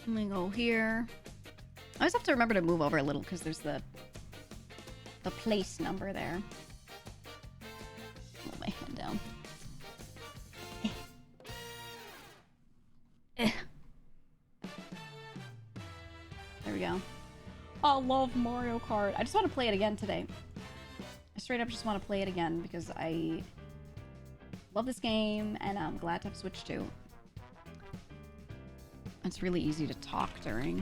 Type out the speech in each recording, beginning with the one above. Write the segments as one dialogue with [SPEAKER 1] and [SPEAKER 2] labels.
[SPEAKER 1] Let me go here. I always have to remember to move over a little because there's the place number there. Hold my hand down. There we go. I love Mario Kart. I just want to play it again today. I straight up just want to play it again because I love this game and I'm glad to have Switch 2. It's really easy to talk during.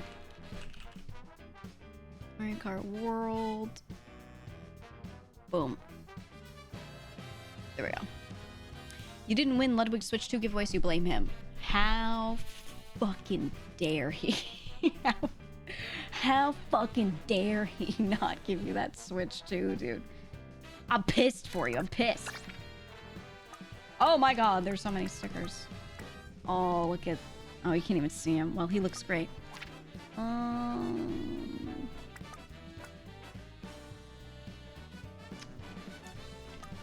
[SPEAKER 1] Mario Kart World. Boom. There we go. You didn't win Ludwig's Switch 2 giveaway, so you blame him. How fucking dare he? How fucking dare he not give you that Switch 2, dude? I'm pissed for you. I'm pissed. Oh my god, there's so many stickers. Oh, look at... Oh, you can't even see him. Well, he looks great.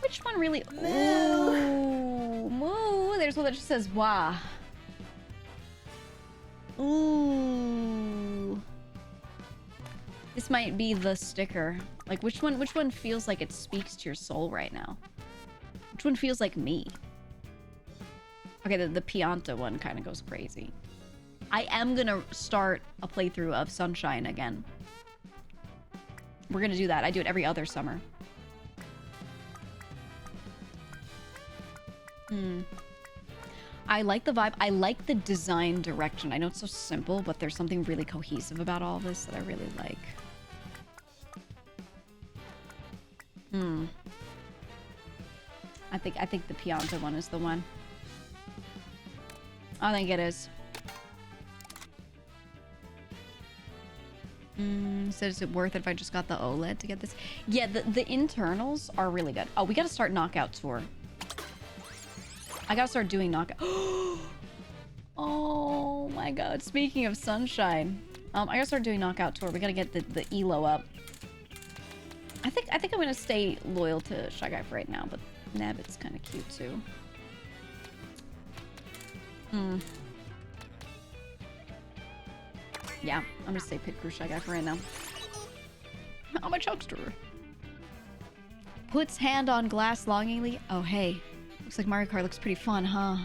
[SPEAKER 1] Which one really... Ooh, moo. There's one that just says, wah. Ooh. This might be the sticker. Like, which one feels like it speaks to your soul right now? Which one feels like me? Okay, the Pianta one kind of goes crazy. I am gonna start a playthrough of Sunshine again. We're gonna do that. I do it every other summer. I like the vibe. I like the design direction. I know it's so simple, but there's something really cohesive about all this that I really like. I think the Pianta one is the one. I think it is. So is it worth it if I just got the OLED to get this? Yeah, the internals are really good. Oh, we gotta start Knockout Tour. I gotta start doing Knockout. Oh my god. Speaking of Sunshine. I gotta start doing Knockout Tour. We gotta get the ELO up. I think I'm gonna stay loyal to Shy Guy for right now, but Nabbit's kind of cute too. Yeah, I'm gonna stay Pit Crew Shy Guy for right now. I'm a chuckster. Puts hand on glass longingly. Oh, hey. Looks like Mario Kart looks pretty fun, huh?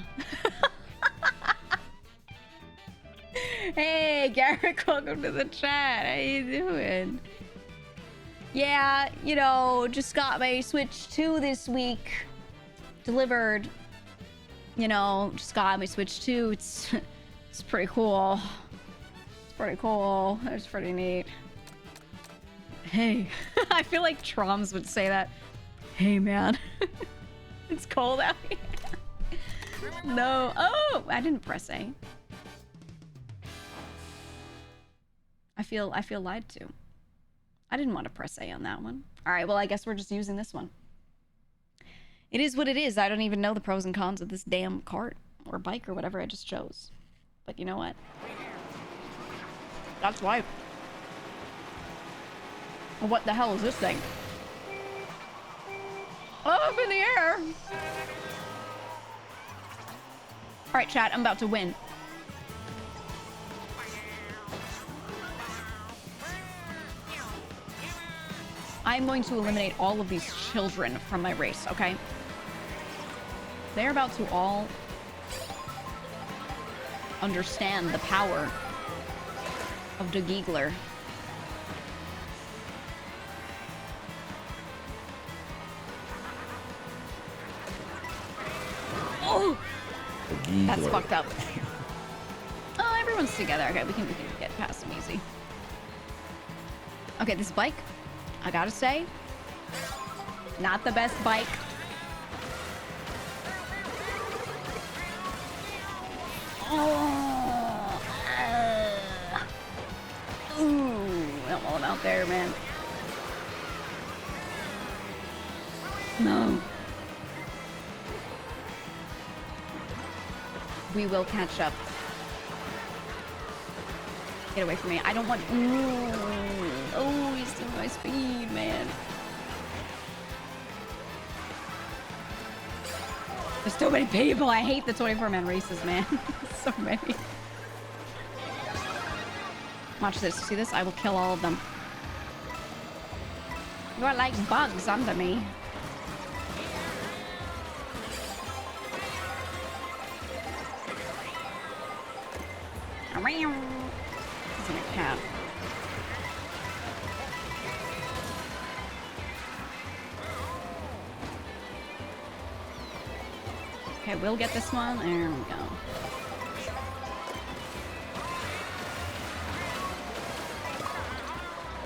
[SPEAKER 1] Hey, Garrick, welcome to the chat. How you doing? Yeah, you know, just got my Switch 2 this week. Delivered. You know, just got my Switch 2. It's pretty cool. It's pretty cool. It's pretty neat. Hey. I feel like Troms would say that. Hey, man. It's cold out here. No. Oh, I didn't press A. I feel lied to. I didn't want to press A on that one. All right, well, I guess we're just using this one. It is what it is. I don't even know the pros and cons of this damn cart or bike or whatever I just chose. But you know what? That's life. Well, what the hell is this thing? Up in the air. All right, chat, I'm about to win. I'm going to eliminate all of these children from my race, okay? They're about to all understand the power of the Giegler. Oh! That's fucked up. Oh, everyone's together. Okay, we can get past them easy. Okay, this bike, I gotta say, not the best bike. Oh, ooh, don't want him out there, man. No. We will catch up. Get away from me. I don't want... Oh, he's still my speed, man. There's so many people. I hate the 24-man races, man. So many. Watch this. See this? I will kill all of them. You are like bugs under me. Isn't a cat. Okay, we'll get this one. There we go.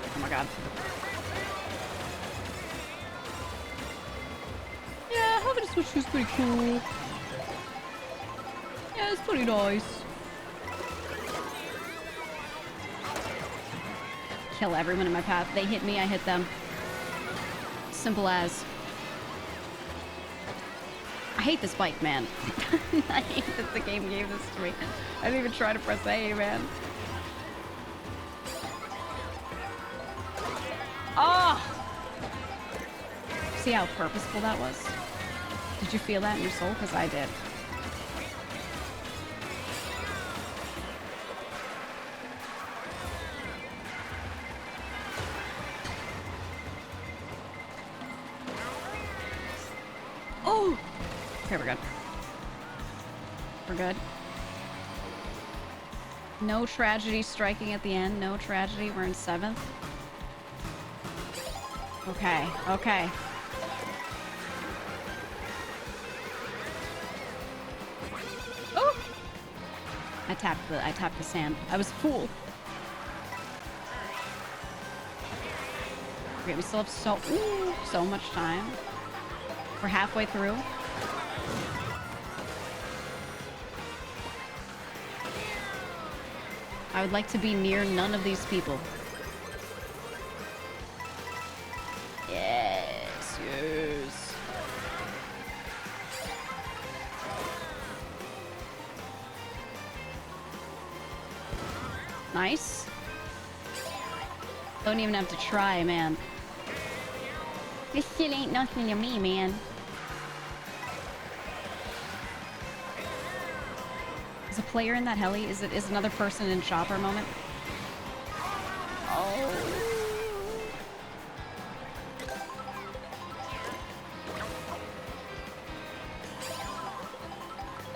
[SPEAKER 1] Oh my god. Yeah, having a switch is pretty cool. Yeah, it's pretty nice. Kill everyone in my path. They hit me, I hit them. Simple as. I hate this bike, man. I hate that the game gave this to me. I didn't even try to press A, man. Oh! See how purposeful that was? Did you feel that in your soul? Because I did. Oh! Okay, we're good. We're good. No tragedy striking at the end. No tragedy. We're in 7th. Okay, okay. Oh! I tapped the sand. I was a fool. Okay, we still have so much time. We're halfway through. I would like to be near none of these people. Yes, yes. Nice. Don't even have to try, man. This shit ain't nothing to me, man. Is a player in that heli? Is another person in chopper moment? Oh.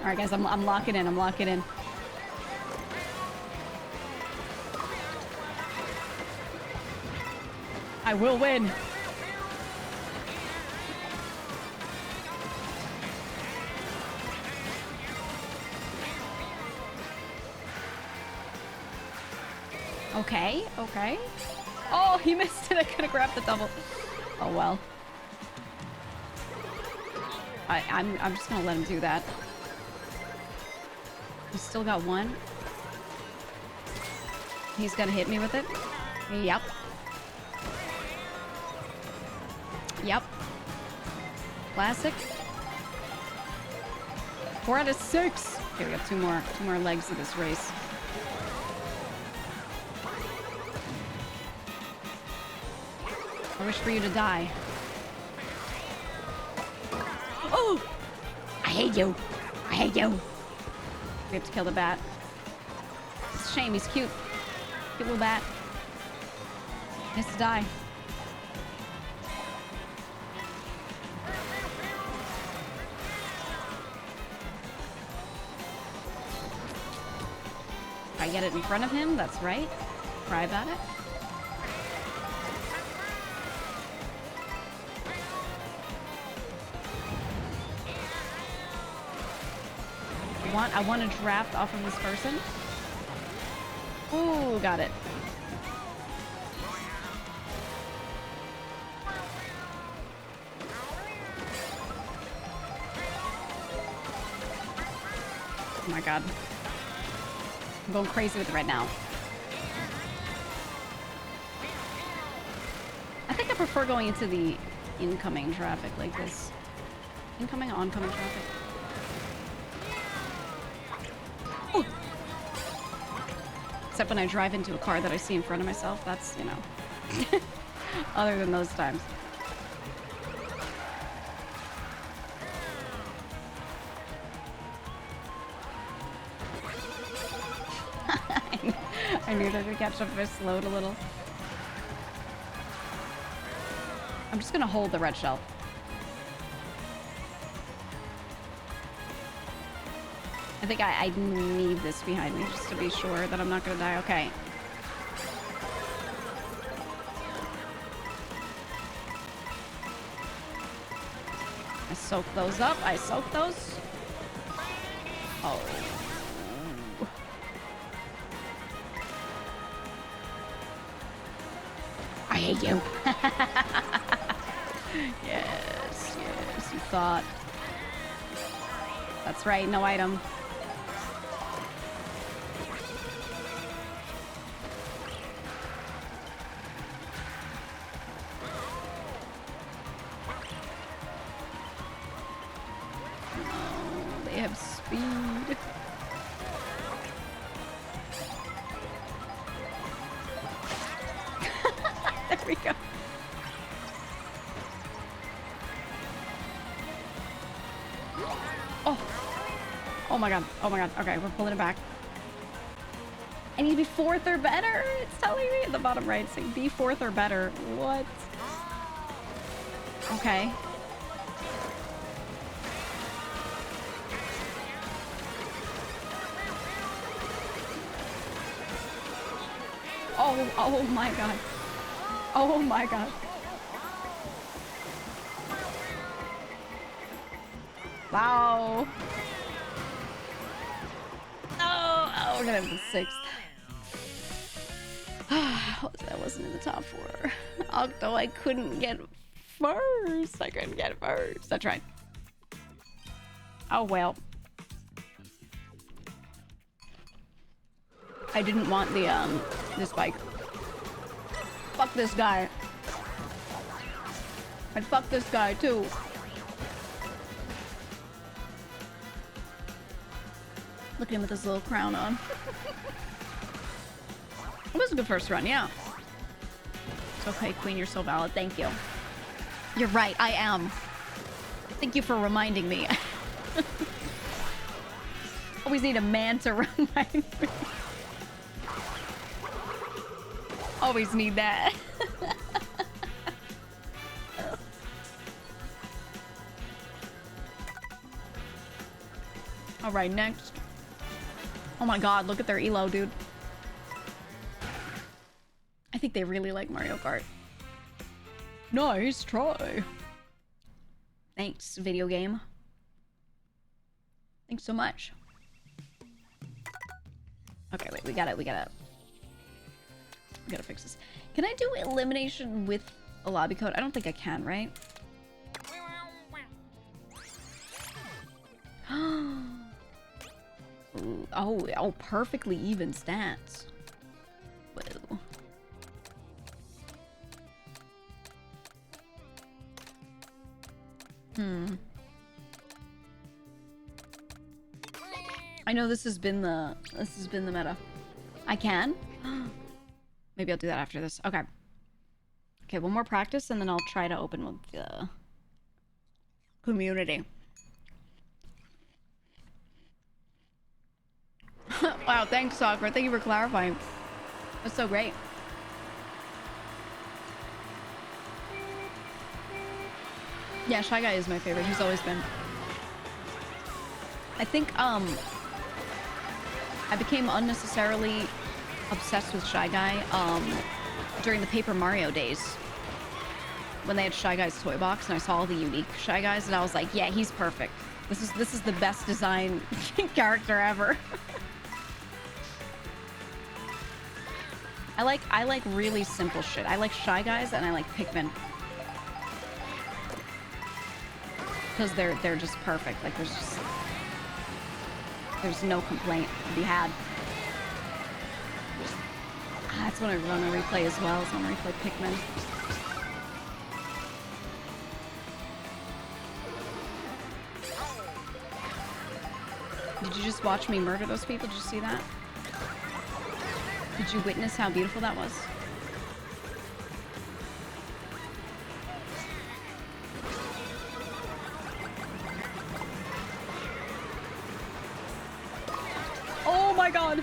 [SPEAKER 1] All right, guys, I'm locking in. I'm locking in. I will win. Okay, okay. Oh, he missed it. I could have grabbed the double. Oh well. I'm just gonna let him do that. He's still got one. He's gonna hit me with it. Yep. Yep. Classic. 4 out of 6. Okay, we got two more legs of this race. I wish for you to die. Oh! I hate you. I hate you. We have to kill the bat. It's a shame. He's cute. Cute little bat. He has to die. If I get it in front of him, that's right. Cry about it. I want to draft off of this person. Ooh, got it. Oh my god. I'm going crazy with it right now. I think I prefer going into the incoming traffic like this. Incoming, oncoming traffic. Ooh. Except when I drive into a car that I see in front of myself, that's, you know. Other than those times. I knew they would catch up if I slowed a little. I'm just gonna hold the red shell. I think I need this behind me just to be sure that I'm not gonna die. Okay. I soak those up. I soak those. Oh. I hate you. Yes, yes, you thought. That's right, no item. They have speed. There we go. Oh. Oh my god. Oh my god. Okay, we're pulling it back. I need to be 4th or better. It's telling me at the bottom right saying be 4th or better. What? Okay. Oh my god. Oh my god. Wow. Oh, we're gonna have the 6th. That wasn't in the top 4. Octo, I couldn't get first. I couldn't get first. That's right. Oh well. I didn't want the this bike. Fuck this guy. I'd fuck this guy too. Look at him with his little crown on. It was a good first run, yeah. It's okay, Queen, you're so valid. Thank you. You're right, I am. Thank you for reminding me. Always need a man to remind me. Always need that. All right, next. Oh my god, look at their elo, dude. I think they really like Mario Kart. Nice try. Thanks, video game. Thanks so much. Okay, wait, we gotta fix this. Can I do elimination with a lobby code? I don't think I can, right? Oh, perfectly even stats. Whoa. I know this has been the meta. I can? Maybe I'll do that after this. Okay. Okay, one more practice and then I'll try to open with the community. Wow, thanks, Sakura. Thank you for clarifying. That's so great. Yeah, Shy Guy is my favorite. He's always been. I think, I became unnecessarily obsessed with Shy Guy, during the Paper Mario days. When they had Shy Guy's toy box and I saw all the unique Shy Guys and I was like, yeah, he's perfect. This is the best design character ever. I like really simple shit. I like Shy Guys and I like Pikmin. Because they're just perfect. Like there's no complaint to be had. That's what I run a replay as well, is when I replay Pikmin. Did you just watch me murder those people? Did you see that? Did you witness how beautiful that was? Oh my god!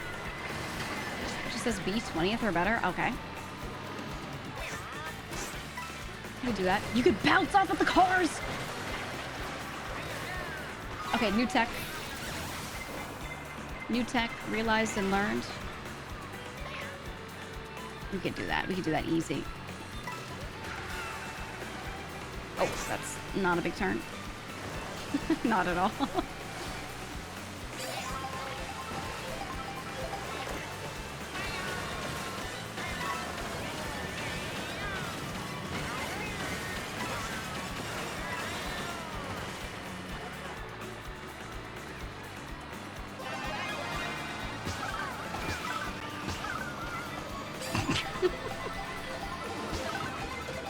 [SPEAKER 1] says be 20th or better. Okay. You can do that. You can bounce off of the cars! Okay, new tech. New tech, realized and learned. We could do that. We could do that easy. Oh, that's not a big turn. Not at all.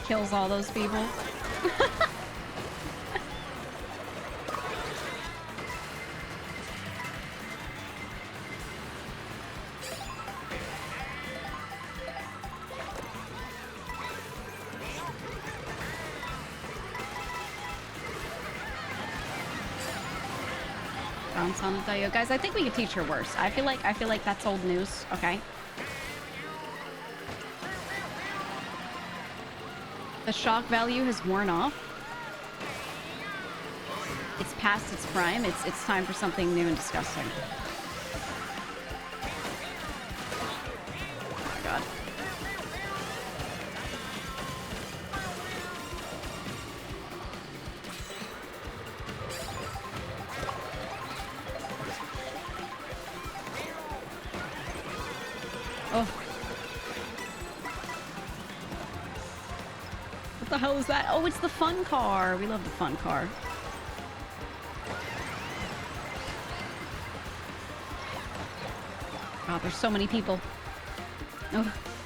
[SPEAKER 1] Kills all those people. Bounce on the Dio. Guys, I think we could teach her worse. I feel like that's old news, okay? The shock value has worn off. It's past its prime. It's time for something new and disgusting. Oh my god. Oh. What the hell is that? Oh, it's the fun car. We love the fun car. God, there's so many people. Oh.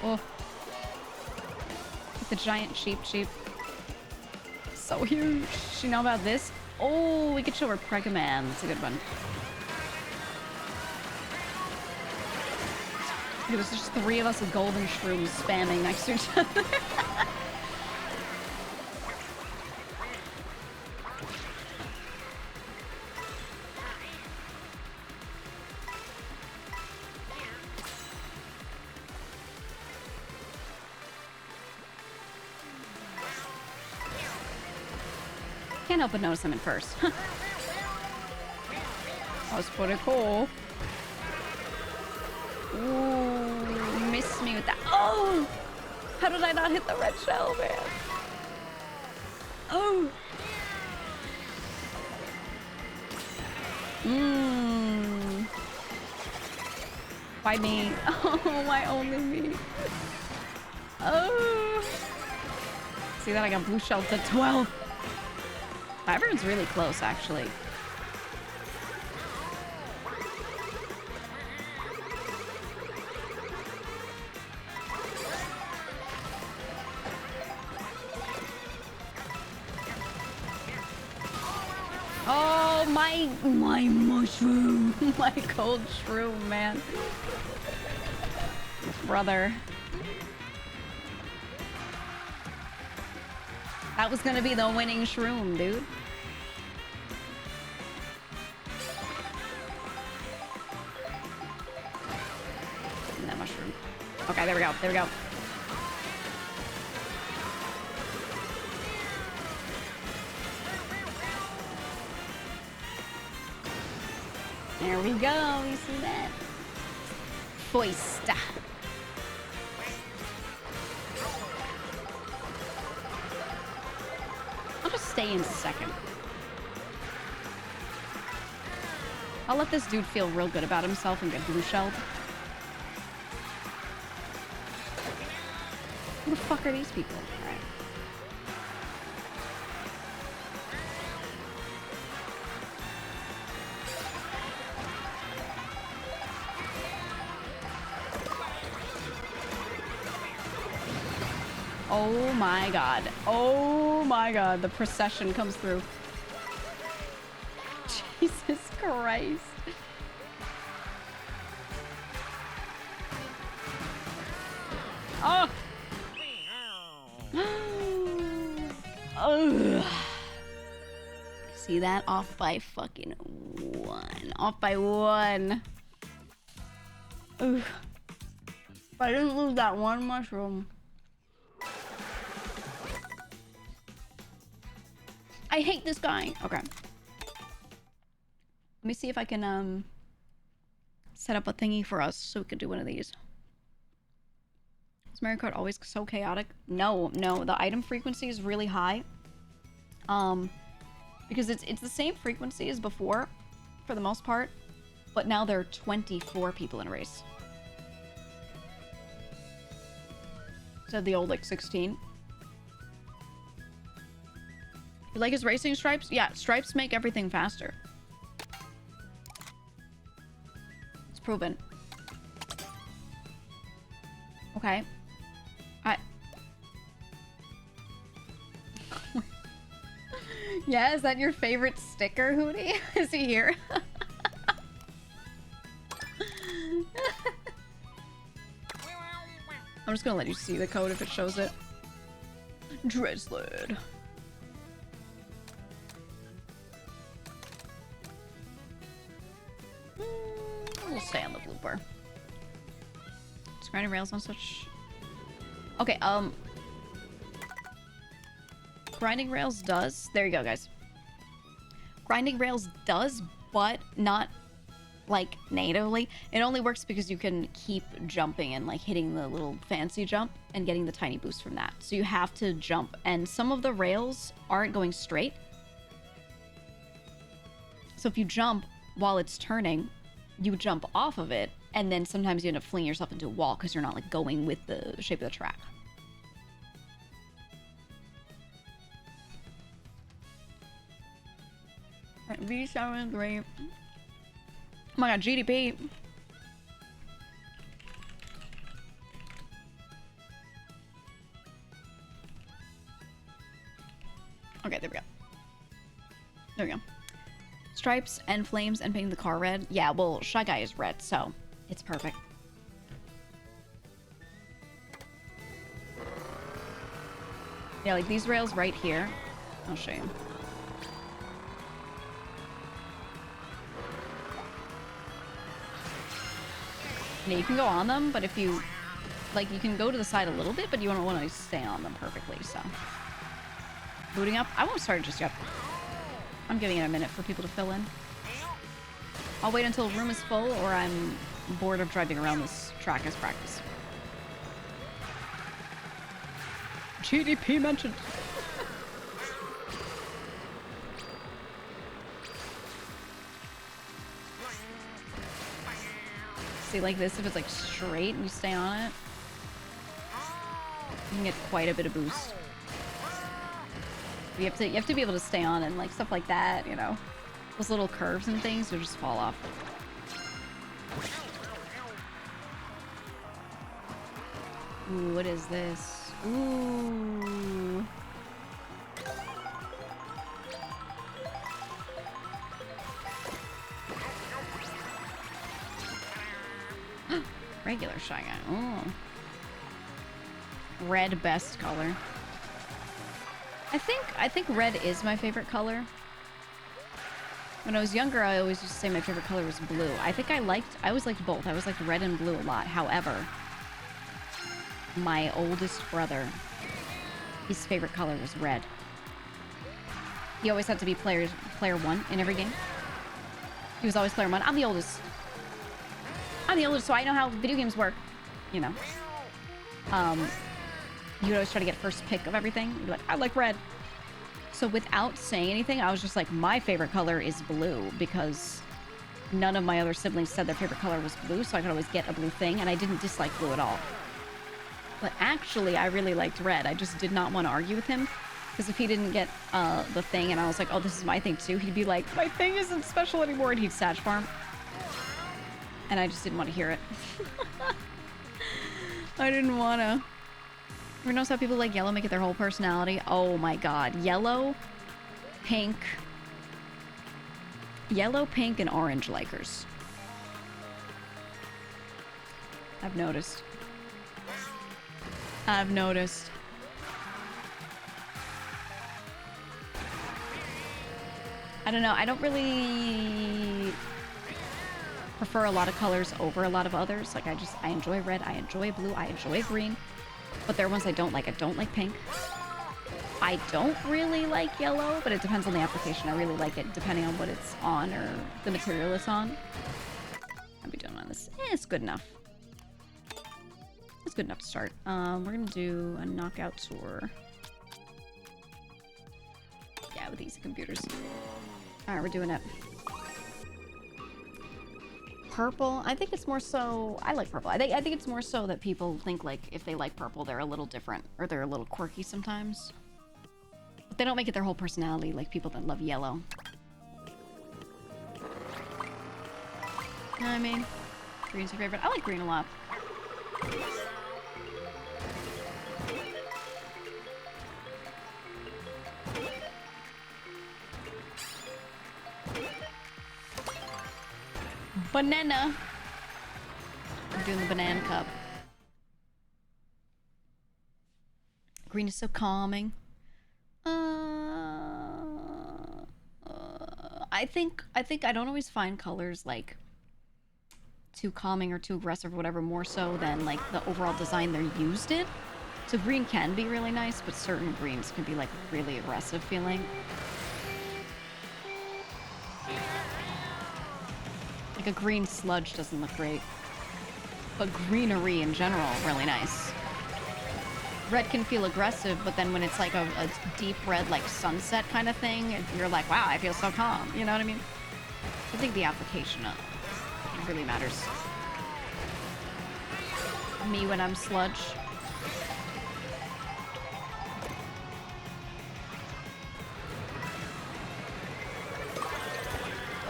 [SPEAKER 1] Oh. The giant sheep. So huge. She know about this? Oh, we could show her Pregaman. That's a good one. There's just 3 of us with golden shrooms spamming next to each other. Can't help but notice them at first. That was pretty cool. Ooh, you missed me with that. Oh! How did I not hit the red shell, man? Oh! Why me? Oh, why only me? Oh! See that? I got blue shell to 12. Everyone's really close, actually. Oh, my mushroom. My cold shroom, man. Brother. That was gonna be the winning shroom, dude. That mushroom. Okay, there we go. There we go. There we go. You see that? Foist. I'll just stay in second. I'll let this dude feel real good about himself and get blue shelled. Who the fuck are these people? All right. Oh my god. Oh my god. The procession comes through. Jesus Christ. Oh! Ugh. See that? Off by fucking 1. Off by 1. Ugh. If I didn't lose that one mushroom. I hate this guy. Okay. Let me see if I can set up a thingy for us so we can do one of these. Is Mario Kart always so chaotic? No, the item frequency is really high. Because it's the same frequency as before, for the most part, but now there are 24 people in a race. Instead of the old, like, 16. You like his racing stripes? Yeah, stripes make everything faster. It's proven. Okay. Yeah, is that your favorite sticker, Hootie? Is he here? I'm just gonna let you see the code if it shows it. Dresled. We'll stay on the blooper. Is grinding rails on such... Okay, Grinding Rails does... There you go, guys. Grinding Rails does, but not, like, natively. It only works because you can keep jumping and, like, hitting the little fancy jump and getting the tiny boost from that. So you have to jump. And some of the rails aren't going straight. So if you jump while it's turning, you jump off of it, and then sometimes you end up flinging yourself into a wall because you're not, like, going with the shape of the track. V7, great. Oh my god, GDP. Okay, there we go. There we go. Stripes and flames and painting the car red. Yeah, well, Shy Guy is red, so it's perfect. Yeah, like these rails right here. I'll show you. Yeah, you can go on them, but if you... Like, you can go to the side a little bit, but you don't want to stay on them perfectly, so... Booting up? I won't start just yet. I'm giving it a minute for people to fill in. I'll wait until room is full, or I'm bored of driving around this track as practice. GDP mentioned! See, like this, if it's like straight and you stay on it, you can get quite a bit of boost. You have to be able to stay on it, and like stuff like that, you know. Those little curves and things will just fall off. Ooh, what is this? Ooh. Regular Shy Guy. Oh. Red best color. I think red is my favorite color. When I was younger, I always used to say my favorite color was blue. I think I always liked both. I always liked red and blue a lot. However, my oldest brother, his favorite color was red. He always had to be player 1 in every game. He was always player 1. I'm the oldest. So I know how video games work, you know. You would always try to get first pick of everything. You'd be like, I like red. So without saying anything, I was just like, my favorite color is blue, because none of my other siblings said their favorite color was blue, so I could always get a blue thing, and I didn't dislike blue at all. But actually, I really liked red. I just did not want to argue with him, because if he didn't get the thing, and I was like, oh, this is my thing too, he'd be like, my thing isn't special anymore, and he'd Satch farm. And I just didn't want to hear it. I didn't want to. Everyone knows how people like yellow make it their whole personality. Oh my god. Yellow, pink, Yellow, pink, and orange likers. I've noticed. I've noticed. I don't know. I don't really prefer a lot of colors over a lot of others. Like, I enjoy red, I enjoy blue, I enjoy green. But there are ones I don't like. I don't like pink. I don't really like yellow, but it depends on the application. I really like it depending on what it's on or the material it's on. I'll be doing on this. It's good enough. It's good enough to start. We're gonna do a knockout tour. Yeah, with easy computers. Alright, we're doing it. Purple. I think it's more so... I like purple. I think it's more so that people think, like, if they like purple, they're a little different. Or they're a little quirky sometimes. But they don't make it their whole personality, like people that love yellow. You know what I mean? Green's your favorite. I like green a lot. Banana. I'm doing the banana cup. Green is so calming. I think I don't always find colors like too calming or too aggressive or whatever, more so than like the overall design they're used in. So green can be really nice, but certain greens can be like really aggressive feeling. Like a green sludge doesn't look great. But greenery in general, really nice. Red can feel aggressive, but then when it's like a deep red, like sunset kind of thing, you're like, wow, I feel so calm. You know what I mean? I think the application really matters. Me when I'm sludge.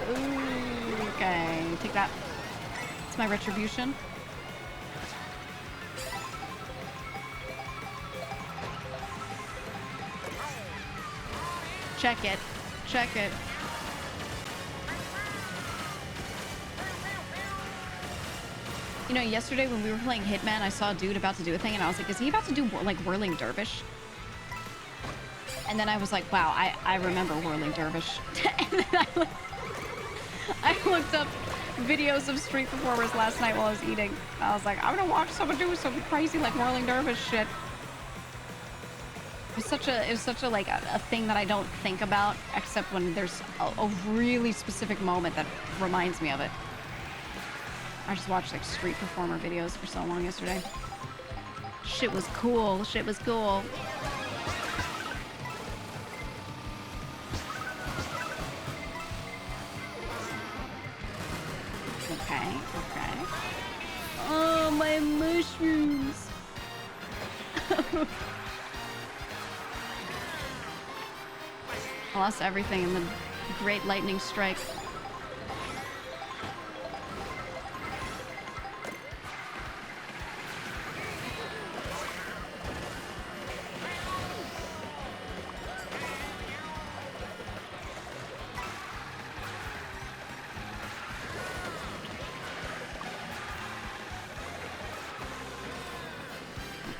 [SPEAKER 1] Ooh, okay, take that. It's my retribution. Check it. Check it. You know, yesterday when we were playing Hitman, I saw a dude about to do a thing, and I was like, is he about to do, like, Whirling Dervish? And then I was like, wow, I remember Whirling Dervish. And then I looked up videos of street performers last night while I was eating. I was like, I'm gonna watch someone do some crazy, like, Whirling Dervish shit. It was such a like a thing that I don't think about except when there's a really specific moment that reminds me of it. I just watched like street performer videos for so long yesterday. Shit was cool. Shit was cool. Okay, okay. Oh, my mushrooms. I lost everything in the Great Lightning Strike.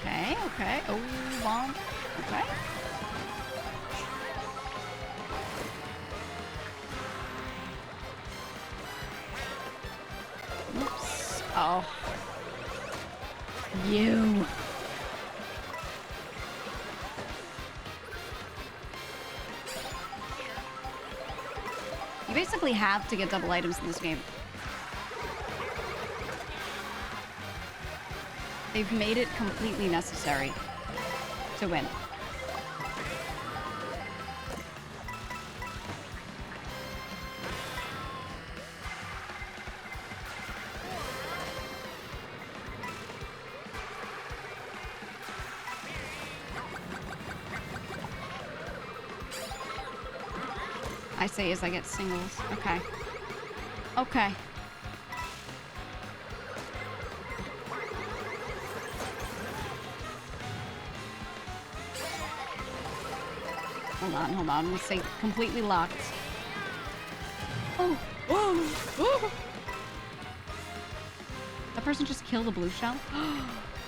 [SPEAKER 1] Okay, okay. Oh, bomb. Okay. Oops. Oh. You. You basically have to get double items in this game. They've made it completely necessary to win. I say as I get singles. Okay. Okay. Hold on, hold on. Let's say completely locked. Oh, whoa, whoa. That person just killed a blue shell?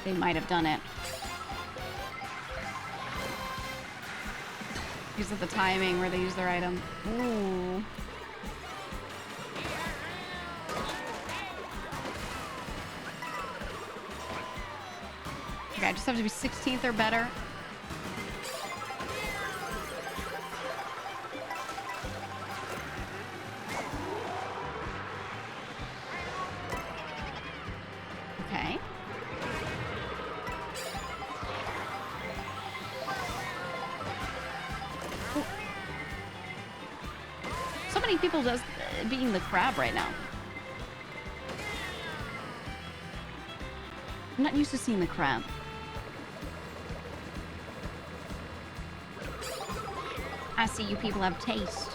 [SPEAKER 1] They might have done it. Because of the timing where they use their item. Ooh. Okay, I just have to be 16th or better. Okay. Ooh. So many people just being the crab right now. I'm not used to seeing the crab. I see you people have taste.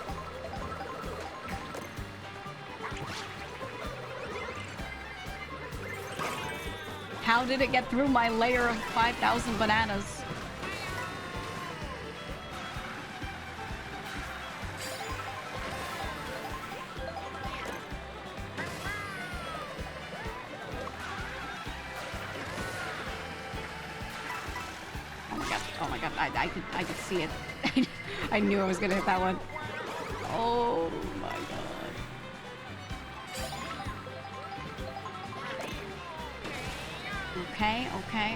[SPEAKER 1] How did it get through my layer of 5,000 bananas? Oh my god, I could see it. I knew I was gonna hit that one. Oh my god.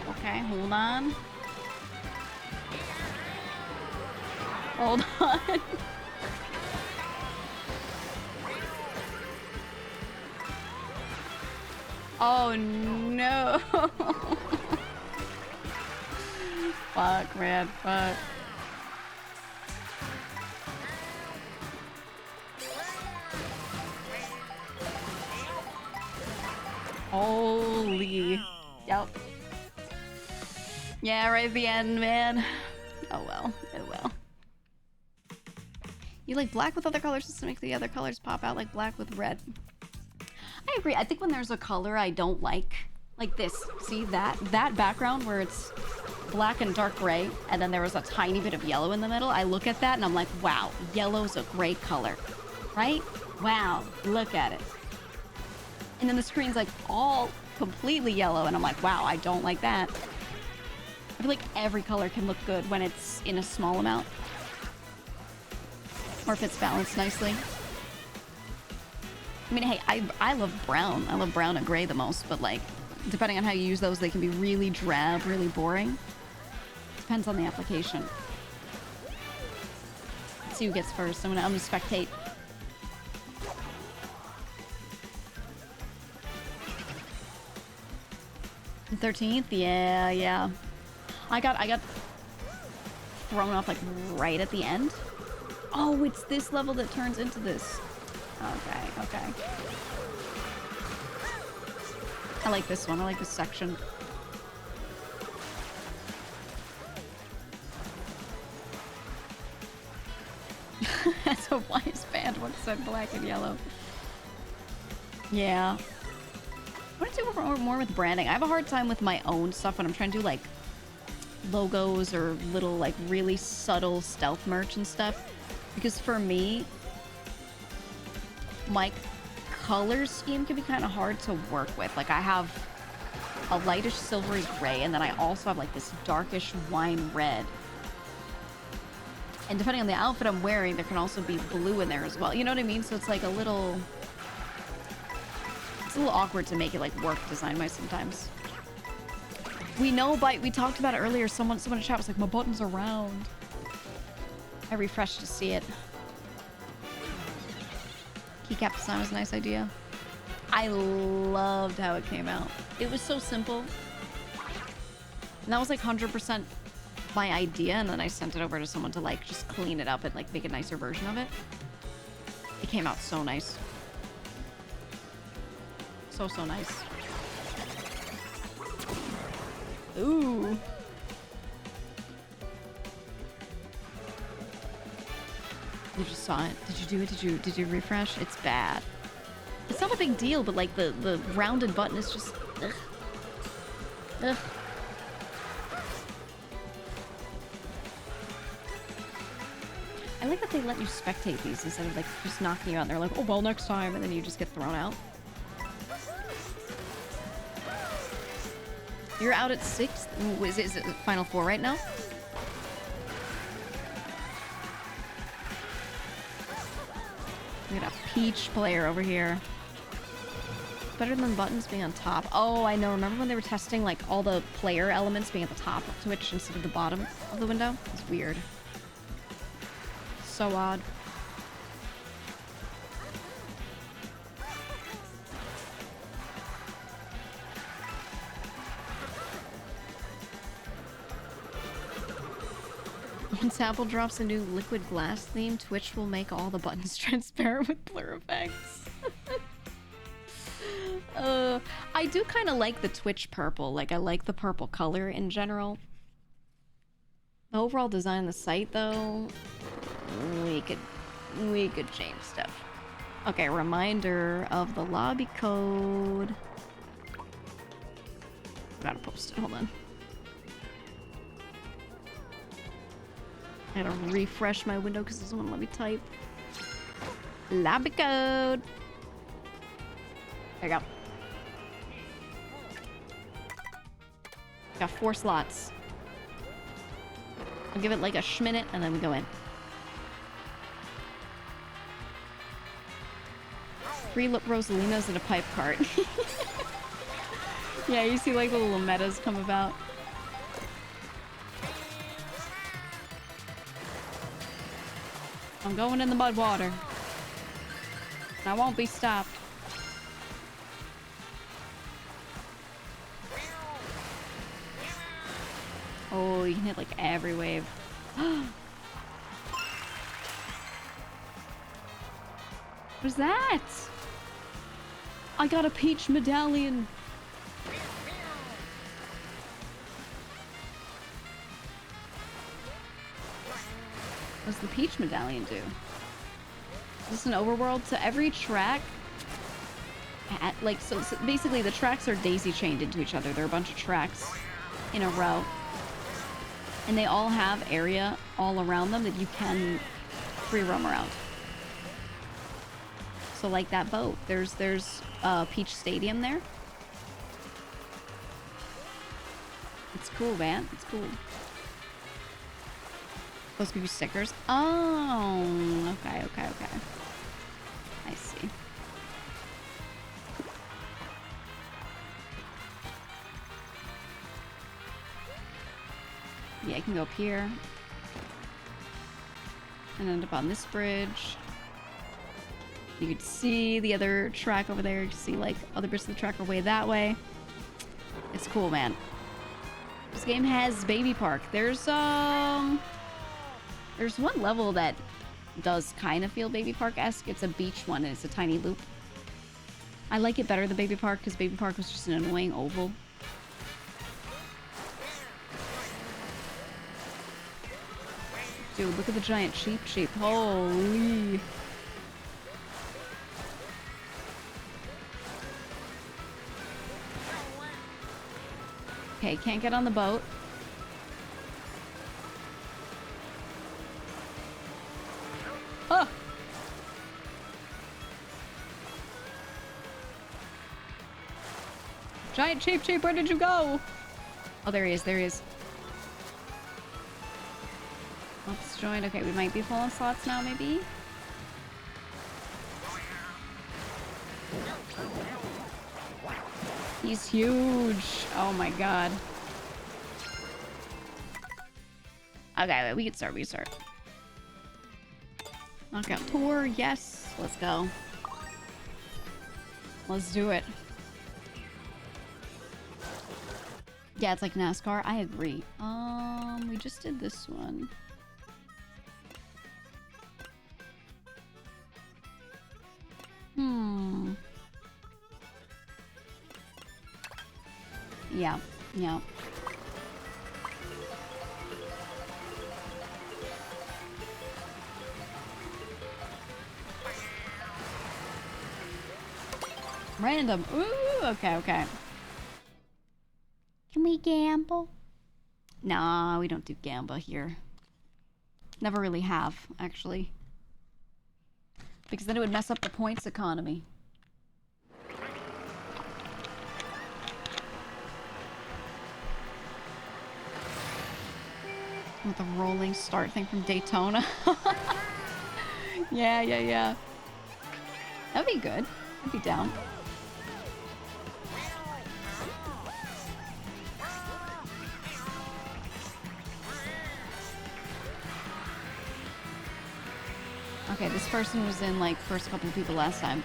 [SPEAKER 1] Okay, hold on. Hold on. Oh no. Fuck, man, fuck. Holy. Yep. Yeah, right at the end, man. Oh well. Oh well. You like black with other colors just to make the other colors pop out like black with red. I agree. I think when there's a color I don't like this. See that background where it's black and dark gray, and then there was a tiny bit of yellow in the middle. I look at that and I'm like, wow, yellow's a great color, right? Wow, look at it. And then the screen's like all completely yellow, and I'm like, wow, I don't like that. I feel like every color can look good when it's in a small amount, or if it's balanced nicely. I mean, hey, I love brown. I love brown and gray the most, but like, depending on how you use those, they can be really drab, really boring. Depends on the application. Let's see who gets first. I'm gonna spectate. The 13th? Yeah. I got thrown off like right at the end. Oh, it's this level that turns into this. Okay. I like this one. I like this section. That's a wise band once said black and yellow. Yeah. I want to do more with branding. I have a hard time with my own stuff when I'm trying to do like logos or little like really subtle stealth merch and stuff. Because for me, my color scheme can be kind of hard to work with. Like I have a lightish silvery gray, and then I also have like this darkish wine red. And depending on the outfit I'm wearing, there can also be blue in there as well. You know what I mean? So it's like a little... It's a little awkward to make it like work design-wise sometimes. We know, but we talked about it earlier. Someone in chat was like, my buttons are round. I refreshed to see it. Keycap design was a nice idea. I loved how it came out. It was so simple. And that was like 100% my idea, and then I sent it over to someone to like just clean it up and like make a nicer version of it. It came out so nice. So nice. Ooh. You just saw it. Did you do it? Did you refresh? It's bad. It's not a big deal, but like the rounded button is just ugh. Ugh. I like that they let you spectate these instead of like just knocking you out and they're like, oh well, next time, and then you just get thrown out. You're out at 6th? Ooh, is it Final 4 right now? We got a Peach player over here. Better than buttons being on top. Oh, I know. Remember when they were testing like all the player elements being at the top of Twitch instead of the bottom of the window? It's weird. So odd. Once Apple drops a new liquid glass theme, Twitch will make all the buttons transparent with blur effects. I do kind of like the Twitch purple. Like, I like the purple color in general. The overall design of the site, though, we could change stuff. Okay, reminder of the lobby code. Gotta post it. Hold on. I gotta refresh my window because it doesn't want to let me type. Lobby code. There you go. Got 4 slots. I'll give it like a schminute and then we go in. 3 Rosalinas in a pipe cart. Yeah, you see like the little metas come about. I'm going in the mud water. And I won't be stopped. Oh, you can hit like every wave. What's that? I got a Peach medallion. What does the Peach medallion do? Is this an overworld? So every track, so basically the tracks are daisy chained into each other. There are a bunch of tracks in a row. And they all have area all around them that you can free roam around. So like that boat, there's Peach Stadium there. It's cool, man. It's cool. Supposed to give you stickers. Oh, okay. I see. Yeah, I can go up here. And end up on this bridge. You can see the other track over there. You can see like other bits of the track are way that way. It's cool, man. This game has Baby Park. There's one level that does kind of feel Baby Park-esque. It's a beach one and it's a tiny loop. I like it better than Baby Park because Baby Park was just an annoying oval. Dude, look at the giant sheep. Holy. Okay, can't get on the boat. Oh! Giant sheep, where did you go? Oh, there he is. Let's join. Okay, we might be full on slots now, maybe? He's huge. Oh my god. Okay, wait, we can start. Knockout tour, yes. Let's go. Let's do it. Yeah, it's like NASCAR. I agree. We just did this one. Yeah. Random. Ooh, okay. Can we gamble? Nah, we don't do gamble here. Never really have, actually. Because then it would mess up the points economy. With the rolling start thing from Daytona. Yeah. That'd be good. I'd be down. Okay, this person was in, like, first couple of people last time.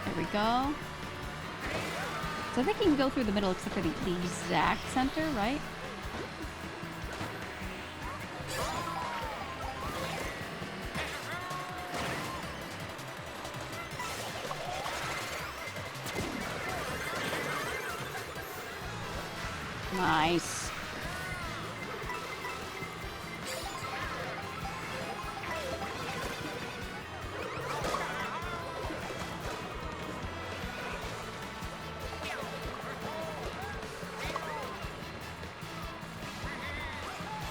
[SPEAKER 1] There we go. So I think you can go through the middle except for the exact center, right? Nice.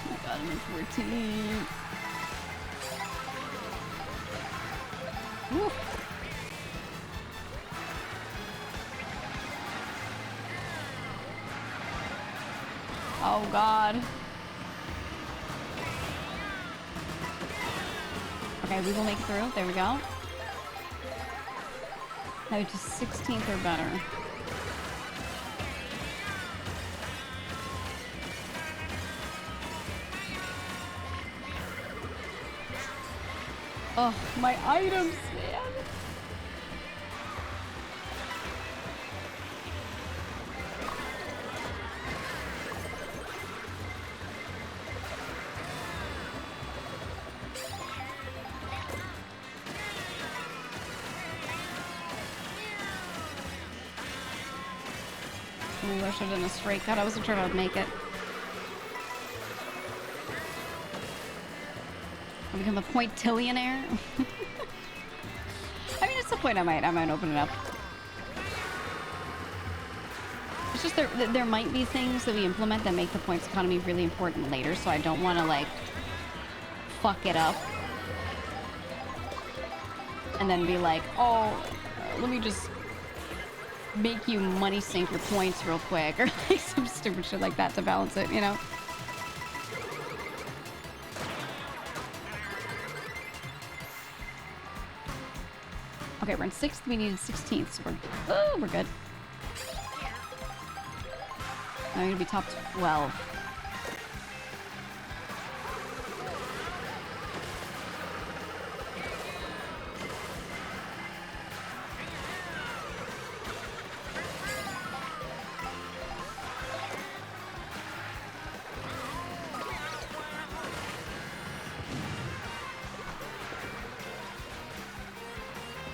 [SPEAKER 1] Oh my god, I'm in 14. Woo. Oh god. Okay, we will make it through. There we go. Now to 16th or better. Oh, my items, man. Ooh, I should have done a straight cut. I wasn't sure if I would make it. I'll become a pointillionaire. I mean, at some point I might open it up. It's just there might be things that we implement that make the points economy really important later, so I don't want to, like, fuck it up. And then be like, oh, let me just make you money sink your points real quick, or like some stupid shit like that to balance it, you know? Okay, we're in 6th, we needed 16th, so we're good. Now we're gonna be top 12.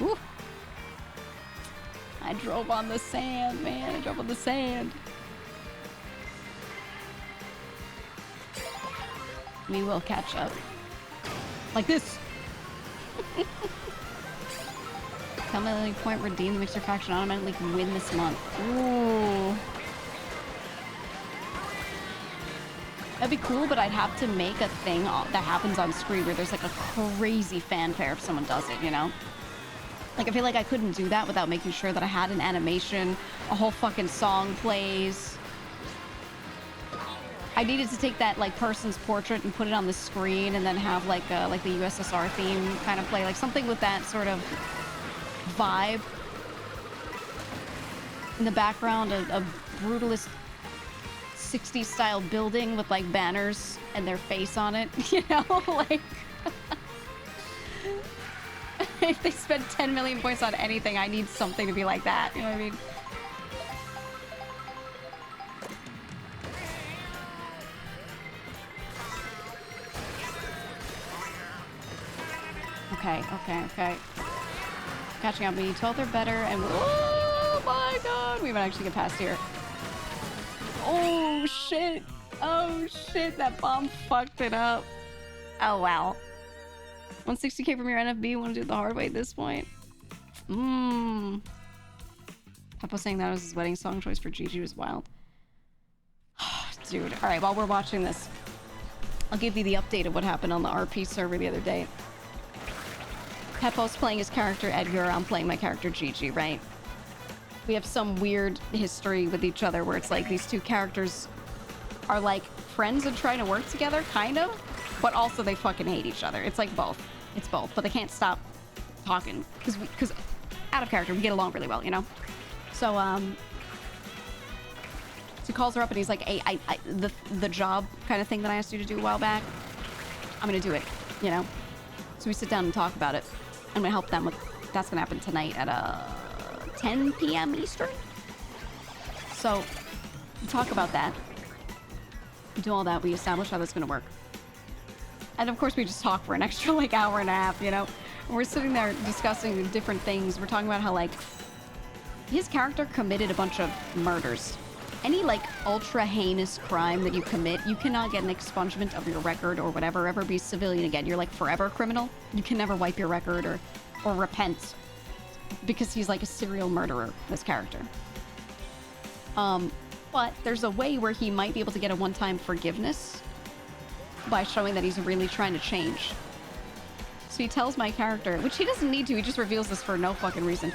[SPEAKER 1] Woo. I drove on the sand, man. I drove on the sand. We will catch up. Like this. Tell point redeem the mixer faction automatically win this month. Ooh. That'd be cool, but I'd have to make a thing that happens on screen where there's like a crazy fanfare if someone does it, you know? Like, I feel like I couldn't do that without making sure that I had an animation, a whole fucking song plays. I needed to take that, like, person's portrait and put it on the screen and then have, like the USSR theme kind of play. Like, something with that sort of vibe. In the background, a brutalist 60s style building with, like, banners and their face on it, you know? Like... If they spend 10 million points on anything, I need something to be like that. You know what I mean? Okay. Catching up. We need 12th or better, and oh my god, we might actually get past here. Oh shit! That bomb fucked it up. Oh wow. 160k from your NFB. Want to do it the hard way at this point? Papa saying that was his wedding song choice for Gigi was wild. Dude. All right, while we're watching this, I'll give you the update of what happened on the RP server the other day. Peppo's playing his character Edgar. I'm playing my character Gigi, right? We have some weird history with each other where it's like these two characters are like friends and trying to work together, kind of, but also they fucking hate each other. It's like both. It's both, but they can't stop talking because out of character we get along really well, you know. So he calls her up and he's like, "Hey, the job kind of thing that I asked you to do a while back, I'm gonna do it, you know." So we sit down and talk about it. I'm gonna help them with. That's gonna happen tonight at 10 p.m. Eastern. So we talk about that. We do all that. We establish how that's gonna work. And of course, we just talk for an extra like hour and a half, you know. And we're sitting there discussing different things. We're talking about how like his character committed a bunch of murders. Any like ultra heinous crime that you commit, you cannot get an expungement of your record or whatever, ever be civilian again. You're like forever criminal. You can never wipe your record or repent because he's like a serial murderer, this character. But there's a way where he might be able to get a one-time forgiveness by showing that he's really trying to change. So he tells my character, which he doesn't need to, he just reveals this for no fucking reason.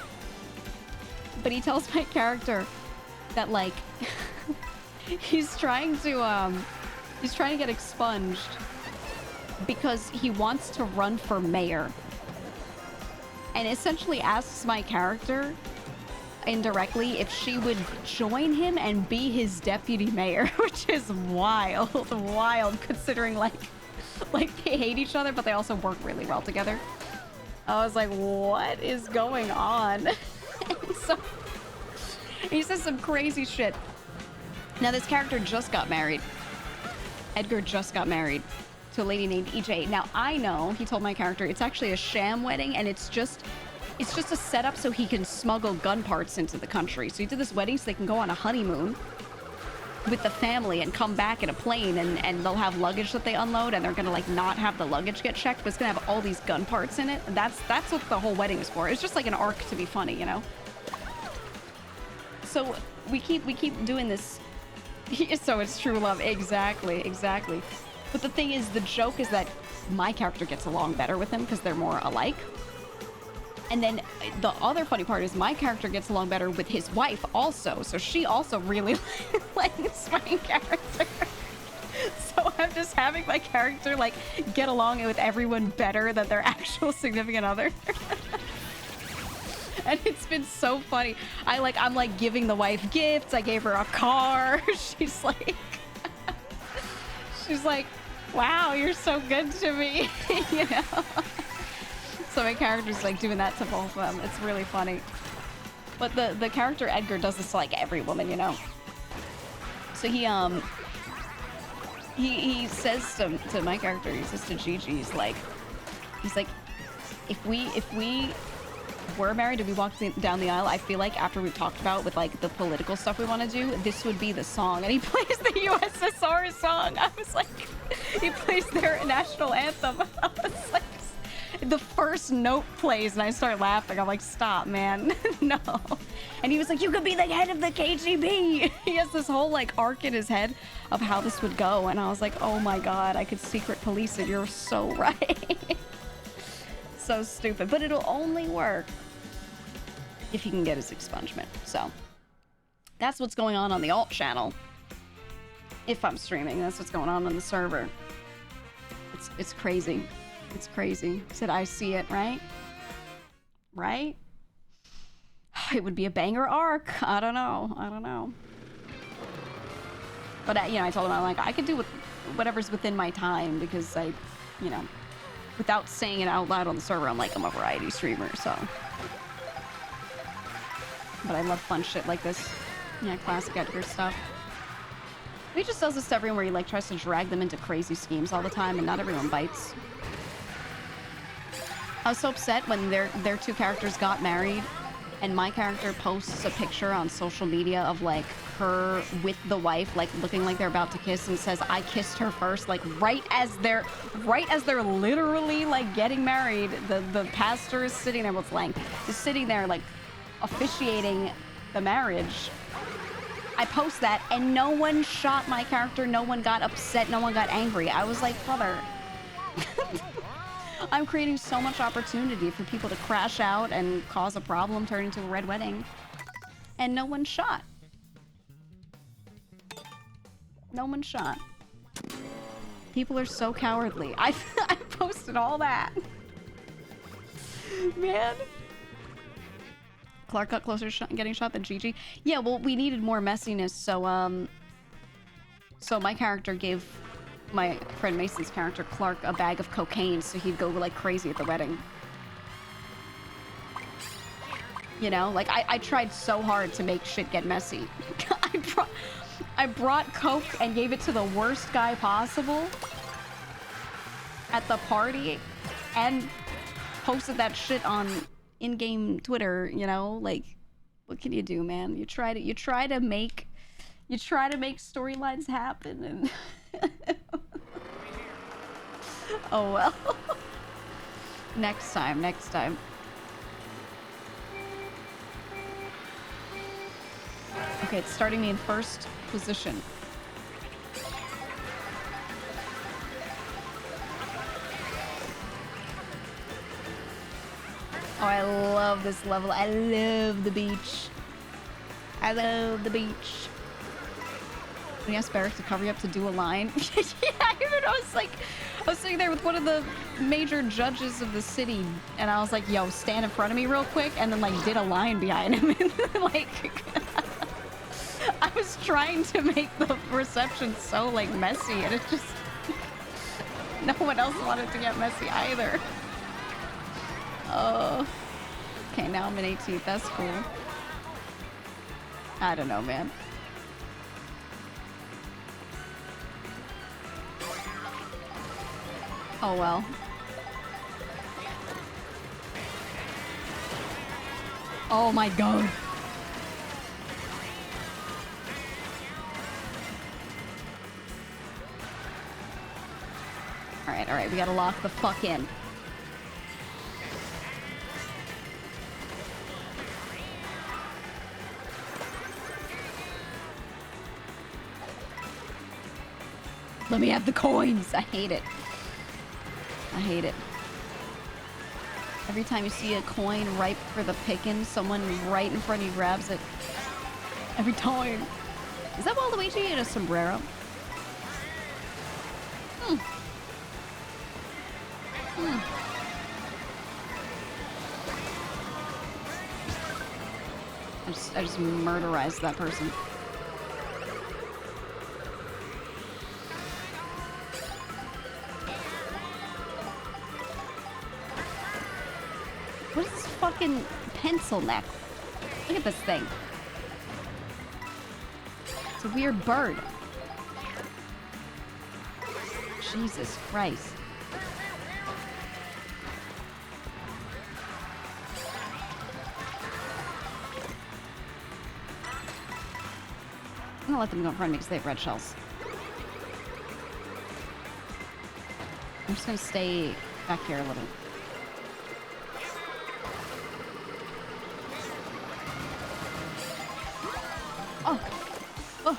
[SPEAKER 1] But he tells my character that like he's trying to get expunged because he wants to run for mayor, and essentially asks my character indirectly if she would join him and be his deputy mayor, which is wild considering like they hate each other but they also work really well together. I was like, what is going on? So he says some crazy shit. Now this character just got married. Edgar just got married to a lady named EJ. Now I know, he told my character, it's actually a sham wedding and it's just a setup so he can smuggle gun parts into the country. So he did this wedding so they can go on a honeymoon with the family and come back in a plane, and they'll have luggage that they unload and they're gonna like not have the luggage get checked, but it's gonna have all these gun parts in it. And that's what the whole wedding is for. It's just like an arc to be funny, you know? So we keep doing this. So it's true love. Exactly. But the thing is, the joke is that my character gets along better with him because they're more alike. And then the other funny part is my character gets along better with his wife also. So she also really likes my character. So I'm just having my character like get along with everyone better than their actual significant other. And it's been so funny. I'm like giving the wife gifts. I gave her a car. She's like, wow, you're so good to me. You know? So my character's like doing that to both of them. It's really funny. But the character Edgar does this to like every woman, you know? So he says to my character, he says to Gigi, he's like, if we were married and we walked down the aisle, I feel like after we've talked about with like the political stuff we want to do, this would be the song. And he plays the USSR song. I was like, he plays their national anthem. I was like, the first note plays and I start laughing. I'm like, stop, man. No. And he was like, you could be the head of the KGB. He has this whole like arc in his head of how this would go. And I was like, oh my God, I could secret police it. You're so right. So stupid, but it'll only work if he can get his expungement. So that's what's going on the alt channel. If I'm streaming, that's what's going on the server. It's crazy. It's crazy. Said I see it, right? Right? It would be a banger arc. I don't know. But I told him, I'm like, I could do whatever's within my time because I, without saying it out loud on the server, I'm like, I'm a variety streamer, so. But I love fun shit like this. Yeah, classic Edgar stuff. He just does this to everyone where he like tries to drag them into crazy schemes all the time, and not everyone bites. I was so upset when their two characters got married, and my character posts a picture on social media of like her with the wife, like looking like they're about to kiss, and says, "I kissed her first," like right as they're literally like getting married. The pastor is sitting there, what's Lang is sitting there like officiating the marriage. I post that and no one shot my character, no one got upset, no one got angry. I was like, brother, I'm creating so much opportunity for people to crash out and cause a problem, turn into a red wedding. And no one shot. No one shot. People are so cowardly. I posted all that. Man. Clark got closer to getting shot than Gigi. Yeah, well, we needed more messiness, so my character gave my friend Mason's character, Clark, a bag of cocaine so he'd go like crazy at the wedding. You know, like I tried so hard to make shit get messy. I brought coke and gave it to the worst guy possible at the party and posted that shit on in-game Twitter, you know? Like, what can you do, man? You try to make storylines happen and oh well. Next time. Okay, it's starting me in first position. Oh, I love this level. I love the beach. I love the beach. When you asked Barrick to cover you up to do a line. Yeah, I was sitting there with one of the major judges of the city, and I was like, yo, stand in front of me real quick, and then like did a line behind him, and like I was trying to make the reception so like messy, and it just no one else wanted to get messy either. Oh, okay, now I'm in 18th. That's cool. I don't know, man. Oh well. Oh my god. Alright, we gotta lock the fuck in. Let me have the coins! I hate it. I hate it. Every time you see a coin ripe for the picking, someone right in front of you grabs it. Every time. Is that Waluigi in a sombrero? I just murderized that person. What is this fucking pencil neck? Look at this thing. It's a weird bird. Jesus Christ. I'm gonna let them go in front of me because they have red shells. I'm just gonna stay back here a little. Oh.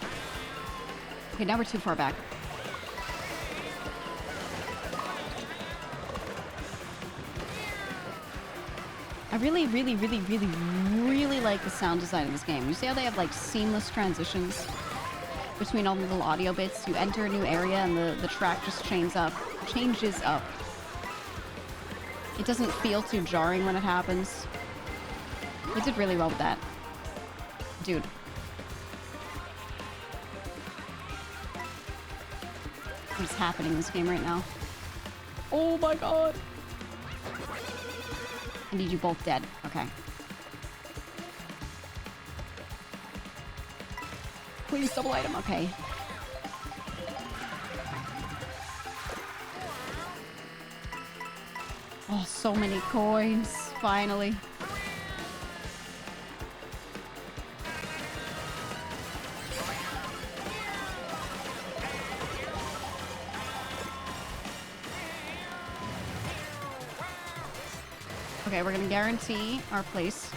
[SPEAKER 1] Okay, now we're too far back. I really like the sound design of this game. You see how they have like seamless transitions between all the little audio bits? You enter a new area and the track just changes up. It doesn't feel too jarring when it happens. They did really well with that. Dude. What's happening in this game right now? Oh my god! I need you both dead. Okay. Please double item. Okay. Oh, so many coins. Finally. Okay, we're gonna guarantee our place.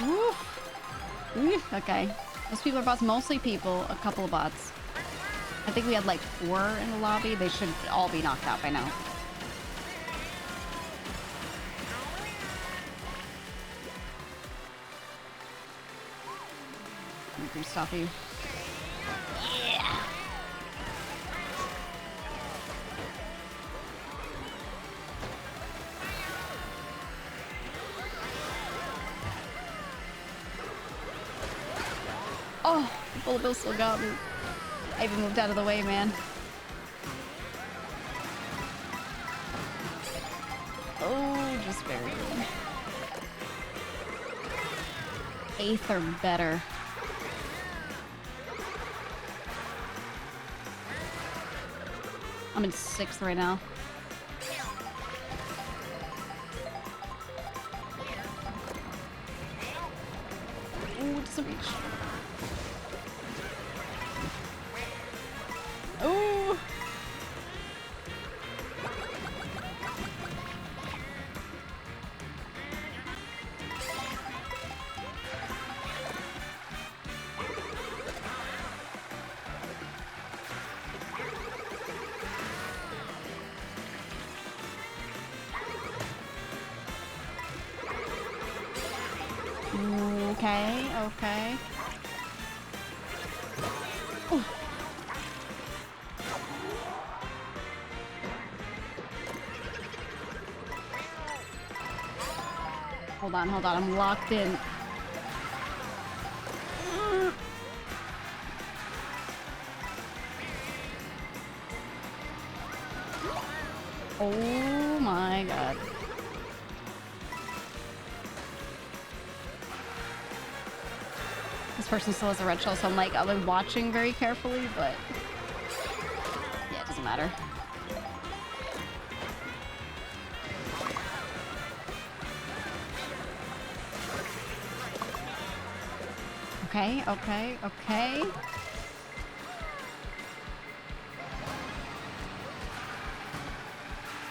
[SPEAKER 1] Woo. Okay. Those people are bots. Mostly people. A couple of bots. I think we had like 4 in the lobby. They should all be knocked out by now. I'm gonna stop you. Yeah. Oh, the bullet bill still got me. I even moved out of the way, man. Oh, just barely. 8th or better. I'm in 6th right now. Ooh, it doesn't reach. Ooh. Okay, okay. Ooh. Hold on, I'm locked in. Oh my god. This person still has a red shell, so I've been watching very carefully, but yeah, it doesn't matter. Okay, okay, okay.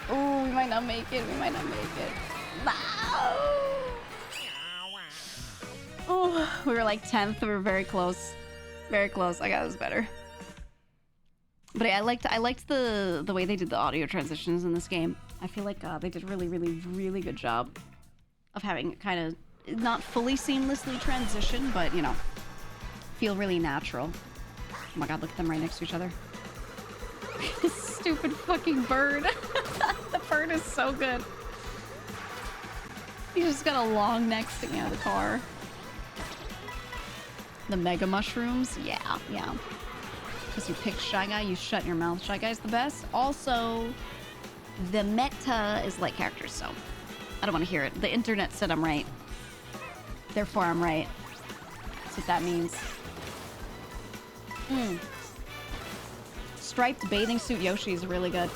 [SPEAKER 1] Oh, we might not make it. We might not make it. No! Oh, we were like 10th. We were very close. Very close. I got this better. But I liked the way they did the audio transitions in this game. I feel like they did a really, really, really good job of having it kind of not fully seamlessly transition, but, you know, feel really natural. Oh my god, look at them right next to each other. Stupid fucking bird. The bird is so good. He just got a long neck sticking out of the car. The mega mushrooms? Yeah, yeah. Because you pick Shy Guy, you shut your mouth. Shy Guy's the best. Also, the meta is like characters, so I don't want to hear it. The internet said I'm right. Therefore, I'm right. That's what that means. Striped bathing suit Yoshi is really good.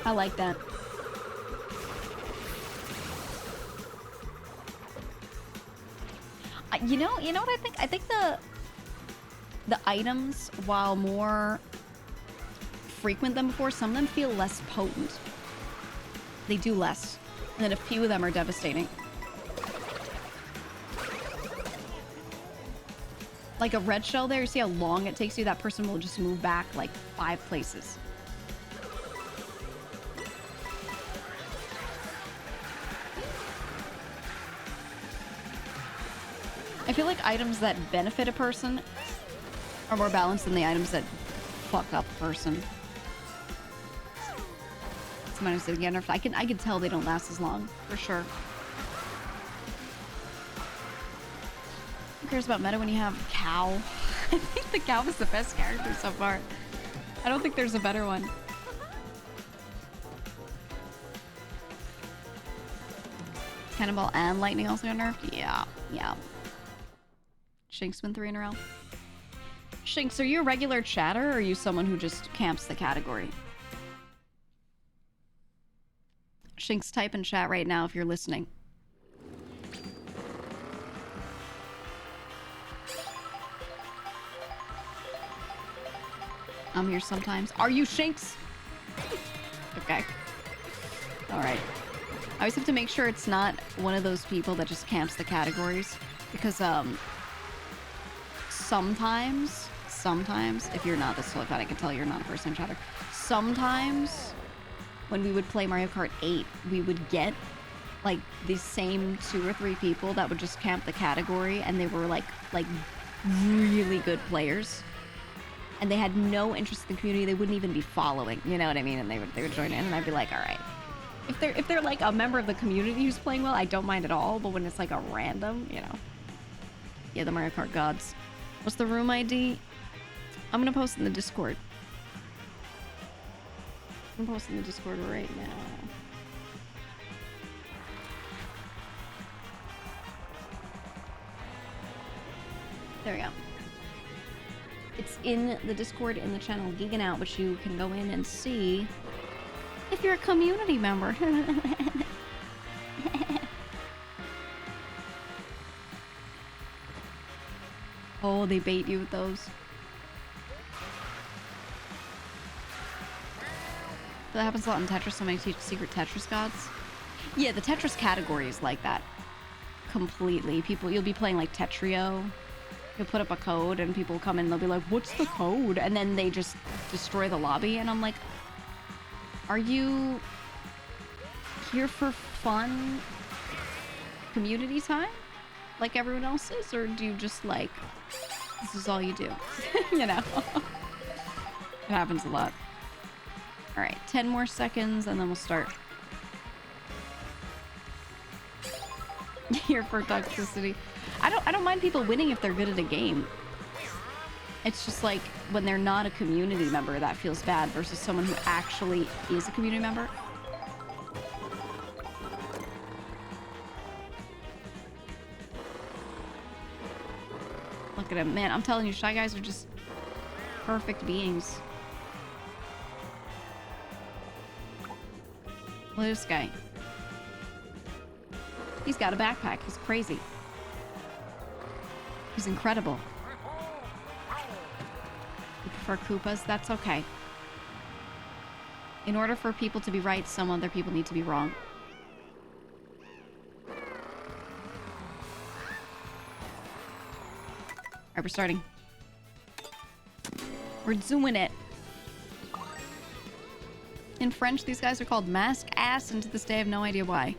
[SPEAKER 1] I like that. You know what I think? I think the items, while more frequent than before, some of them feel less potent. They do less. And then a few of them are devastating. Like a red shell there, you see how long it takes you? That person will just move back like 5 places. I feel like items that benefit a person are more balanced than the items that fuck up a person. Somebody said again, I can tell they don't last as long, for sure. Who cares about meta when you have Cow? I think the Cow is the best character so far. I don't think there's a better one. Cannonball and Lightning also got nerfed? Yeah, yeah. Shinx been 3 in a row. Shinx, are you a regular chatter or are you someone who just camps the category? Shinx, type in chat right now if you're listening. I'm here sometimes. Are you Shinx? Okay. Alright. I always have to make sure it's not one of those people that just camps the categories. Because, sometimes, if you're not this Silicon, I can tell you're not a first-time chatter. Sometimes, when we would play Mario Kart 8, we would get, like, these same 2 or 3 people that would just camp the category, and they were, like really good players. And they had no interest in the community. They wouldn't even be following, you know what I mean? And they would join in, and I'd be like, all right. If they're like a member of the community who's playing well, I don't mind at all. But when it's like a random, you know. Yeah, the Mario Kart gods. What's the room ID? I'm gonna post in the Discord. I'm posting in the Discord right now. There we go. It's in the Discord in the channel Geegan Out, which you can go in and see if you're a community member. Oh, they bait you with those. That happens a lot in Tetris, so many secret Tetris gods. Yeah, the Tetris category is like that. Completely. You'll be playing like Tetrio. You'll put up a code and people will come in and they'll be like, what's the code? And then they just destroy the lobby. And I'm like, are you here for fun community time? Like everyone else is? Or do you just like, this is all you do? You know? It happens a lot. All right, 10 more seconds and then we'll start. Here for toxicity. I don't mind people winning if they're good at a game. It's just like when they're not a community member that feels bad versus someone who actually is a community member. Look at him. Man, I'm telling you, Shy Guys are just perfect beings. Look at this guy. He's got a backpack. He's crazy. He's incredible. You prefer Koopas? That's okay. In order for people to be right, some other people need to be wrong. Alright, we're starting. We're doing it. In French, these guys are called mask ass, and to this day I have no idea why.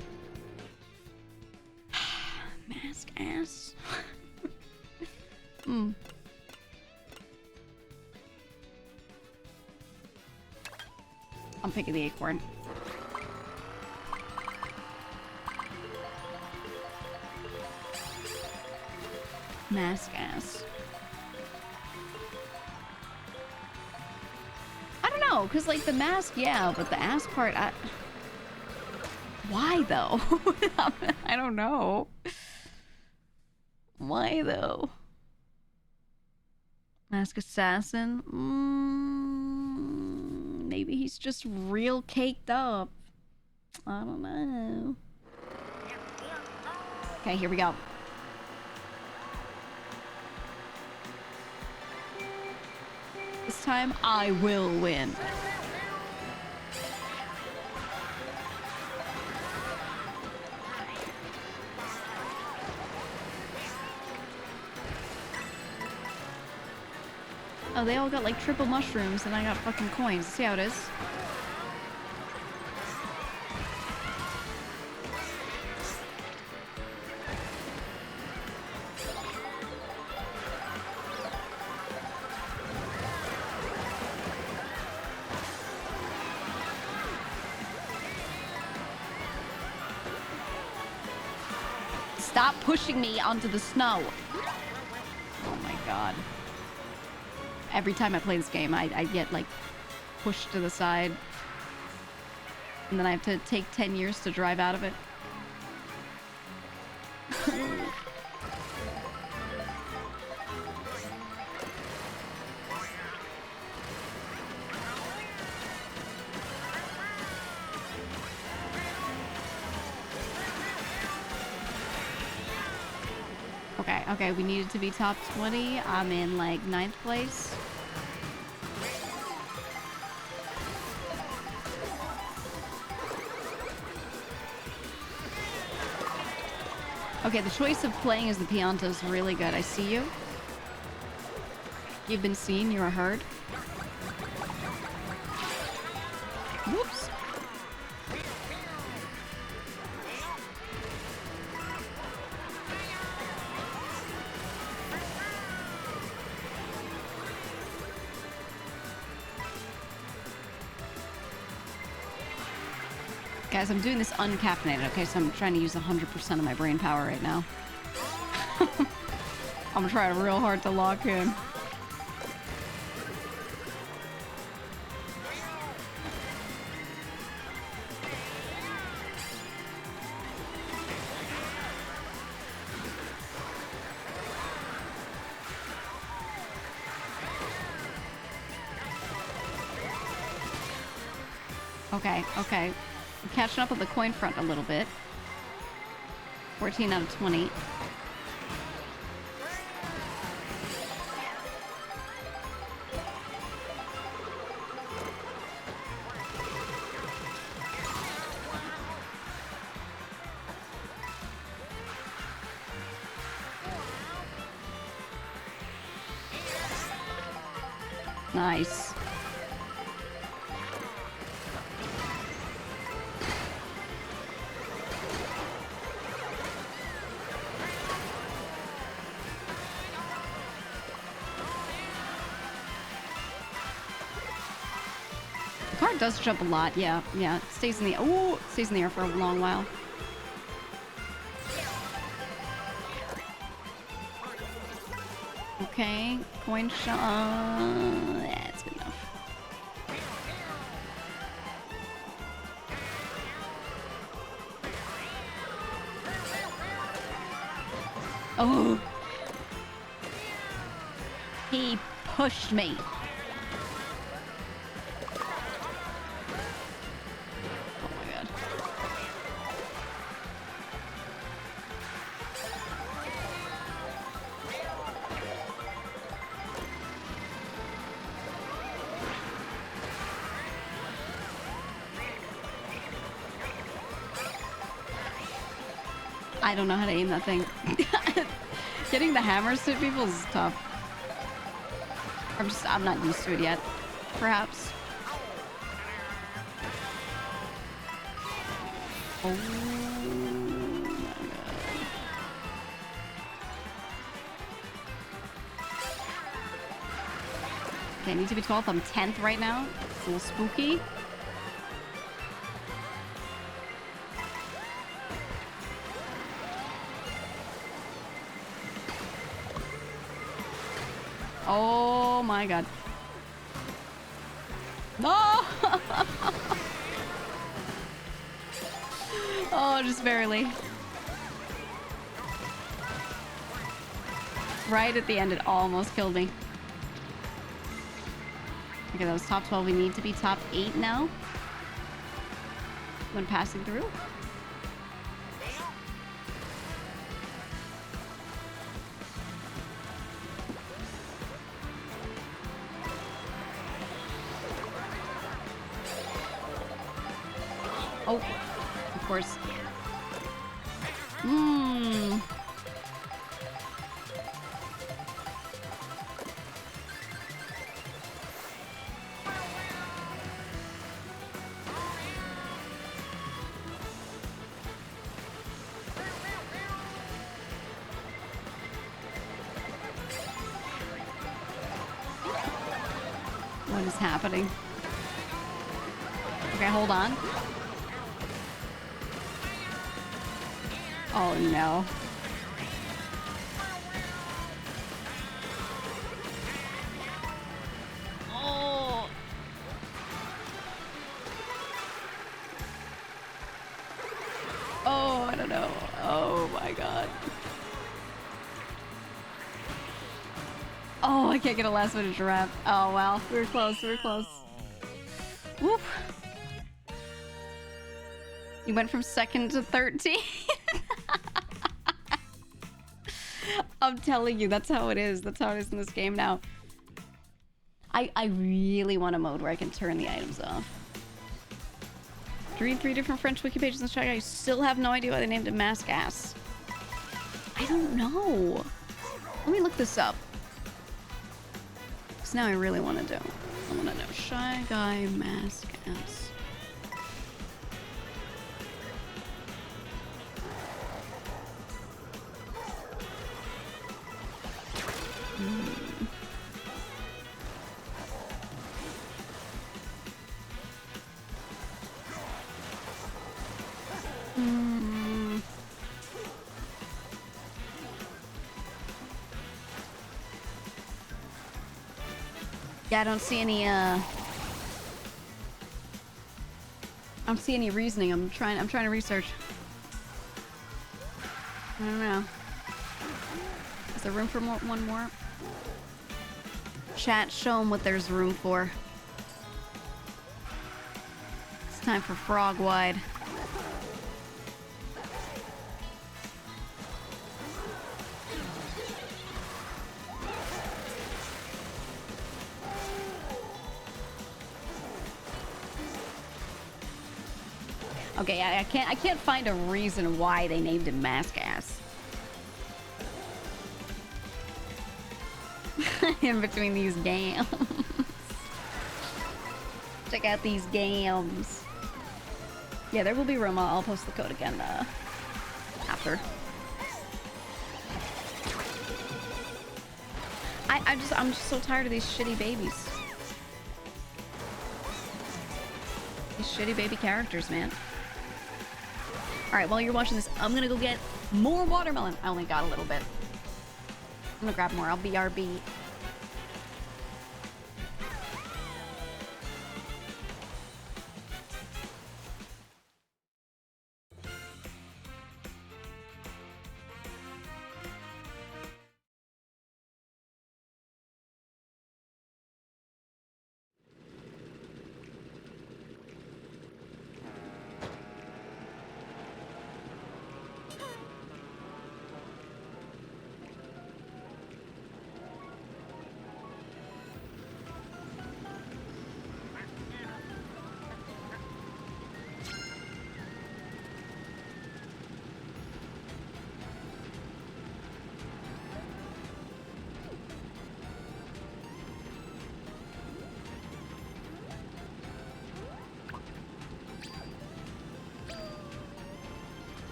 [SPEAKER 1] Mask ass? Hmm. I'm picking the acorn. Mask ass. I don't know, because like the mask, yeah, but the ass part, why though? I don't know. Why though? Mask assassin? Maybe he's just real caked up. I don't know. Okay, here we go. This time, I will win. Oh, they all got like triple mushrooms and I got fucking coins. See how it is? Stop pushing me onto the snow. Oh my god. Every time I play this game, I get, like, pushed to the side. And then I have to take 10 years to drive out of it. Okay, we needed to be top 20. I'm in, like, 9th place. Okay, the choice of playing as the Pianta is really good. I see you. You've been seen. You are heard. Whoops. Guys, I'm doing this uncaffeinated, okay? So I'm trying to use 100% of my brain power right now. I'm trying real hard to lock in. Okay, okay. I'm catching up with the coin front a little bit. 14 out of 20. Nice. The car does jump a lot, yeah. Yeah, it stays in the... Ooh, it stays in the air for a long while. Okay, coin shot. Yeah, it's good enough. Oh! He pushed me. Oh my god. I don't know how to aim that thing. Getting the hammers to people is tough. I'm not used to it yet, perhaps. Oh my god. Okay, I need to be 12th. I'm 10th right now. It's a little spooky. Oh my god. No! Oh, just barely. Right at the end, it almost killed me. Okay, that was top 12. We need to be top 8 now when passing through. Oh, of course. What is happening? Okay, hold on. Oh no. Oh. Oh, I don't know. Oh my god. Oh, I can't get a last minute giraffe. Oh wow, we were close, we were close. Whoop. You went from 2nd to 13. I'm telling you, that's how it is. That's how it is in this game now. I really want a mode where I can turn the items off. Read 3 different French wiki pages in the chat. I still have no idea why they named it Mask Ass. I don't know. Let me look this up. Because now I really want to do. I want to know. Shy Guy Mask S. Yeah, I don't see any, I don't see any reasoning. I'm trying to research. I don't know. Is there room for one more? Chat, show them what there's room for. It's time for Frog Wide. Okay, I can't find a reason why they named him Mask Ass. In between these games. Check out these games. Yeah, there will be room. I'll post the code again after. I'm just so tired of these shitty babies. These shitty baby characters, man. Alright, while you're watching this, I'm gonna go get more watermelon. I only got a little bit. I'm gonna grab more. I'll BRB.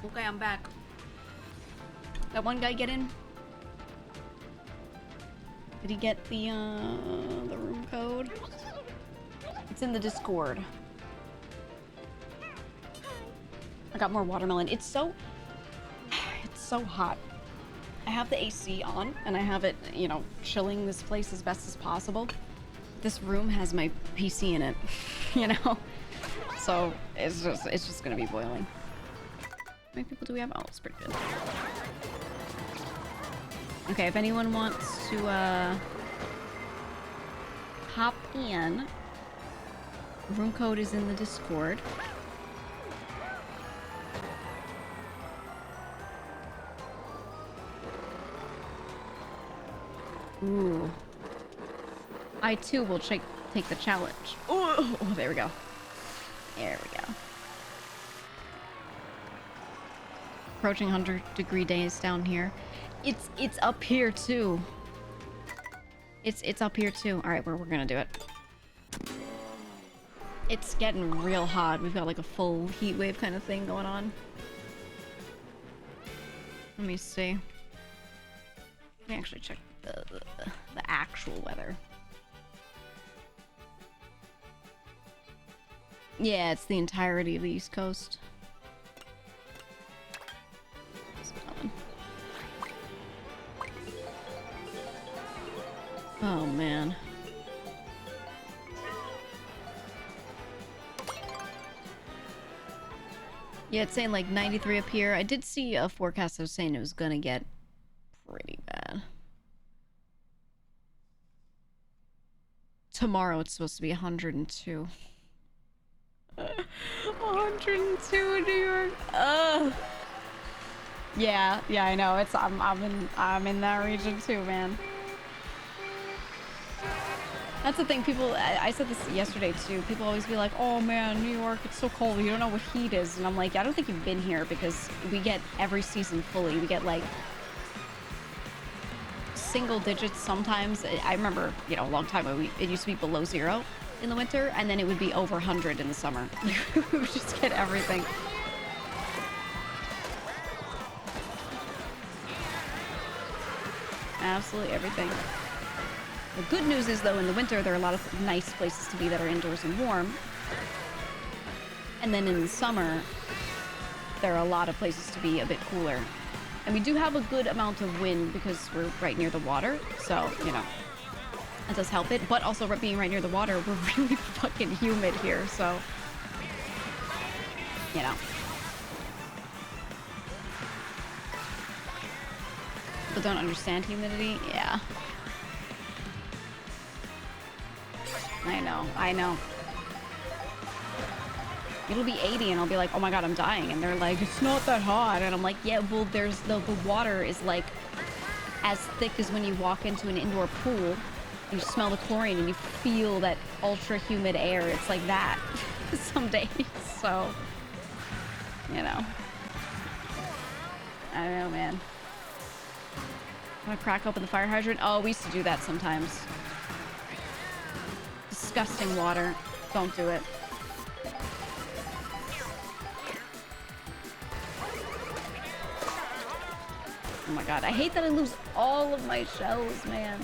[SPEAKER 1] Okay, I'm back. That one guy get in? Did he get the room code? It's in the Discord. I got more watermelon. It's so hot. I have the AC on and I have it, you know, chilling this place as best as possible. This room has my PC in it, you know? So it's just gonna be boiling. How many people do we have? Oh, it's pretty good. Okay, if anyone wants to hop in, room code is in the Discord. Ooh. I too will take the challenge. Oh, there we go. There we go. Approaching 100-degree days down here. It's up here too. It's up here too. All right, we're gonna do it. It's getting real hot. We've got like a full heat wave kind of thing going on. Let me see. Let me actually check the actual weather. Yeah, it's the entirety of the East Coast. It's coming. Oh, man. Yeah, it's saying like 93 up here. I did see a forecast that was saying it was gonna get pretty bad. Tomorrow it's supposed to be 102. 102 in New York. Ugh. Yeah, I know. It's I'm in that region too, man. That's the thing, people, I said this yesterday too, people always be like, oh man, New York, it's so cold, you don't know what heat is. And I'm like, I don't think you've been here, because we get every season fully. We get like single digits sometimes. I remember, you know, a long time ago, it used to be below 0 in the winter, and then it would be over 100 in the summer. We would just get everything. Absolutely everything. The good news is, though, in the winter, there are a lot of nice places to be that are indoors and warm. And then in the summer, there are a lot of places to be a bit cooler. And we do have a good amount of wind because we're right near the water. So, you know, that does help it. But also, being right near the water, we're really fucking humid here. So, you know. People don't understand humidity? Yeah. I know. It'll be 80 and I'll be like, oh my god, I'm dying. And they're like, it's not that hot. And I'm like, yeah, well, there's the water is like as thick as when you walk into an indoor pool and you smell the chlorine and you feel that ultra humid air. It's like that some days. So, you know. I don't know, man. Want to crack open the fire hydrant? Oh, we used to do that sometimes. Disgusting water. Don't do it. Oh my god, I hate that I lose all of my shells, man.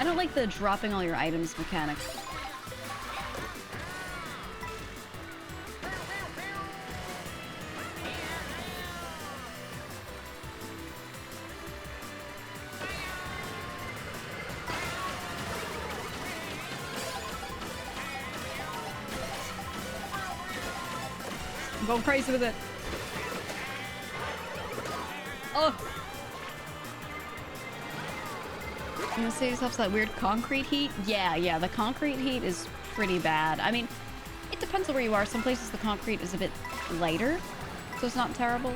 [SPEAKER 1] I don't like the dropping all your items mechanic. I'm going crazy with it. Oh! I'm gonna say this helps that weird concrete heat. Yeah, the concrete heat is pretty bad. I mean, it depends on where you are. Some places the concrete is a bit lighter, so it's not terrible.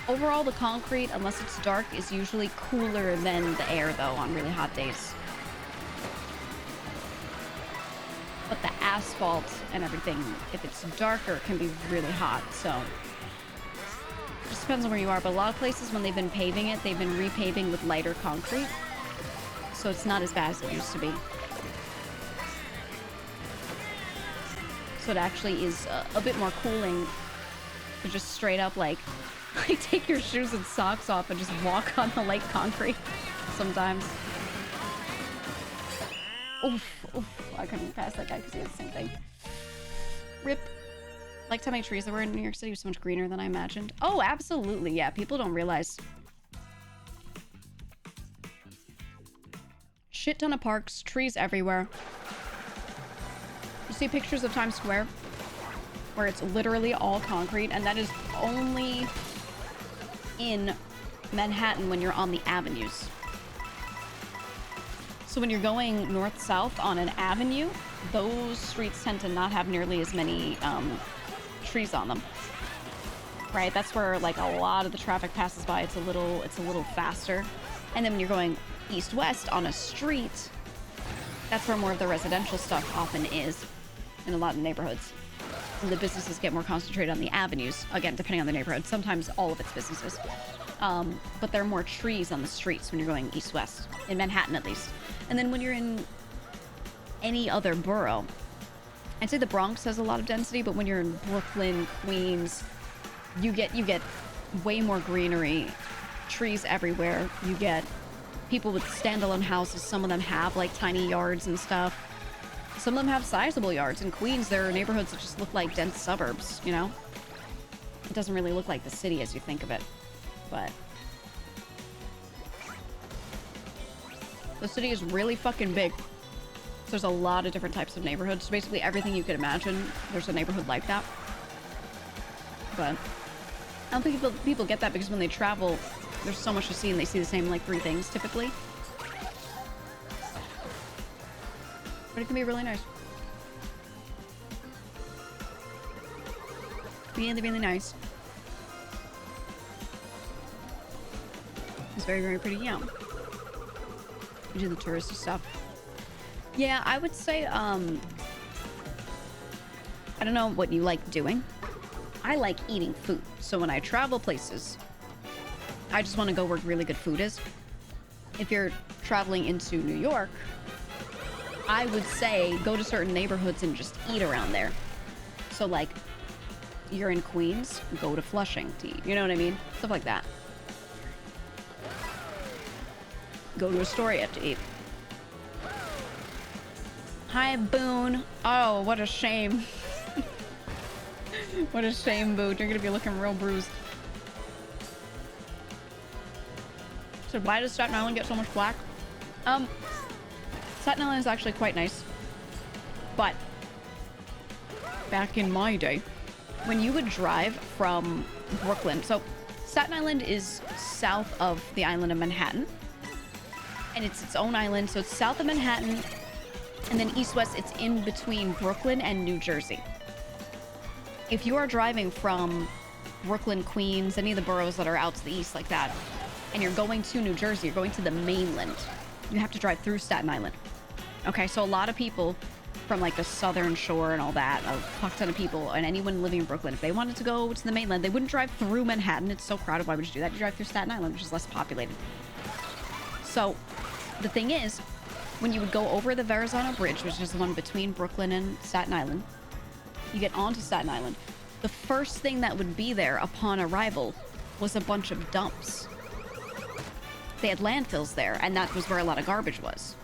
[SPEAKER 1] Overall, the concrete, unless it's dark, is usually cooler than the air, though, on really hot days. But the asphalt and everything, if it's darker, can be really hot, so... It just depends on where you are, but a lot of places, when they've been paving it, they've been repaving with lighter concrete. So it's not as bad as it used to be. So it actually is a bit more cooling to just straight up, like take your shoes and socks off and just walk on the light concrete sometimes. Oof. I couldn't pass that guy because he had the same thing. Rip. Like how many trees there were in New York City was so much greener than I imagined. Oh, absolutely. Yeah, people don't realize. Shit ton of parks, trees everywhere. You see pictures of Times Square where it's literally all concrete, and that is only in Manhattan when you're on the avenues. So when you're going north-south on an avenue, those streets tend to not have nearly as many trees on them. Right? That's where like a lot of the traffic passes by. It's a little faster. And then when you're going east-west on a street, that's where more of the residential stuff often is in a lot of neighborhoods. the businesses get more concentrated on the avenues, again, depending on the neighborhood. Sometimes all of its businesses. But there are more trees on the streets when you're going east-west, in Manhattan at least. And then when you're in any other borough, I'd say the Bronx has a lot of density, but when you're in Brooklyn, Queens, you get way more greenery, trees everywhere. You get people with standalone houses. Some of them have like tiny yards and stuff. Some of them have sizable yards. In Queens, there are neighborhoods that just look like dense suburbs, you know? It doesn't really look like the city as you think of it, but the city is really fucking big. So there's a lot of different types of neighborhoods. Basically everything you could imagine, there's a neighborhood like that. But I don't think people get that because when they travel, there's so much to see and they see the same like 3 things typically. But it can be really nice. Really, really nice. It's very, very pretty, yeah. You do the touristy stuff. Yeah, I would say, I don't know what you like doing. I like eating food. So when I travel places, I just want to go where really good food is. If you're traveling into New York, I would say go to certain neighborhoods and just eat around there. So like, you're in Queens, go to Flushing to eat. You know what I mean? Stuff like that. Go to Astoria to eat. Hi, Boone. Oh, what a shame. What a shame, Boone. You're gonna be looking real bruised. So why does Staten Island get so much flack? Staten Island is actually quite nice. But back in my day, when you would drive from Brooklyn, so Staten Island is south of the island of Manhattan. And it's its own island, so it's south of Manhattan. And then east-west, it's in between Brooklyn and New Jersey. If you are driving from Brooklyn, Queens, any of the boroughs that are out to the east like that, and you're going to New Jersey, you're going to the mainland, you have to drive through Staten Island. Okay, so a lot of people from like the southern shore and all that, a fuck ton of people, and anyone living in Brooklyn, if they wanted to go to the mainland, they wouldn't drive through Manhattan. It's so crowded. Why would you do that? You drive through Staten Island, which is less populated. So the thing is, when you would go over the Verrazano Bridge, which is the one between Brooklyn and Staten Island, you get onto Staten Island. The first thing that would be there upon arrival was a bunch of dumps. They had landfills there, and that was where a lot of garbage was.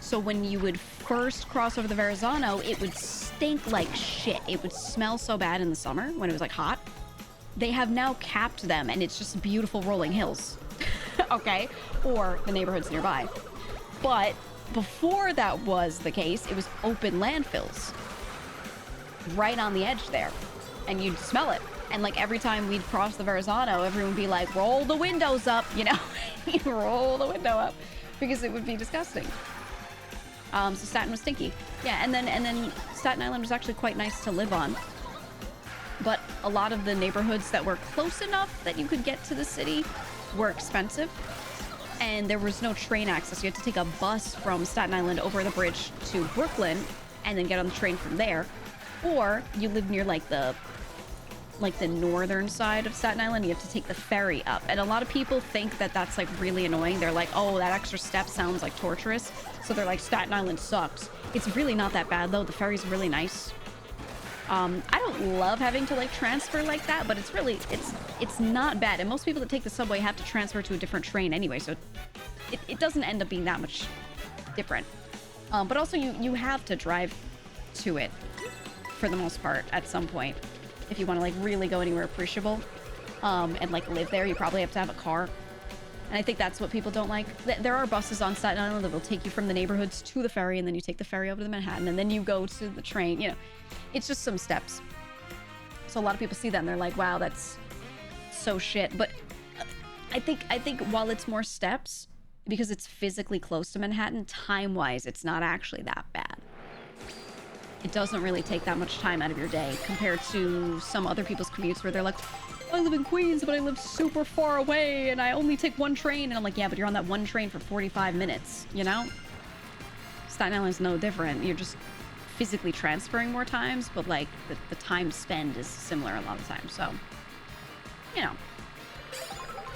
[SPEAKER 1] So when you would first cross over the Verrazano, it would stink like shit. It would smell so bad in the summer when it was like hot. They have now capped them, and it's just beautiful rolling hills. Okay? Or the neighborhoods nearby. But before that was the case, it was open landfills right on the edge there, and you'd smell it. And like every time we'd cross the Verrazano, everyone would be like, roll the windows up, you know? You roll the window up because it would be disgusting. So Staten was stinky. Yeah, and then Staten Island was actually quite nice to live on. But a lot of the neighborhoods that were close enough that you could get to the city were expensive. And there was no train access. You had to take a bus from Staten Island over the bridge to Brooklyn and then get on the train from there. Or you live near like the northern side of Staten Island, you have to take the ferry up. And a lot of people think that that's like really annoying. They're like, oh, that extra step sounds like torturous. So they're like, Staten Island sucks. It's really not that bad though. The ferry's really nice. I don't love having to like transfer like that, but it's really, it's not bad. And most people that take the subway have to transfer to a different train anyway. So it doesn't end up being that much different. But also you have to drive to it for the most part at some point. If you want to like really go anywhere appreciable and like live there, you probably have to have a car. And I think that's what people don't like. There are buses on Staten Island that will take you from the neighborhoods to the ferry, and then you take the ferry over to Manhattan, and then you go to the train. You know, it's just some steps. So a lot of people see that and they're like, wow, that's so shit. But I think while it's more steps, because it's physically close to Manhattan, time-wise, it's not actually that bad. It doesn't really take that much time out of your day compared to some other people's commutes where they're like, I live in Queens, but I live super far away and I only take one train. And I'm like, yeah, but you're on that one train for 45 minutes, you know? Staten Island's no different. You're just physically transferring more times, but like the time spent is similar a lot of the time. So, you know.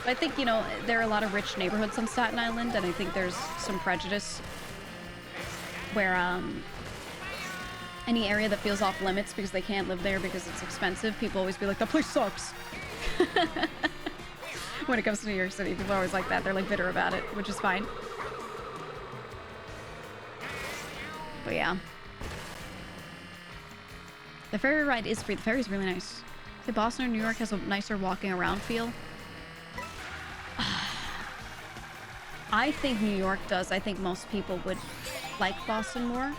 [SPEAKER 1] But I think, you know, there are a lot of rich neighborhoods on Staten Island, and I think there's some prejudice where any area that feels off limits because they can't live there because it's expensive, people always be like, that place sucks. When it comes to New York City, people are always like that. They're like bitter about it, which is fine. But yeah. The ferry ride is free. The ferry is really nice. Say Boston or New York has a nicer walking around feel. I think New York does. I think most people would like Boston more.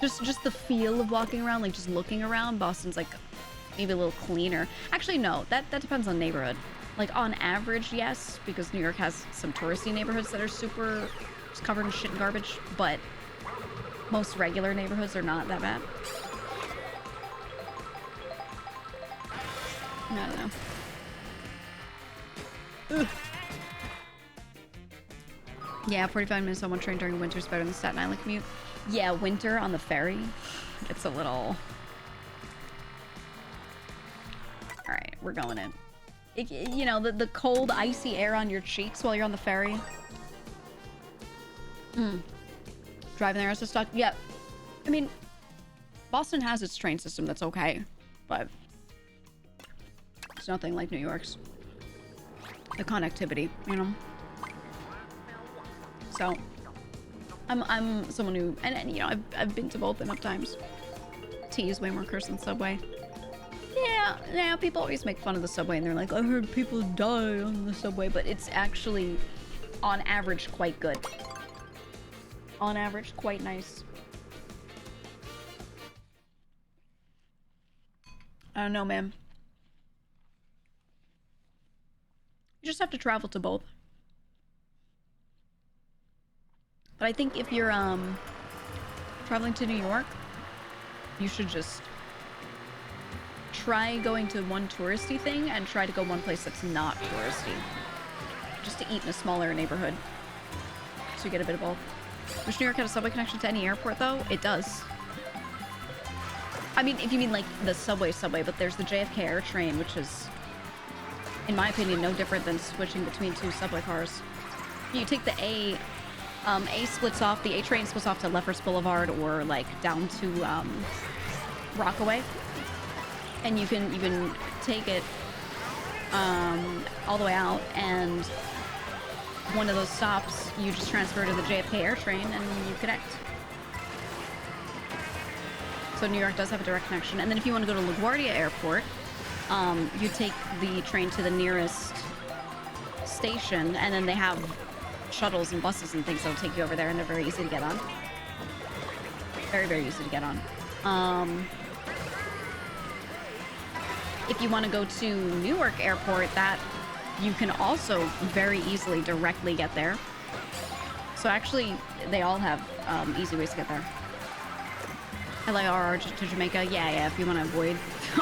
[SPEAKER 1] Just the feel of walking around, like just looking around. Boston's like maybe a little cleaner. Actually, no, that depends on neighborhood. Like on average, yes, because New York has some touristy neighborhoods that are super just covered in shit and garbage, but most regular neighborhoods are not that bad. I don't know. Ugh. Yeah, 45 minutes on one train during winter is better than the Staten Island commute. Yeah, winter on the ferry, it's a little... Alright, we're going in. You know, the cold, icy air on your cheeks while you're on the ferry. Driving there as a stuck. Yeah. I mean, Boston has its train system that's okay, but it's nothing like New York's. The connectivity, you know? So, I'm someone who, and you know, I've been to both enough times. T is way more cursed than Subway. Yeah, people always make fun of the Subway and they're like, I heard people die on the Subway, but it's actually, on average, quite good. On average, quite nice. I don't know, man. You just have to travel to both. But I think if you're traveling to New York, you should just try going to one touristy thing and try to go one place that's not touristy. Just to eat in a smaller neighborhood. So you get a bit of both. Wish New York had a subway connection to any airport, though? It does. I mean, if you mean like the subway, but there's the JFK Air train, which is, in my opinion, no different than switching between two subway cars. You take the A splits off, the A train splits off to Lefferts Boulevard or like down to Rockaway. And you can take it all the way out, and one of those stops you just transfer to the JFK Air train and you connect. So New York does have a direct connection. And then if you want to go to LaGuardia Airport, you take the train to the nearest station, and then they have shuttles and buses and things that'll take you over there, and they're very easy to get on. Very, very easy to get on. If you want to go to Newark Airport, that you can also very easily directly get there. So actually, they all have easy ways to get there. LARR to Jamaica, yeah, if you want to avoid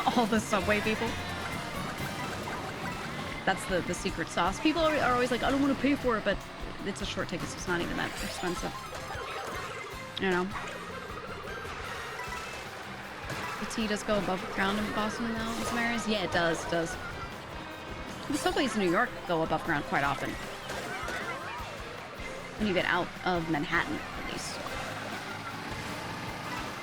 [SPEAKER 1] all the subway people. That's the secret sauce. People are always like, I don't want to pay for it, but it's a short ticket, so it's not even that expensive. You know? The T does go above ground in Boston, though, in some areas? Yeah, it does, The subways in New York go above ground quite often. When you get out of Manhattan, at least.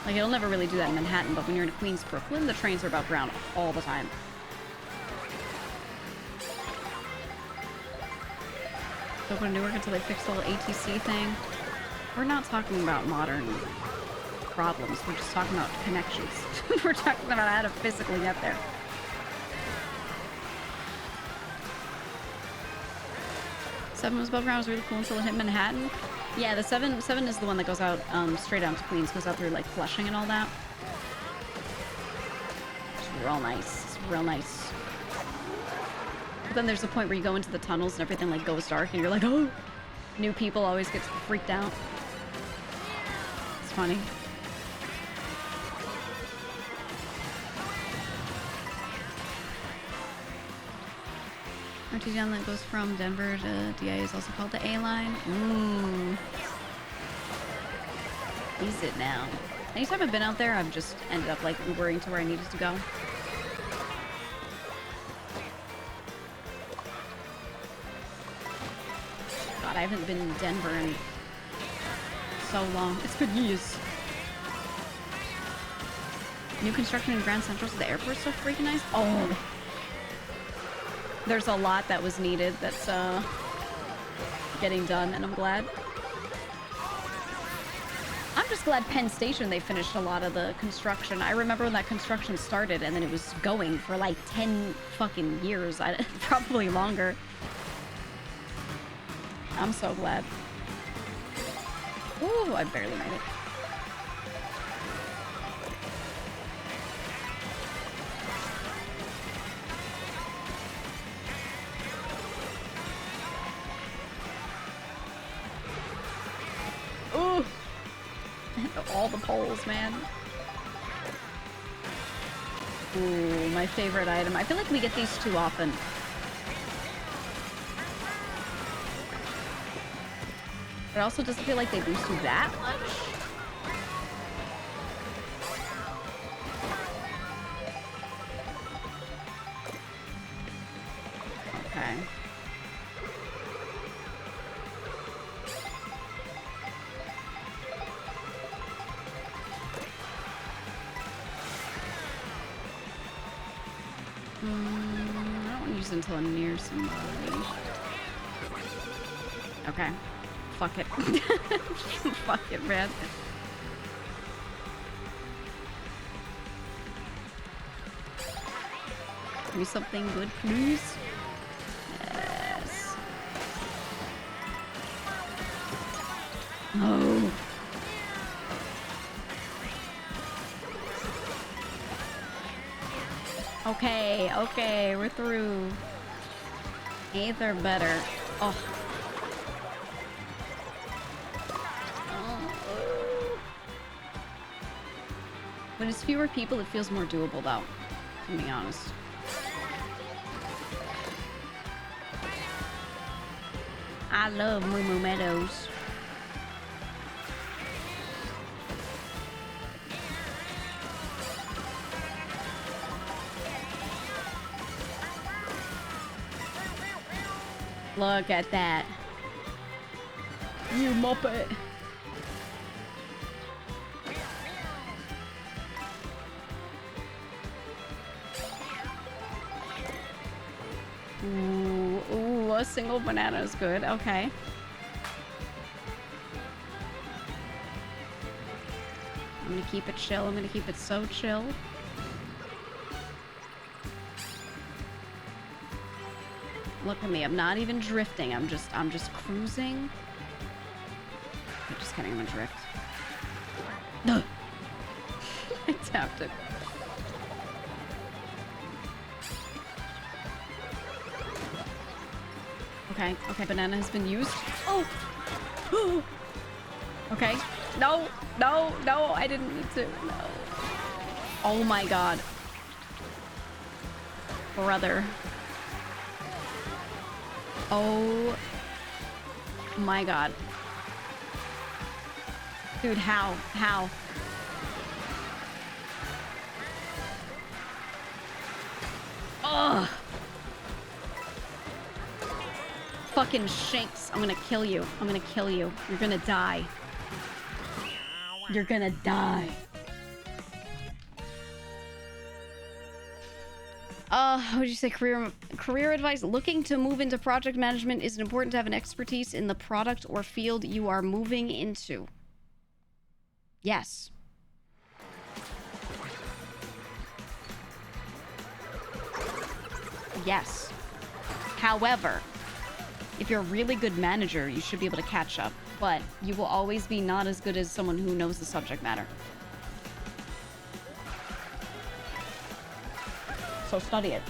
[SPEAKER 1] Like, it'll never really do that in Manhattan, but when you're in Queens, Brooklyn, the trains are above ground all the time. Don't go to Newark until they fix the whole ATC thing. We're not talking about modern problems. We're just talking about connections. We're talking about how to physically get there. Seven was above ground. Was really cool until it hit Manhattan. Yeah, the seven is the one that goes out straight out to Queens. Goes out through like Flushing and all that. It's real nice. It's real nice. But then there's a point where you go into the tunnels and everything like goes dark, and you're like, oh! New people always get freaked out. It's funny. RT down that goes from Denver to DI is also called the A line. is it now? Anytime I've been out there, I've just ended up like Ubering to where I needed to go. God, I haven't been in Denver in so long. It's been years. New construction in Grand Central, so the airport's so freaking nice. Oh, there's a lot that was needed that's getting done, and I'm glad. I'm just glad Penn Station, they finished a lot of the construction. I remember when that construction started, and then it was going for like 10 fucking years, probably longer. I'm so glad. Ooh, I barely made it. Ooh! All the poles, man. Ooh, my favorite item. I feel like we get these too often. It also doesn't feel like they boost you that much. Okay. I don't want to use it until I'm near somebody. Okay. Fuck it. Fuck it, man. Give me something good, please. Yes. Oh. Okay, okay, we're through. Ain't there better? Oh. When it's fewer people, it feels more doable, though. To be honest. I love Moo Moo Meadows. Look at that. You muppet. Ooh, a single banana is good. Okay. I'm gonna keep it chill. I'm gonna keep it so chill. Look at me. I'm not even drifting. I'm just cruising. I'm just kidding. I'm gonna drift. No. I tapped it. Okay, okay, banana has been used. Oh! Okay. No, no, no, I didn't need to. No. Oh my god. Brother. Oh my god. Dude, how? How? Ugh. Fucking Shanks. I'm gonna kill you. I'm gonna kill you. You're gonna die. You're gonna die. What would you say? Career advice. Looking to move into project management, is it important to have an expertise in the product or field you are moving into? Yes. Yes. However, if you're a really good manager, you should be able to catch up, but you will always be not as good as someone who knows the subject matter. So study it.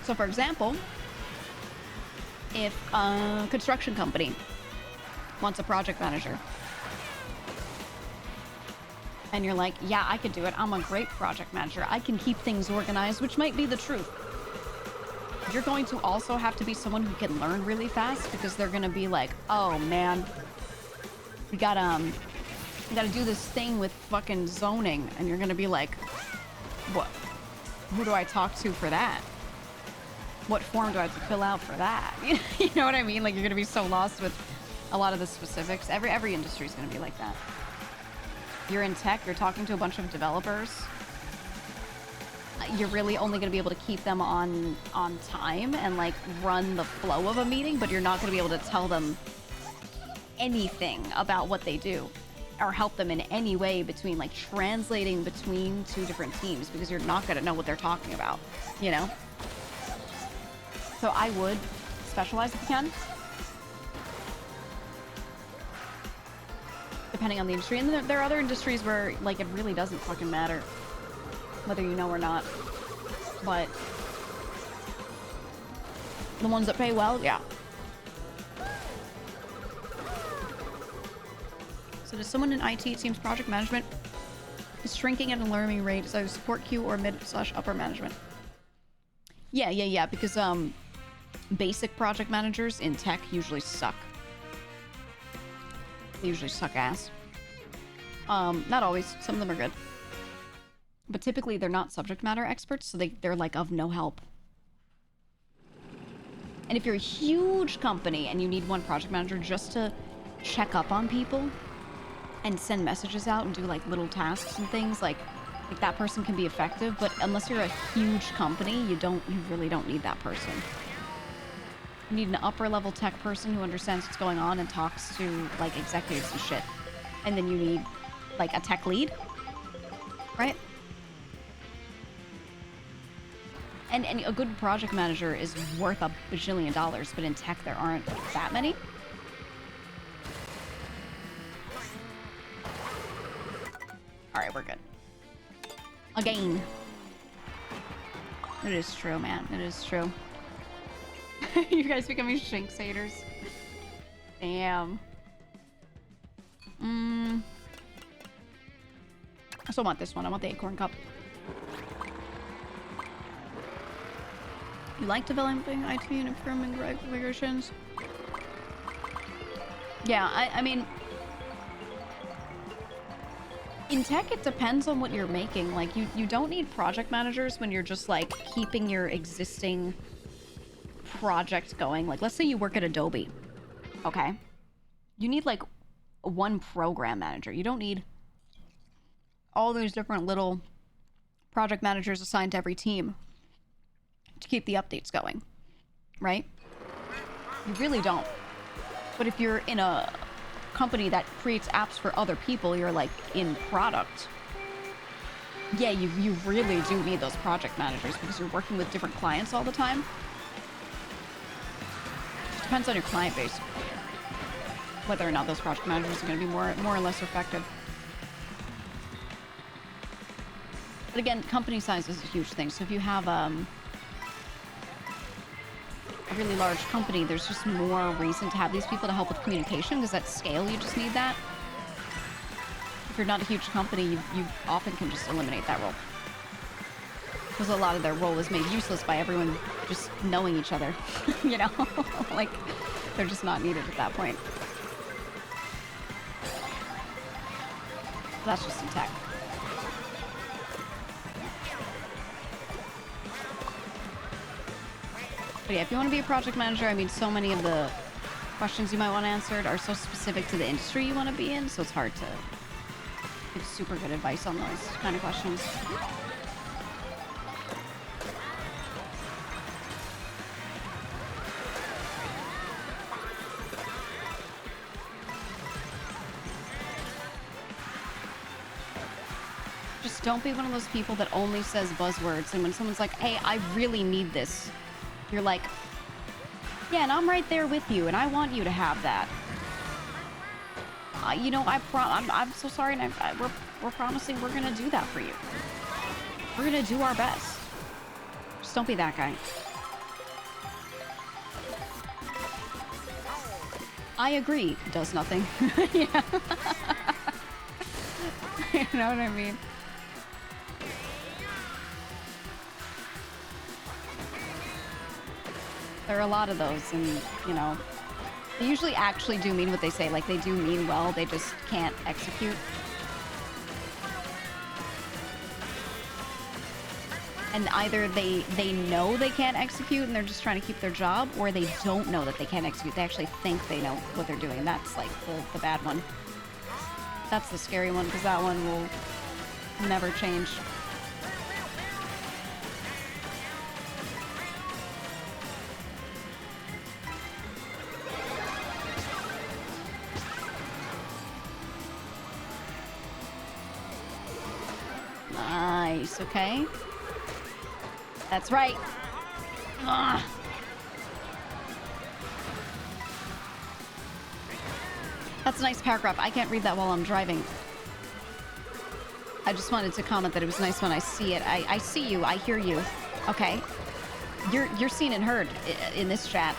[SPEAKER 1] So for example, if a construction company wants a project manager, and you're like, yeah, I could do it. I'm a great project manager. I can keep things organized, which might be the truth. You're going to also have to be someone who can learn really fast, because they're gonna be like, oh man, we gotta do this thing with fucking zoning, and you're gonna be like, what? Who do I talk to for that? What form do I have to fill out for that? You know what I mean? Like, you're gonna be so lost with a lot of the specifics. Every industry is gonna be like that. You're in tech, you're talking to a bunch of developers. You're really only going to be able to keep them on time and like run the flow of a meeting, but you're not going to be able to tell them anything about what they do or help them in any way between like translating between two different teams, because you're not going to know what they're talking about, you know? So I would specialize if you can, depending on the industry. And there are other industries where like it really doesn't fucking matter whether you know or not, but the ones that pay well, yeah. So does someone in IT, it seems project management is shrinking at an alarming rate, so support queue or mid/upper management? Yeah, because basic project managers in tech usually suck. They usually suck ass. Not always, some of them are good. But typically they're not subject matter experts, so they're like of no help. And if you're a huge company and you need one project manager just to check up on people and send messages out and do like little tasks and things, like that person can be effective, but unless you're a huge company, you really don't need that person. You need an upper level tech person who understands what's going on and talks to like executives and shit. And then you need like a tech lead, right? And a good project manager is worth $1 bajillion, but in tech there aren't that many. Alright, we're good. Again. It is true, man. It is true. You guys becoming Shinx haters. Damn. I still want this one. I want the Acorn Cup. You like developing IT and improving configurations? Yeah, I mean, in tech, it depends on what you're making. Like, you don't need project managers when you're just, like, keeping your existing project going. Like, let's say you work at Adobe, okay? You need, like, one program manager. You don't need all those different little project managers assigned to every team to keep the updates going, right? You really don't. But if you're in a company that creates apps for other people, you're like in product. Yeah, you really do need those project managers because you're working with different clients all the time. It depends on your client base, whether or not those project managers are going to be more or less effective. But again, company size is a huge thing. So if you have a really large company, there's just more reason to have these people to help with communication, because at scale you just need that. If you're not a huge company, you often can just eliminate that role, because a lot of their role is made useless by everyone just knowing each other. You know, like they're just not needed at that point. That's just in tech. But yeah, if you want to be a project manager, I mean, so many of the questions you might want answered are so specific to the industry you want to be in, so it's hard to give super good advice on those kind of questions. Just don't be one of those people that only says buzzwords, and when someone's like, hey, I really need this, you're like, yeah, and I'm right there with you, and I want you to have that. You know, I'm so sorry, and we're promising we're gonna do that for you. We're gonna do our best. Just don't be that guy. I agree. Does nothing. Yeah. You know what I mean? There are a lot of those, and, you know, they usually actually do mean what they say. Like, they do mean well, they just can't execute. And either they know they can't execute and they're just trying to keep their job, or they don't know that they can't execute. They actually think they know what they're doing. That's, like, the bad one. That's the scary one, because that one will never change. Nice, okay. That's right. Ugh. That's a nice paragraph. I can't read that while I'm driving. I just wanted to comment that it was nice when I see it. I see you. I hear you. Okay. You're seen and heard in this chat.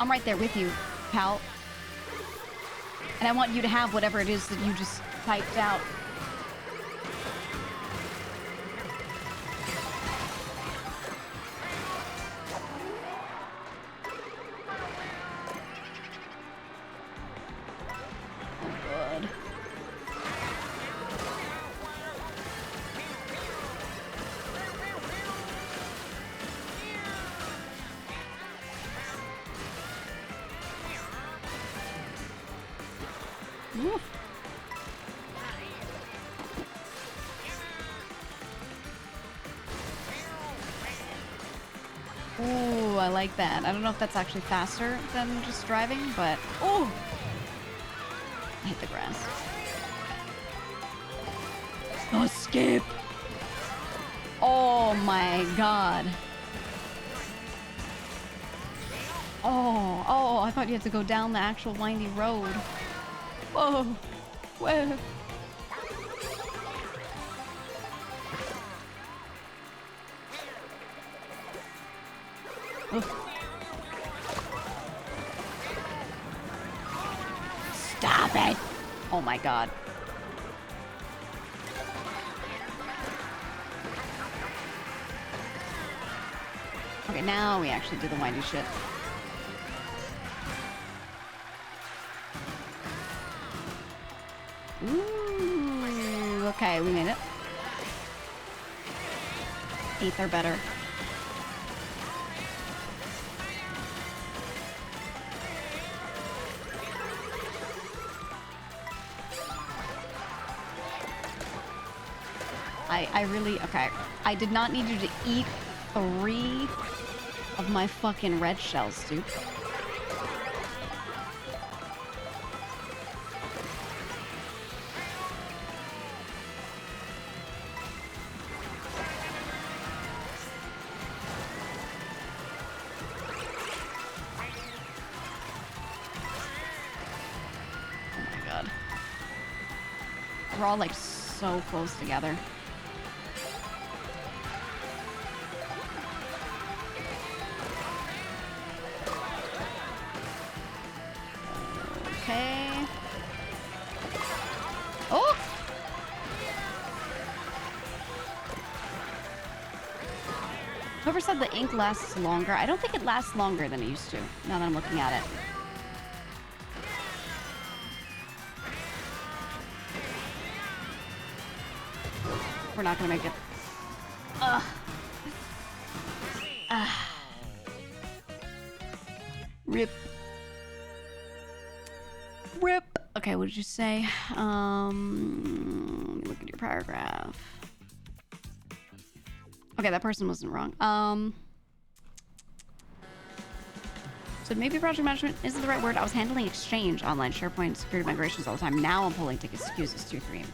[SPEAKER 1] I'm right there with you, pal. And I want you to have whatever it is that you just typed out. Ooh, I like that. I don't know if that's actually faster than just driving, but... Oh! I hit the grass. Oh, skip! Oh my god. Oh, I thought you had to go down the actual windy road. Whoa! Whoa! Stop it! Oh my god. Okay, now we actually do the windy shit. Ooh, okay, we made it. 8th or better. I really... Okay. I did not need you to eat 3 of my fucking red shells, dude. Oh my god. We're all, like, so close together. Okay. Oh! Whoever said the ink lasts longer, I don't think it lasts longer than it used to, now that I'm looking at it. We're not gonna make it. Ugh. Rip. Rip. Okay, what did you say? Let me look at your paragraph. Okay, that person wasn't wrong. So maybe project management isn't the right word. I was handling Exchange, online SharePoint, security migrations all the time. Now I'm pulling tickets, excuses, 2, 3, and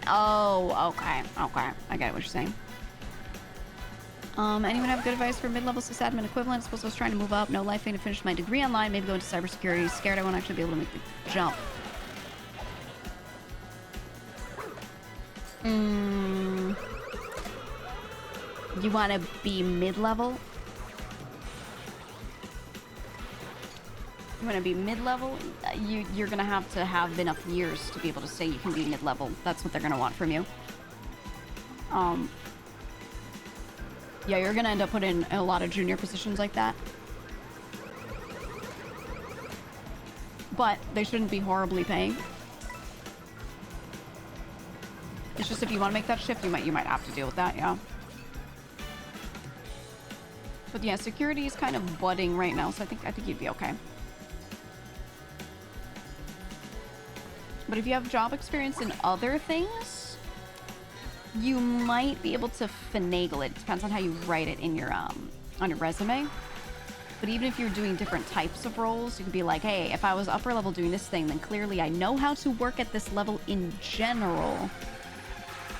[SPEAKER 1] oh, okay. Okay. I get what you're saying. Anyone have good advice for mid-level sysadmin equivalent? Suppose I was trying to move up. No life to finish my degree online. Maybe go into cybersecurity. Scared I won't actually be able to make the jump. You want to be mid-level? You want to be mid-level? You're going to have enough years to be able to say you can be mid-level. That's what they're going to want from you. Yeah, you're gonna end up putting in a lot of junior positions like that. But they shouldn't be horribly paying. It's just if you want to make that shift, you might have to deal with that, yeah. But yeah, security is kind of budding right now, so I think you'd be okay. But if you have job experience in other things, you might be able to finagle it. Depends on how you write it in your on your resume. But even if you're doing different types of roles, you could be like, hey, if I was upper level doing this thing, then clearly I know how to work at this level in general.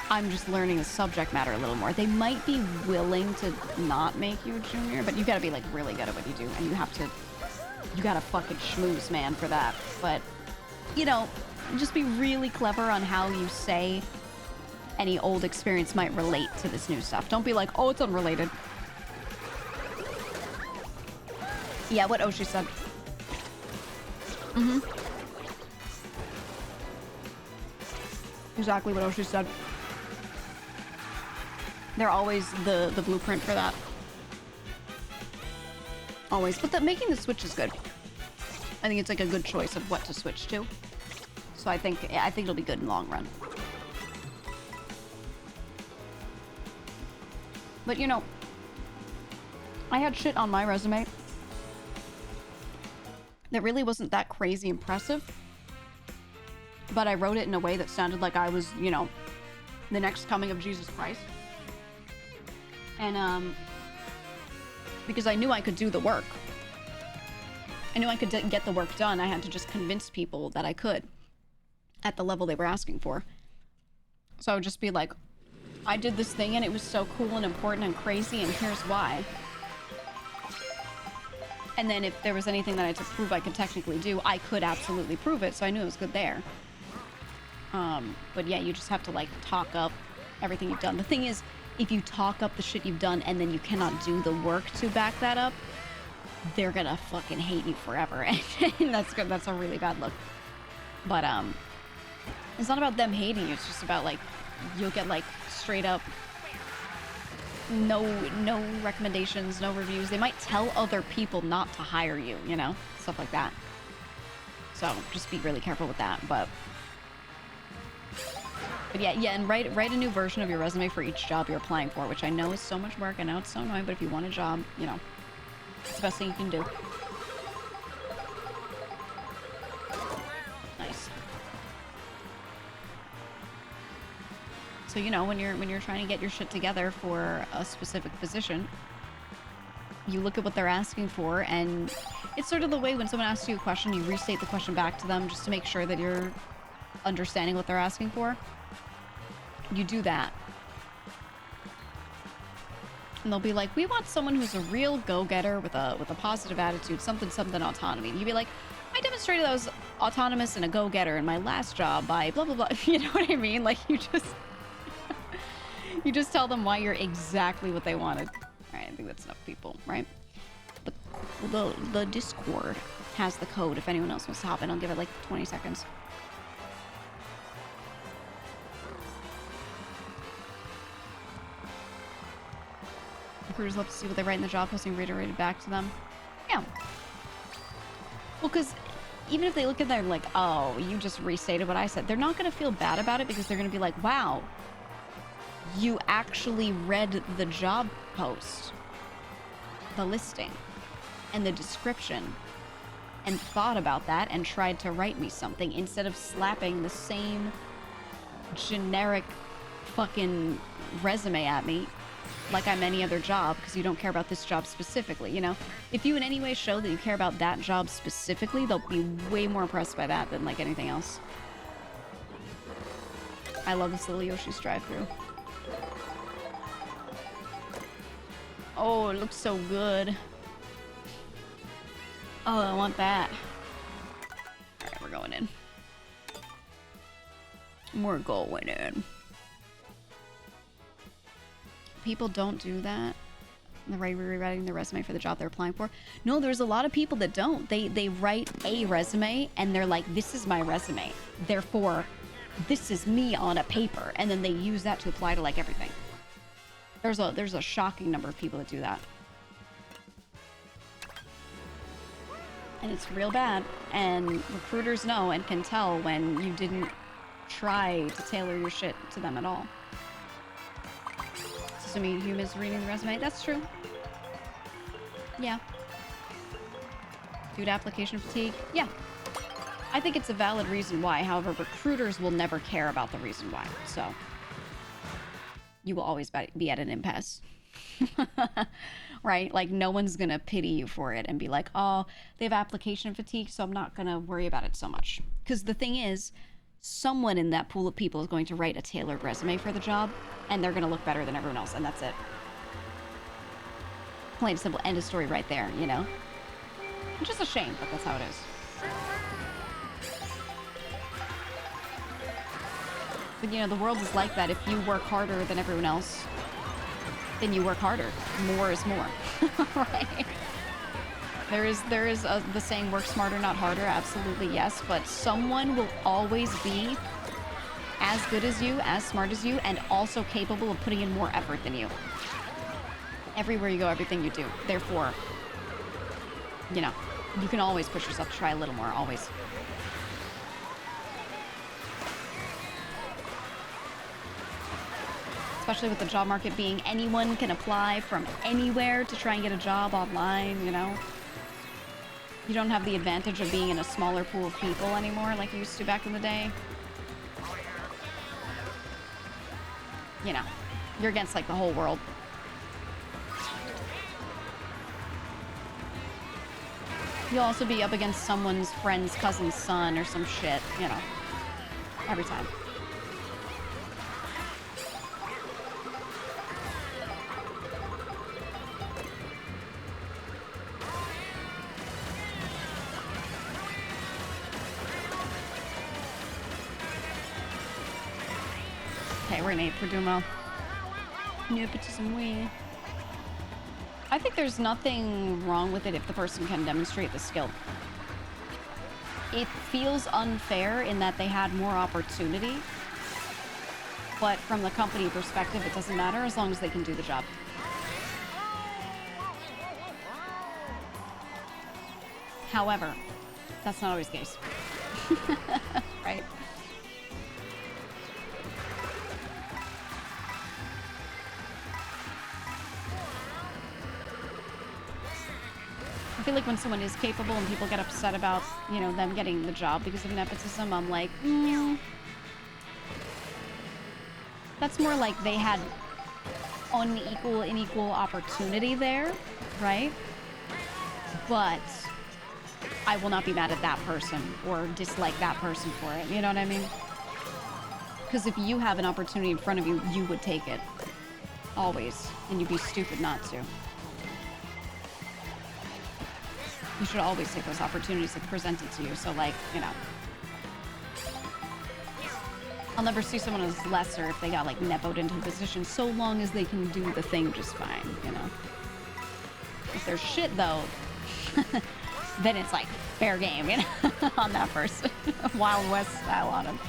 [SPEAKER 1] I'm just learning the subject matter a little more. They might be willing to not make you a junior, but you gotta be like really good at what you do, and you gotta fucking schmooze, man, for that. But, you know, just be really clever on how you say any old experience might relate to this new stuff. Don't be like, oh, it's unrelated. Yeah, what Oshi said. Mm-hmm. Exactly what Oshi said. They're always the blueprint for that. Always. But making the switch is good. I think it's like a good choice of what to switch to. So I think it'll be good in the long run. But you know, I had shit on my resume that really wasn't that crazy impressive. But I wrote it in a way that sounded like I was, you know, the next coming of Jesus Christ. And, because I knew I could do the work. I knew I could get the work done. I had to just convince people that I could at the level they were asking for. So I would just be like, I did this thing and it was so cool and important and crazy, and here's why. And then if there was anything that I had to prove I could technically do, I could absolutely prove it, so I knew it was good there. But yeah, you just have to like talk up everything you've done. The thing is, if you talk up the shit you've done and then you cannot do the work to back that up, they're gonna fucking hate you forever. And that's good. That's a really bad look. But it's not about them hating you. It's just about like, you'll get like straight up no recommendations, no reviews. They might tell other people not to hire you, you know, stuff like that. So just be really careful with that. But yeah, and write a new version of your resume for each job you're applying for, which I know is so much work. I know it's so annoying, but if you want a job, you know, it's the best thing you can do. Nice. So, you know, when you're trying to get your shit together for a specific position, you look at what they're asking for, and it's sort of the way when someone asks you a question, you restate the question back to them just to make sure that you're understanding what they're asking for. You do that. And they'll be like, we want someone who's a real go-getter with a positive attitude, something autonomy. And you'd be like, I demonstrated I was autonomous and a go-getter in my last job by blah blah blah. You know what I mean? Like, you just tell them why you're exactly what they wanted. Alright, I think that's enough people, right? But the Discord has the code if anyone else wants to hop in. I'll give it like 20 seconds. Recruiters love to see what they write in the job posting reiterated back to them. Yeah. Well, because even if they look at that like, oh, you just restated what I said, they're not going to feel bad about it because they're going to be like, wow, you actually read the job post, the listing, and the description, and thought about that and tried to write me something instead of slapping the same generic fucking resume at me like I'm any other job because you don't care about this job specifically, you know? If you in any way show that you care about that job specifically, they'll be way more impressed by that than like anything else. I love this little Yoshi's drive-thru. Oh, it looks so good. Oh, I want that. Alright, we're going in. We're going in. People don't do that. They're rewriting the resume for the job they're applying for. No, there's a lot of people that don't. They write a resume and they're like, this is my resume. Therefore, this is me on a paper. And then they use that to apply to like everything. There's a shocking number of people that do that. And it's real bad. And recruiters know and can tell when you didn't try to tailor your shit to them at all. Assuming humans reading the resume. That's true. Yeah. Due to application fatigue? Yeah. I think it's a valid reason why. However, recruiters will never care about the reason why. So, you will always be at an impasse. Right? Like, no one's gonna pity you for it and be like, oh, they have application fatigue, so I'm not gonna worry about it so much. Because the thing is, someone in that pool of people is going to write a tailored resume for the job, and they're gonna look better than everyone else, and that's it. Plain and simple, end of story right there, you know? Which is a shame, but that's how it is. But, you know, the world is like that. If you work harder than everyone else, then you work harder. More is more, right? There is the saying, work smarter, not harder. Absolutely, yes. But someone will always be as good as you, as smart as you, and also capable of putting in more effort than you. Everywhere you go, everything you do. Therefore, you know, you can always push yourself to try a little more, always. Especially with the job market being anyone can apply from anywhere to try and get a job online, you know? You don't have the advantage of being in a smaller pool of people anymore like you used to back in the day. You know, you're against like the whole world. You'll also be up against someone's friend's cousin's son or some shit, you know, every time. Okay, we're gonna eat Perdumo. Nepotism we. I think there's nothing wrong with it if the person can demonstrate the skill. It feels unfair in that they had more opportunity, but from the company perspective, it doesn't matter as long as they can do the job. However, that's not always the case. Right? I feel like when someone is capable and people get upset about, you know, them getting the job because of nepotism, I'm like, that's more like they had unequal opportunity there, right? But I will not be mad at that person or dislike that person for it, you know what I mean? Because if you have an opportunity in front of you, you would take it. Always. And you'd be stupid not to. You should always take those opportunities that are presented to you. So, like, you know, I'll never see someone as lesser if they got, like, nepoed into a position, so long as they can do the thing just fine, you know? If they're shit, though, then it's, like, fair game, you know, on that person. Wild West style on him.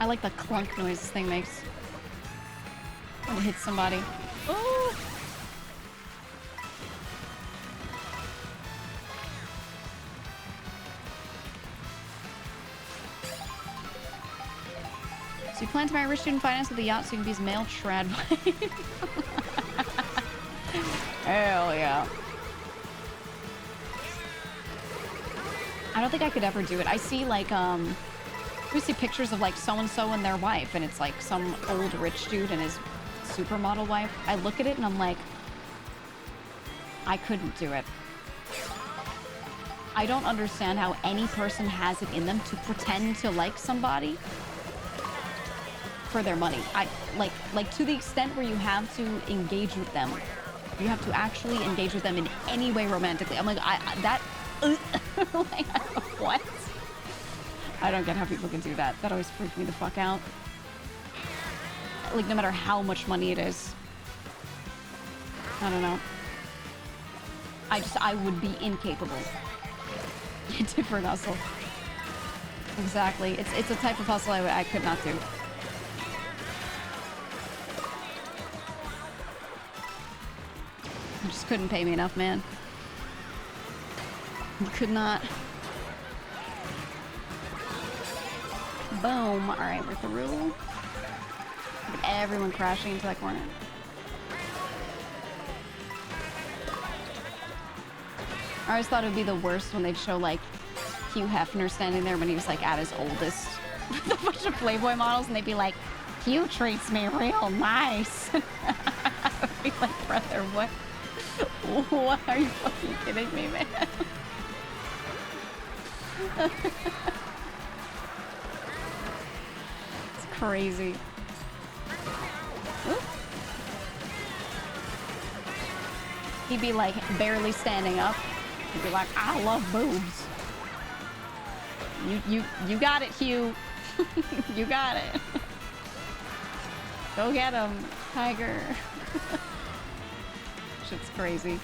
[SPEAKER 1] I like the clunk noise this thing makes when it hits somebody. Oh! So you plan to marry rich student finance with a yacht so you can be his male trad wife. Hell yeah. I don't think I could ever do it. I see like we see pictures of like so-and-so and their wife, and it's like some old rich dude and his supermodel wife. I look at it and I'm like, I couldn't do it. I don't understand how any person has it in them to pretend to like somebody for their money. I like to the extent where you have to engage with them. You have to actually engage with them in any way romantically. I'm like, like, what? I don't get how people can do that. That always freaks me the fuck out. Like, no matter how much money it is. I don't know. I would be incapable. Different hustle. Exactly. It's a type of hustle I could not do. You just couldn't pay me enough, man. You could not. Boom. Alright, we're through. Everyone crashing into that corner. I always thought it would be the worst when they'd show, like, Hugh Hefner standing there when he was, like, at his oldest. With a bunch of Playboy models, and they'd be like, Hugh treats me real nice. I would be like, brother, what? What? Are you fucking kidding me, man? It's crazy. Ooh. He'd be, like, barely standing up. He'd be like, I love boobs. You got it, Hugh. You got it. Go get him, tiger. Shit's crazy.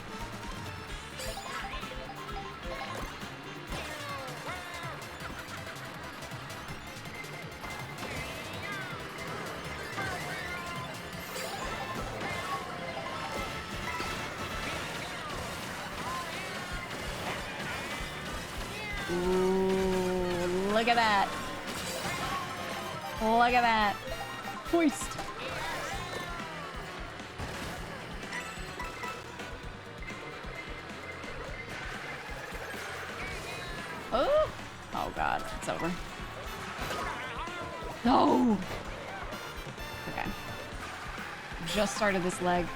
[SPEAKER 1] Ooh, look at that. Look at that. Hoist. Oh. Oh god, it's over. No. Okay. Just started this leg.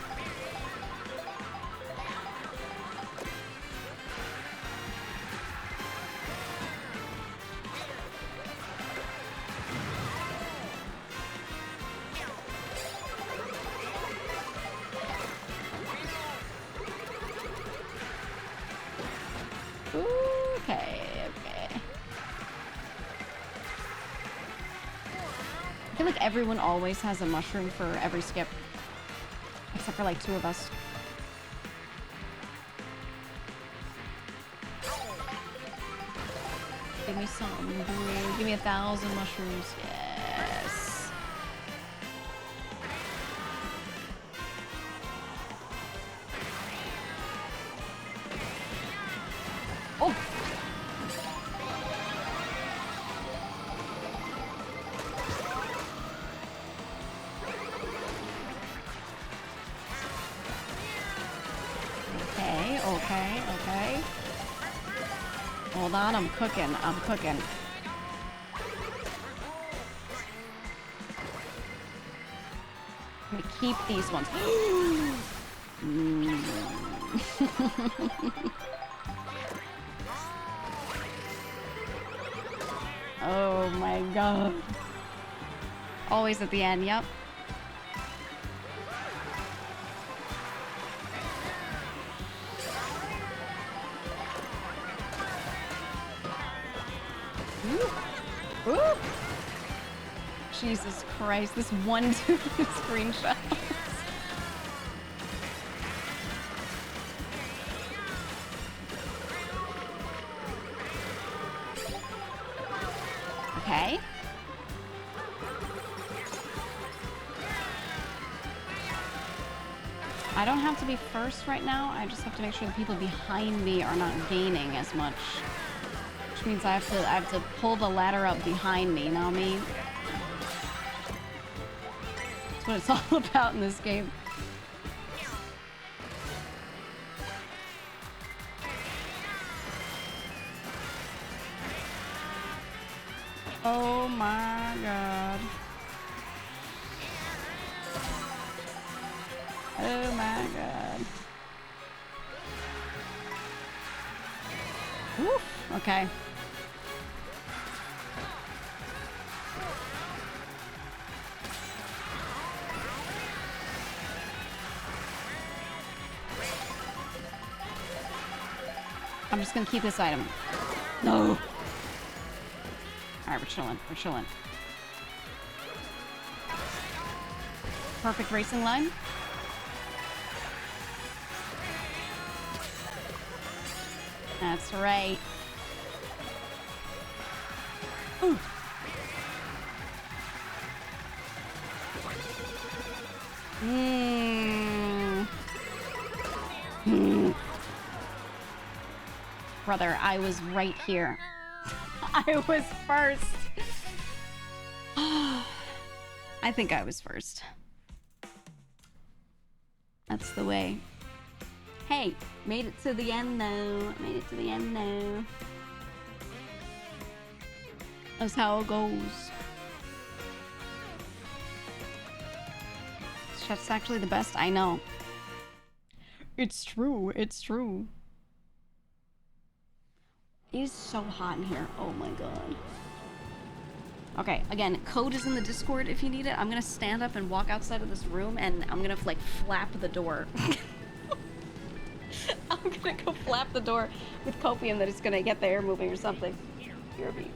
[SPEAKER 1] Everyone always has a mushroom for every skip. Except for like 2 of us. Give me some. Give me 1,000 mushrooms. Yes. Oh! Okay. Hold on, I'm cooking. I'm cooking. I'm gonna keep these ones. Oh my god. Always at the end, yep. Jesus Christ, this one dude screenshot. Okay. I don't have to be first right now. I just have to make sure the people behind me are not gaining as much. Which means I have to pull the ladder up behind me, you know what I mean? That's what it's all about in this game. Oh my god. Oh my god. Woof. Okay. I'm just gonna keep this item. No. Alright, we're chilling. We're chilling. Perfect racing line. That's right. Ooh. Brother, I was right here. I was first. I think I was first. That's the way. Hey, made it to the end though. Made it to the end though. That's how it goes. Chef's actually the best. I know. It's true. It's true. It is so hot in here. Oh my god. Okay, again, code is in the Discord if you need it. I'm gonna stand up and walk outside of this room and I'm gonna like flap the door. I'm gonna go flap the door with copium that it's gonna get the air moving or something. Here be.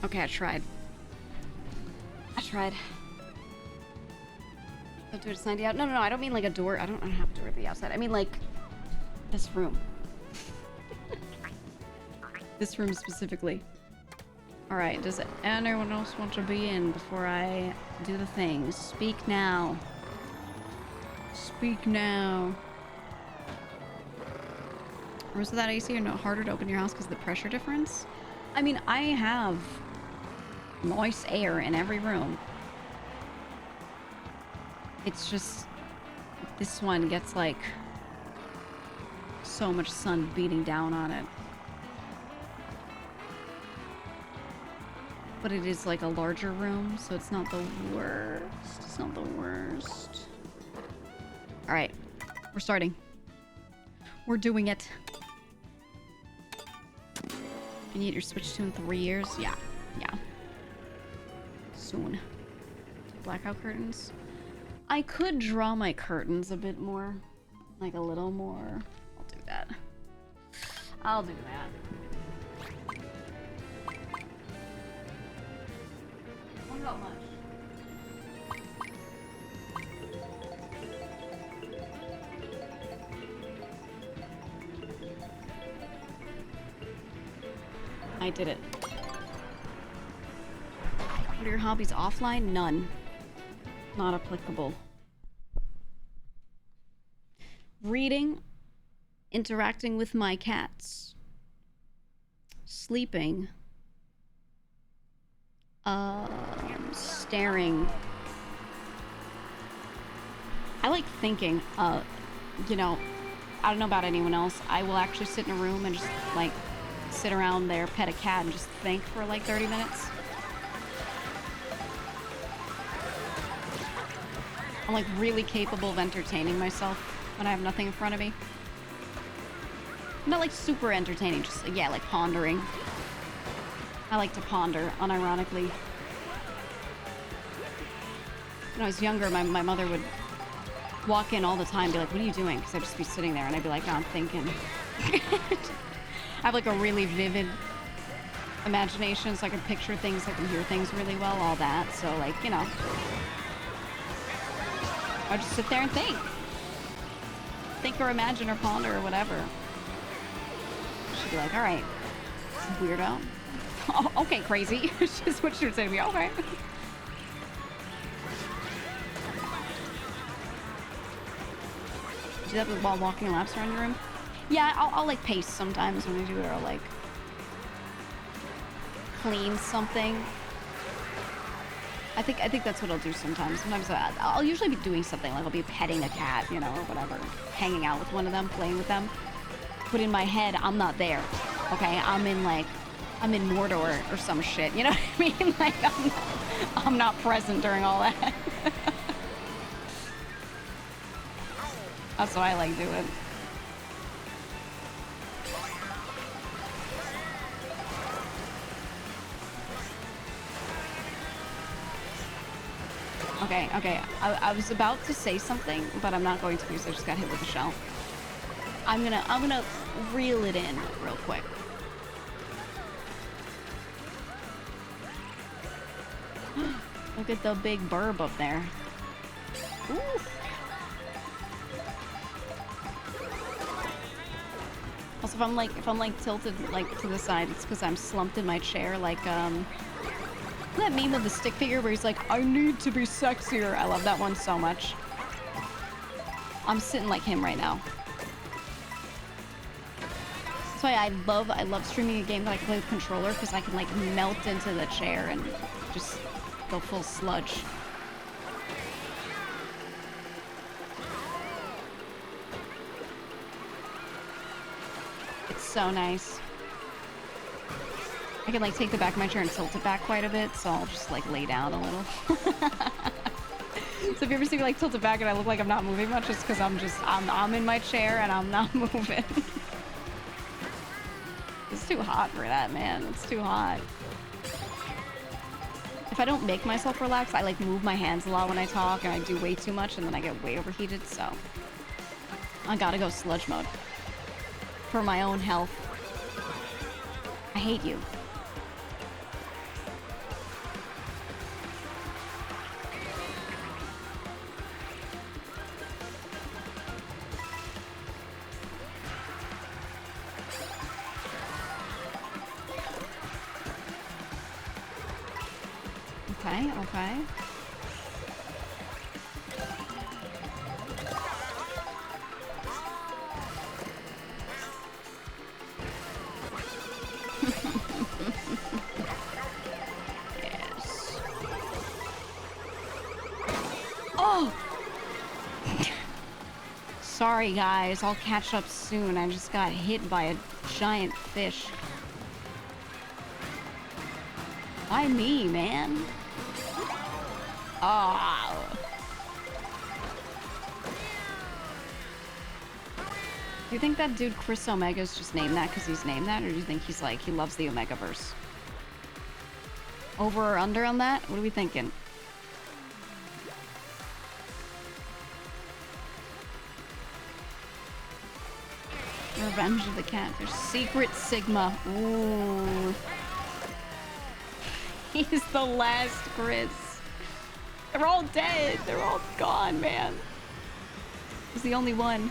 [SPEAKER 1] Okay, I tried. Don't do it, it's 90 out. No, I don't mean like a door. I don't have a door at the outside. I mean like this room. This room specifically. Alright, does anyone else want to be in before I do the thing? Speak now. Speak now. Or is that AC or no harder to open your house because of the pressure difference? I mean, I have moist air in every room. It's just this one gets like so much sun beating down on it. But it is like a larger room, so it's not the worst. It's not the worst. All right, we're starting. We're doing it. You need your Switch 2 in 3 years? Yeah. Soon. Blackout curtains. I could draw my curtains a bit more. Like a little more. I'll do that. I'll do that. Wonder how much. I did it. What are your hobbies offline? None. Not applicable. Reading, interacting with my cats, sleeping, staring. I like thinking. You know, I don't know about anyone else. I will actually sit in a room and just like sit around there, pet a cat, and just think for like 30 minutes. I'm like really capable of entertaining myself when I have nothing in front of me. Not like super entertaining, just yeah, like pondering. I like to ponder, unironically. When I was younger, my mother would walk in all the time and be like, what are you doing? Because I'd just be sitting there and I'd be like, oh, I'm thinking. I have like a really vivid imagination, so I can picture things, I can hear things really well, all that. So like, you know, I just sit there and think. think or imagine or ponder or whatever. She'd be like, all right, weirdo. Oh, okay, crazy. Just what she would say to me. Okay. Do that while walking laps around your room? Yeah, I'll like pace sometimes when I do it, or like clean something. I think that's what I'll do sometimes. Sometimes I'll usually be doing something, like I'll be petting a cat, you know, or whatever, hanging out with one of them, playing with them. But in my head, I'm not there. Okay, I'm in Mordor or some shit. You know what I mean? Like I'm not present during all that. That's what I like doing. Okay. I was about to say something, but I'm not going to because I just got hit with a shell. I'm gonna reel it in real quick. Look at the big burb up there. Ooh. Also, if I'm like tilted like to the side, it's because I'm slumped in my chair, like that meme of the stick figure where he's like, I need to be sexier. I love that one so much. I'm sitting like him right now. That's why I love streaming a game that I can play with controller, because I can like melt into the chair and just go full sludge. It's so nice. I can like take the back of my chair and tilt it back quite a bit, so I'll just like lay down a little. So if you ever see me like tilt it back and I look like I'm not moving much, it's because I'm in my chair and I'm not moving. It's too hot for that, man. It's too hot. If I don't make myself relax, I like move my hands a lot when I talk, and I do way too much, and then I get way overheated, so I gotta go sludge mode. For my own health. I hate you. Okay. Yes. Oh! Sorry, guys. I'll catch up soon. I just got hit by a giant fish. Why me, man? Oh. Do you think that dude Chris Omega's just named that because he's named that, or do you think he's like, he loves the Omegaverse? Over or under on that? What are we thinking? Revenge of the Catfish. Secret Sigma. Ooh. He's the last Chris. They're all dead. They're all gone, man. He's the only one.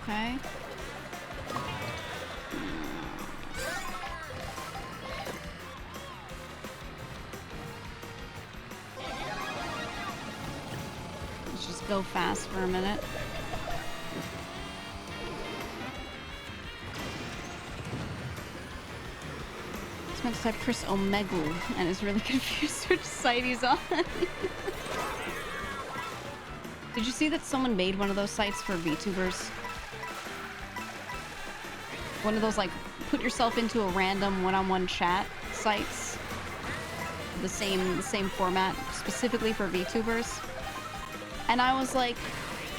[SPEAKER 1] Okay. Let's just go fast for a minute. I was meant to type Chris Omegle and is really confused which site he's on. Did you see that someone made one of those sites for VTubers? One of those, like, put yourself into a random one-on-one chat sites. The same format, specifically for VTubers. And I was like,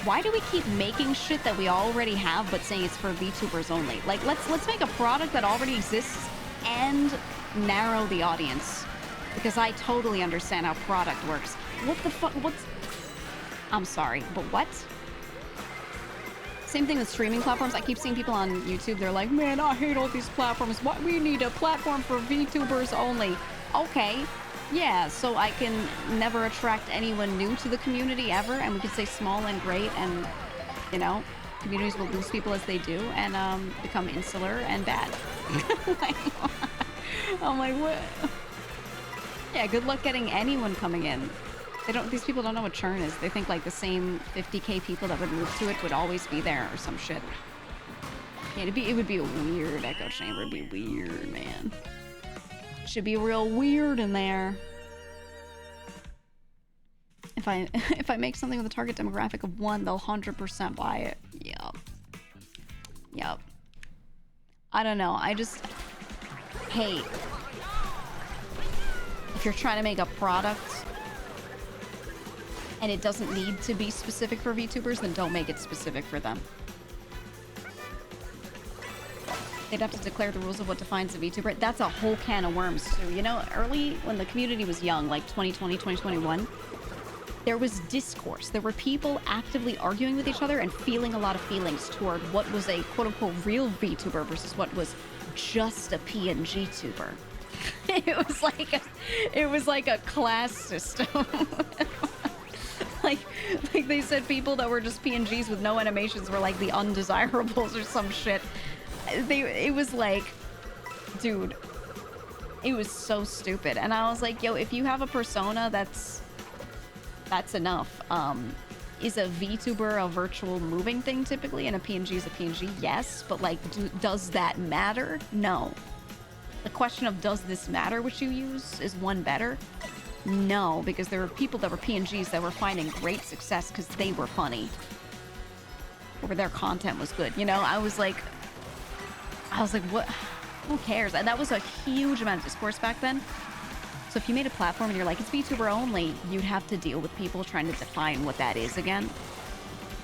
[SPEAKER 1] why do we keep making shit that we already have but saying it's for VTubers only? Like, let's make a product that already exists and narrow the audience. Because I totally understand how product works. What the fuck? I'm sorry, but what? Same thing with streaming platforms. I keep seeing people on YouTube, they're like, man, I hate all these platforms. What, we need a platform for VTubers only. Okay, yeah, so I can never attract anyone new to the community ever, and we can stay small and great, and, you know, communities will lose people as they do, and become insular and bad. Like, I'm like, what? Yeah, good luck getting anyone coming in. These people don't know what churn is. They think like the same 50k people that would move to it would always be there or some shit. Yeah, it would be a weird echo chamber. It'd be weird, man. Should be real weird in there. If I make something with a target demographic of 1, they'll 100% buy it. Yep. I don't know. I just hate if you're trying to make a product and it doesn't need to be specific for VTubers, then don't make it specific for them. They'd have to declare the rules of what defines a VTuber. That's a whole can of worms, too. You know, early, when the community was young, like 2020, 2021, there was discourse. There were people actively arguing with each other and feeling a lot of feelings toward what was a quote-unquote real VTuber versus what was just a PNG tuber. It was like a class system. like they said people that were just PNGs with no animations were like the undesirables or some shit. It was like, dude, it was so stupid. And I was like, yo, if you have a persona, that's enough. Is a VTuber a virtual moving thing typically, and a PNG is a PNG? Yes, but like, does that matter? No. The question of does this matter which you use, is one better? No, because there were people that were PNGs that were finding great success because they were funny, or their content was good. You know, I was like, what? Who cares? And that was a huge amount of discourse back then. So if you made a platform and you're like, it's VTuber only, you'd have to deal with people trying to define what that is again.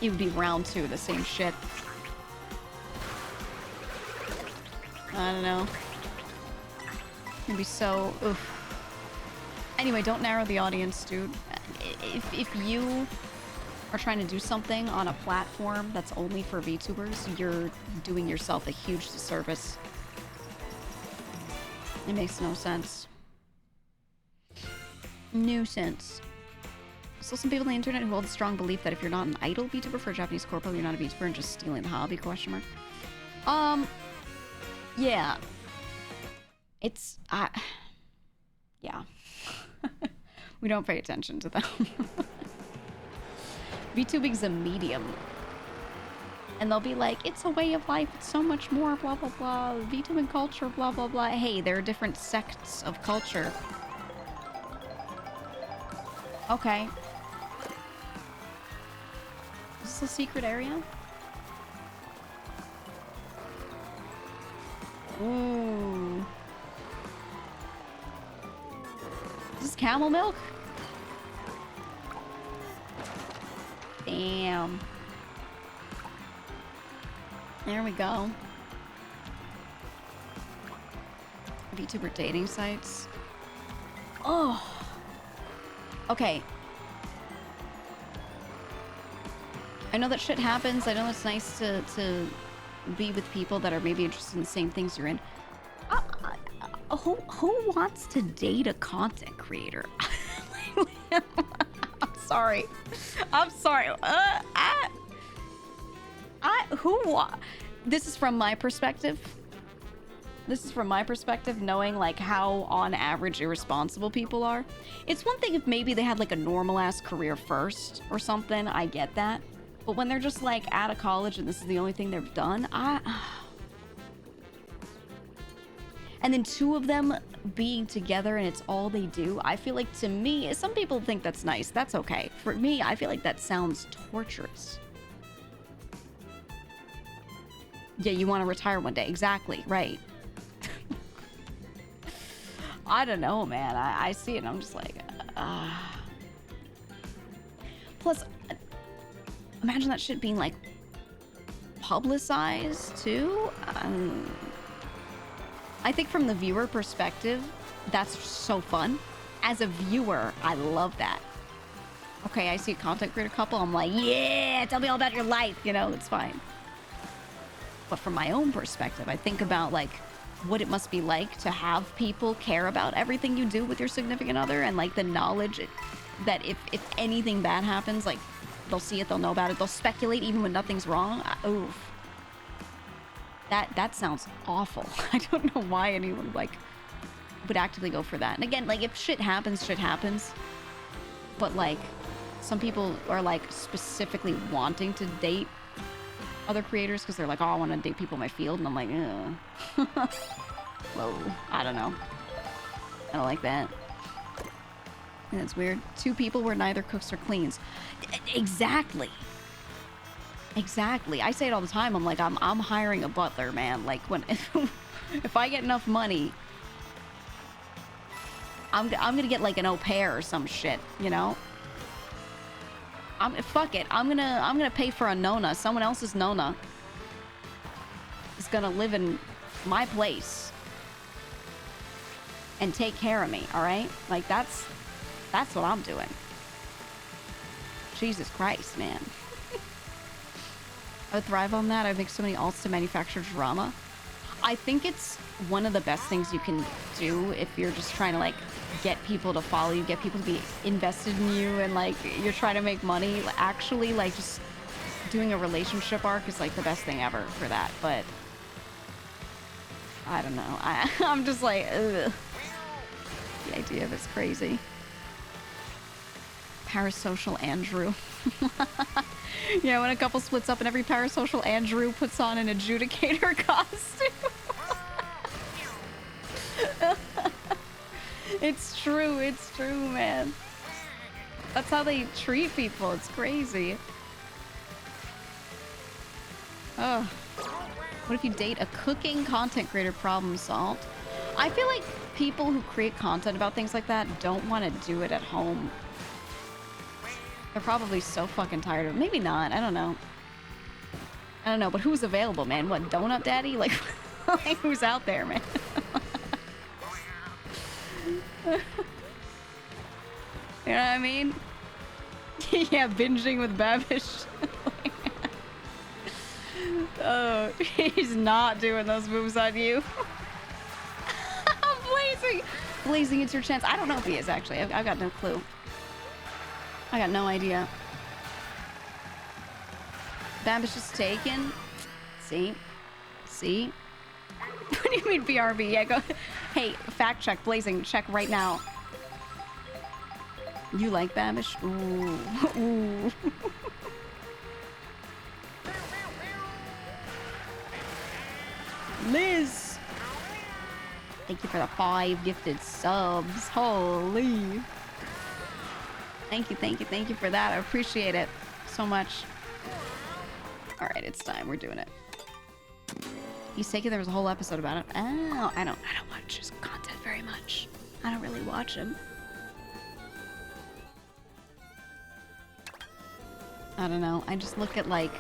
[SPEAKER 1] It would be round 2, the same shit. I don't know. It'd be so... oof. Anyway, don't narrow the audience, dude. If you are trying to do something on a platform that's only for VTubers, you're doing yourself a huge disservice. It makes no sense. No sense. Still some people on the internet who hold the strong belief that if you're not an idol VTuber for a Japanese corpo, you're not a VTuber and just stealing the hobby, question mark. Yeah. It's, yeah. We don't pay attention to them. VTubing's a medium. And they'll be like, it's a way of life, it's so much more, blah, blah, blah. VTubing culture, blah, blah, blah. Hey, there are different sects of culture. Okay. Is this a secret area? Ooh. Is this camel milk? Damn. There we go. VTuber dating sites. Oh. Okay. I know that shit happens. I know it's nice to be with people that are maybe interested in the same things you're in. Who wants to date a content creator? I'm sorry. I'm sorry. This is from my perspective. This is from my perspective, knowing like how on average irresponsible people are. It's one thing if maybe they had like a normal ass career first or something, I get that. But when they're just like out of college and this is the only thing they've done, and then 2 of them being together and it's all they do, I feel like, to me, some people think that's nice. That's okay. For me, I feel like that sounds torturous. Yeah, you want to retire one day. Exactly. Right. I don't know, man. I see it and I'm just like, Plus, imagine that shit being like publicized too. I think from the viewer perspective, that's so fun. As a viewer, I love that. Okay, I see a content creator couple, I'm like, yeah, tell me all about your life, you know, it's fine. But from my own perspective, I think about like what it must be like to have people care about everything you do with your significant other, and like the knowledge that if anything bad happens, like they'll see it, they'll know about it, they'll speculate even when nothing's wrong. Oof. That sounds awful. I don't know why anyone like would actively go for that. And again, like if shit happens, shit happens. But like some people are like specifically wanting to date other creators because they're like, oh, I want to date people in my field, and I'm like, ugh. Whoa, I don't know. I don't like that. And it's weird. 2 people where neither cooks or cleans. Exactly. Exactly. I say it all the time. I'm like, I'm hiring a butler, man. Like when if I get enough money, I'm gonna get like an au pair or some shit, you know? Fuck it. I'm gonna pay for a Nona. Someone else's Nona is gonna live in my place and take care of me, all right? Like that's what I'm doing. Jesus Christ, man. I would thrive on that. I would make so many alts to manufacture drama. I think it's one of the best things you can do if you're just trying to like get people to follow you, get people to be invested in you, and like you're trying to make money. Actually, like just doing a relationship arc is like the best thing ever for that. But I don't know. I'm just like, ugh. The idea of it's crazy. Parasocial Andrew. Yeah, when a couple splits up and every parasocial Andrew puts on an adjudicator costume. It's true, man. That's how they treat people. It's crazy. Oh. What if you date a cooking content creator? Problem solved. I feel like people who create content about things like that don't want to do it at home. They're probably so fucking tired of it. Maybe not. I don't know. But who's available, man? What, Donut Daddy? Like, like who's out there, man? You know what I mean? Yeah, binging with Babish. Oh, he's not doing those moves on you. Blazing, it's your chance. I don't know if he is, actually. I've got no clue. I got no idea. Babish is taken. See? What do you mean BRB? Yeah, go. Hey, fact check, Blazing, check right now. You like Babish? Ooh. Ooh. Liz! Thank you for the 5 gifted subs. Holy. Thank you for that. I appreciate it so much. All right, it's time. We're doing it. He's taken. There was a whole episode about it. Oh, I don't watch his content very much. I don't really watch him. I don't know. I just look at like,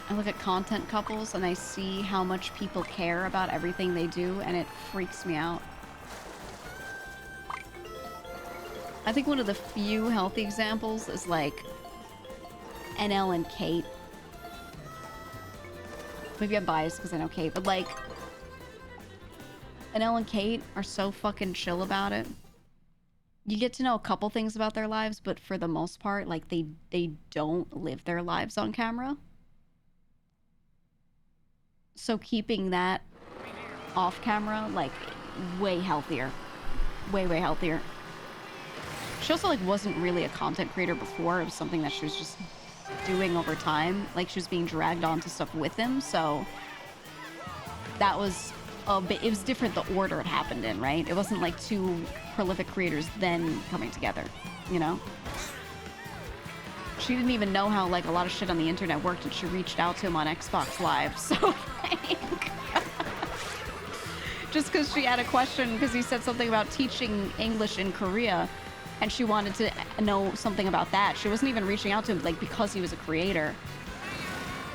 [SPEAKER 1] I look at content couples and I see how much people care about everything they do, and it freaks me out. I think one of the few healthy examples is like NL and Kate. Maybe I'm biased because I know Kate, but like NL and Kate are so fucking chill about it. You get to know a couple things about their lives, but for the most part, like they don't live their lives on camera. So keeping that off camera, like, way healthier. Way healthier. She also, like, wasn't really a content creator before. It was something that she was just doing over time. Like, she was being dragged onto stuff with him, so that was a bit... It was different the order it happened in, right? It wasn't, like, 2 prolific creators then coming together, you know? She didn't even know how, like, a lot of shit on the internet worked, and she reached out to him on Xbox Live, so, like... Just because she had a question, because he said something about teaching English in Korea, and she wanted to know something about that. She wasn't even reaching out to him, like, because he was a creator.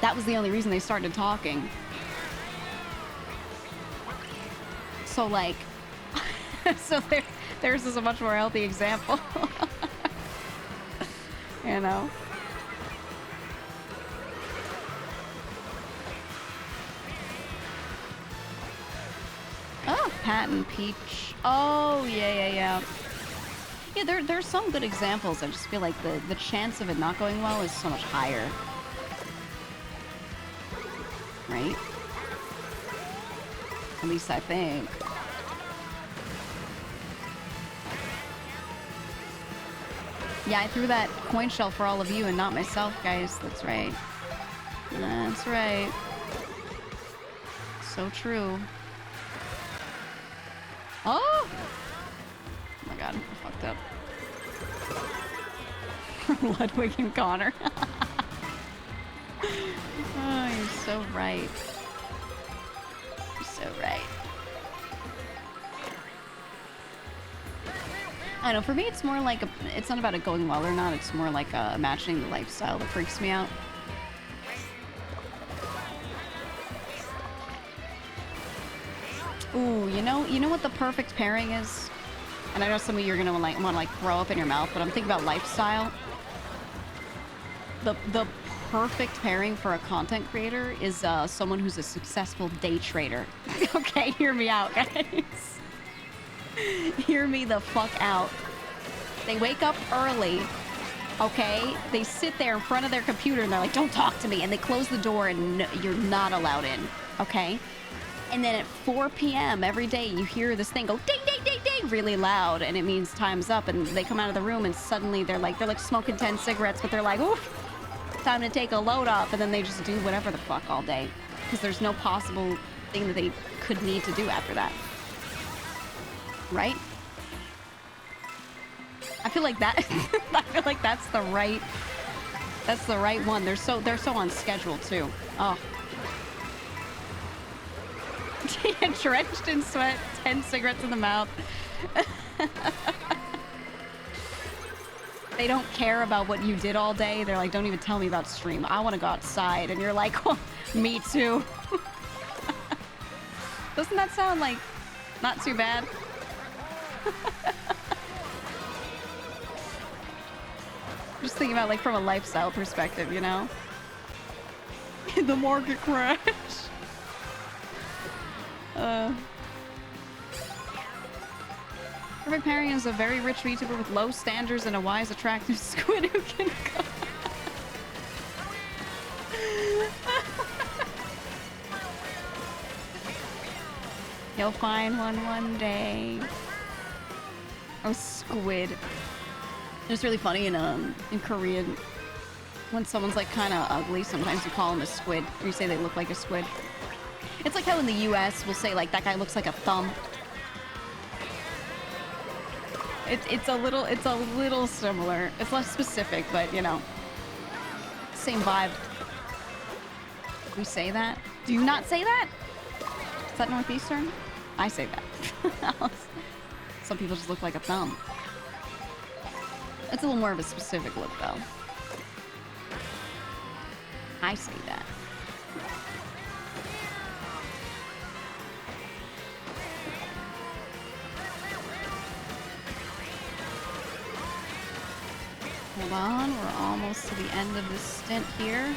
[SPEAKER 1] That was the only reason they started talking. So, like... so theirs is a much more healthy example. You know? Pat and Peach. Oh, yeah. Yeah, there's some good examples. I just feel like the chance of it not going well is so much higher. Right? At least I think. Yeah, I threw that coin shell for all of you and not myself, guys. That's right. That's right. So true. Oh! Oh my god, I fucked up. Ludwig and Connor. Oh, you're so right. You're so right. I don't know, for me it's more like, it's not about it going well or not, it's more like imagining the lifestyle that freaks me out. Ooh, you know what the perfect pairing is? And I know some of you are gonna want to throw up in your mouth, but I'm thinking about lifestyle. The perfect pairing for a content creator is someone who's a successful day trader. Okay, hear me out, guys. Hear me the fuck out. They wake up early, okay? They sit there in front of their computer and they're like, don't talk to me. And they close the door and you're not allowed in, okay? And then at 4 p.m. every day, you hear this thing go ding, ding, ding, ding, really loud. And it means time's up. And they come out of the room and suddenly they're like smoking 10 cigarettes, but they're like, oof, time to take a load off. And then they just do whatever the fuck all day. Because there's no possible thing that they could need to do after that. Right? I feel like that I feel like that's the right one. They're so on schedule too. Oh. Drenched in sweat, 10 cigarettes in the mouth. They don't care about what you did all day. They're like, don't even tell me about stream. I want to go outside. And you're like, oh, me too. Doesn't that sound like not too bad? Just thinking about from a lifestyle perspective, you know? The market crash. Perfect pairing is a very rich VTuber with low standards and a wise, attractive squid who can go. You'll find one day. Oh, squid. It's really funny in Korean when someone's kind of ugly, sometimes you call them a squid. Or you say they look like a squid. It's like how in the US we'll say that guy looks like a thumb. It's a little similar. It's less specific, but you know, same vibe. We say that? Do you not say that? Is that Northeastern? I say that. Some people just look like a thumb. It's a little more of a specific look, though. I say that. Hold on, we're almost to the end of this stint here.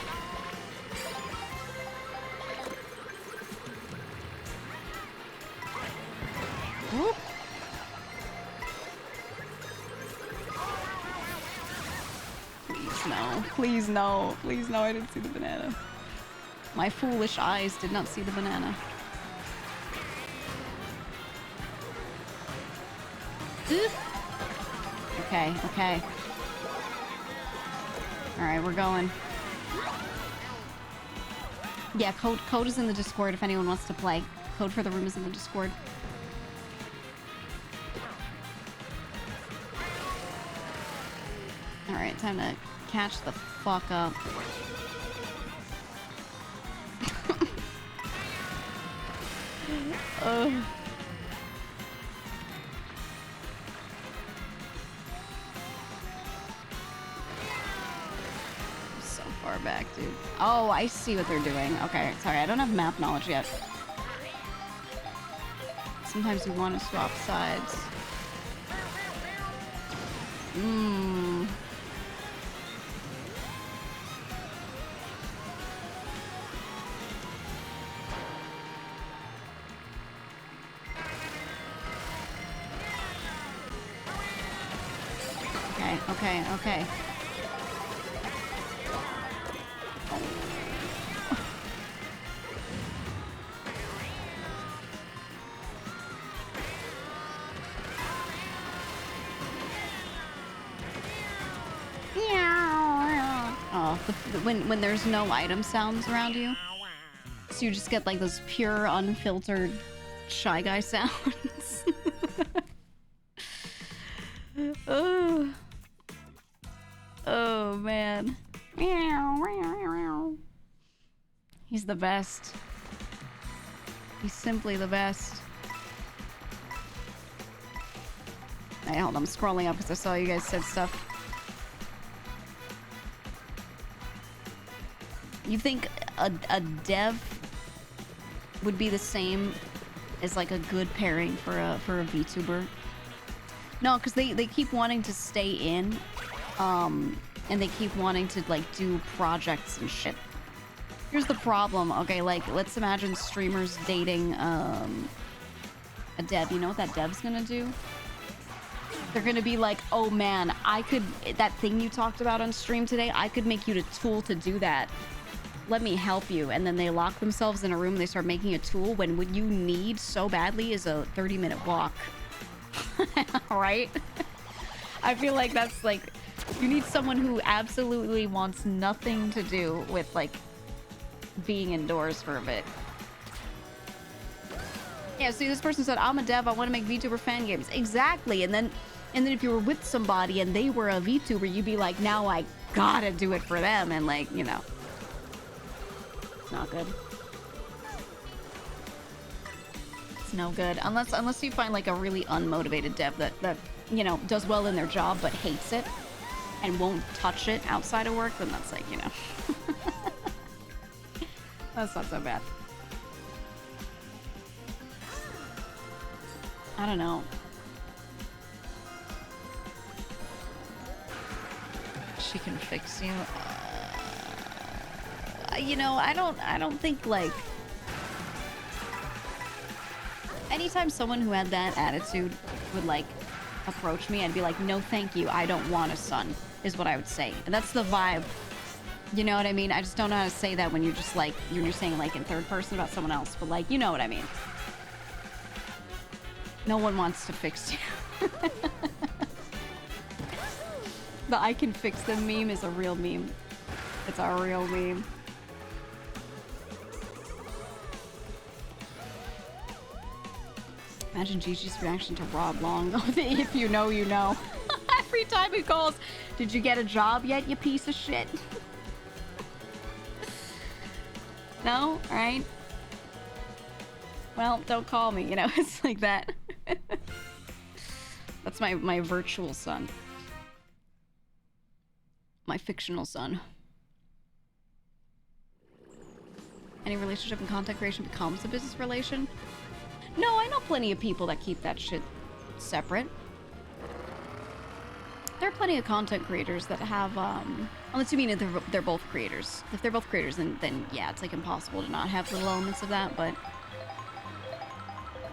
[SPEAKER 1] Whoop. Please no. Please no. Please no, I didn't see the banana. My foolish eyes did not see the banana. Okay, okay. Alright, we're going. Yeah, code is in the Discord if anyone wants to play. Code for the room is in the Discord. Alright, time to catch the fuck up. So far back, dude. Oh, I see what they're doing. Okay, sorry, I don't have map knowledge yet. Sometimes you want to swap sides. Okay, okay, okay. Oh, when there's no item sounds around you, so you just get like those pure, unfiltered, Shy Guy sounds. Oh. Oh man. He's the best. He's simply the best. Hey, hold on, I'm scrolling up because I saw you guys said stuff. You think a dev would be the same as like a good pairing for a VTuber? No, because they keep wanting to stay in, and they keep wanting to like do projects and shit. Here's the problem. Okay, like let's imagine streamers dating a dev. You know what that dev's gonna do? They're gonna be like, oh man, that thing you talked about on stream today, I could make you the tool to do that. Let me help you. And then they lock themselves in a room and they start making a tool when what you need so badly is a 30-minute walk. Right? I feel like that's like, you need someone who absolutely wants nothing to do with like being indoors for a bit. Yeah, see, this person said, I'm a dev, I want to make VTuber fan games. Exactly. And then if you were with somebody and they were a VTuber, you'd be like, now I gotta do it for them. And like, you know, it's not good. It's no good. Unless you find like a really unmotivated dev that, you know, does well in their job but hates it and won't touch it outside of work, then that's like, you know. That's not so bad. I don't know. She can fix you. You know, I don't think like anytime someone who had that attitude would like approach me, I'd be like, no thank you, I don't want a son, is what I would say. And that's the vibe. You know what I mean? I just don't know how to say that when you're just like, you're saying like in third person about someone else, but like, you know what I mean. No one wants to fix you. The I can fix them meme is a real meme. It's a real meme. Imagine Gigi's reaction to Rob Long. If you know, you know. Every time he calls, did you get a job yet, you piece of shit? No? Alright. Well, don't call me, you know, it's like that. That's my virtual son. My fictional son. Any relationship and content creation becomes a business relation? No, I know plenty of people that keep that shit separate. There are plenty of content creators that have, unless you mean if they're both creators. If they're both creators, then yeah, it's like impossible to not have little elements of that, but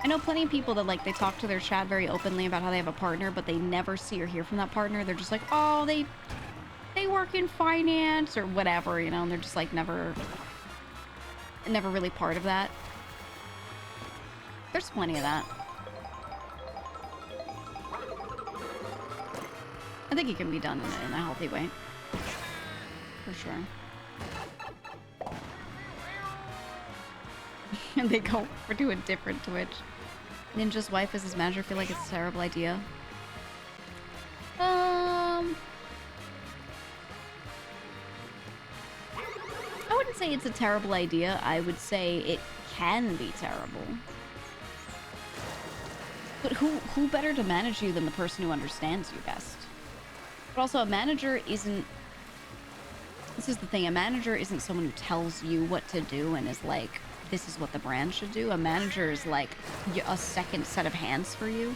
[SPEAKER 1] I know plenty of people that like, they talk to their chat very openly about how they have a partner, but they never see or hear from that partner. They're just like, oh, they work in finance or whatever, you know, and they're just like never really part of that. There's plenty of that. I think it can be done in a healthy way. For sure. And they go to a different Twitch. Ninja's wife as his manager. Feel like it's a terrible idea. I wouldn't say it's a terrible idea. I would say it can be terrible. But who better to manage you than the person who understands you best? But also, a manager isn't... This is the thing. A manager isn't someone who tells you what to do and is like, this is what the brand should do. A manager is like a second set of hands for you.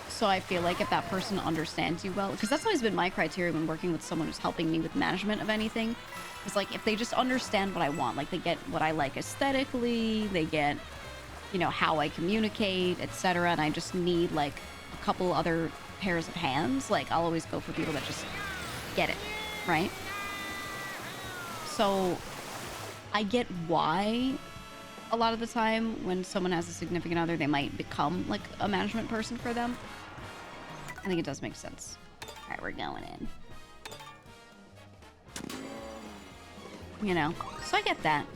[SPEAKER 1] So I feel like if that person understands you well, because that's always been my criteria when working with someone who's helping me with management of anything. It's like, if they just understand what I want, like they get what I like aesthetically, they get, you know, how I communicate, etc. And I just need like a couple other pairs of hands, like I'll always go for people that just get it, right? So I get why a lot of the time when someone has a significant other, they might become like a management person for them. I think it does make sense. All right, we're going in. You know, so I get that.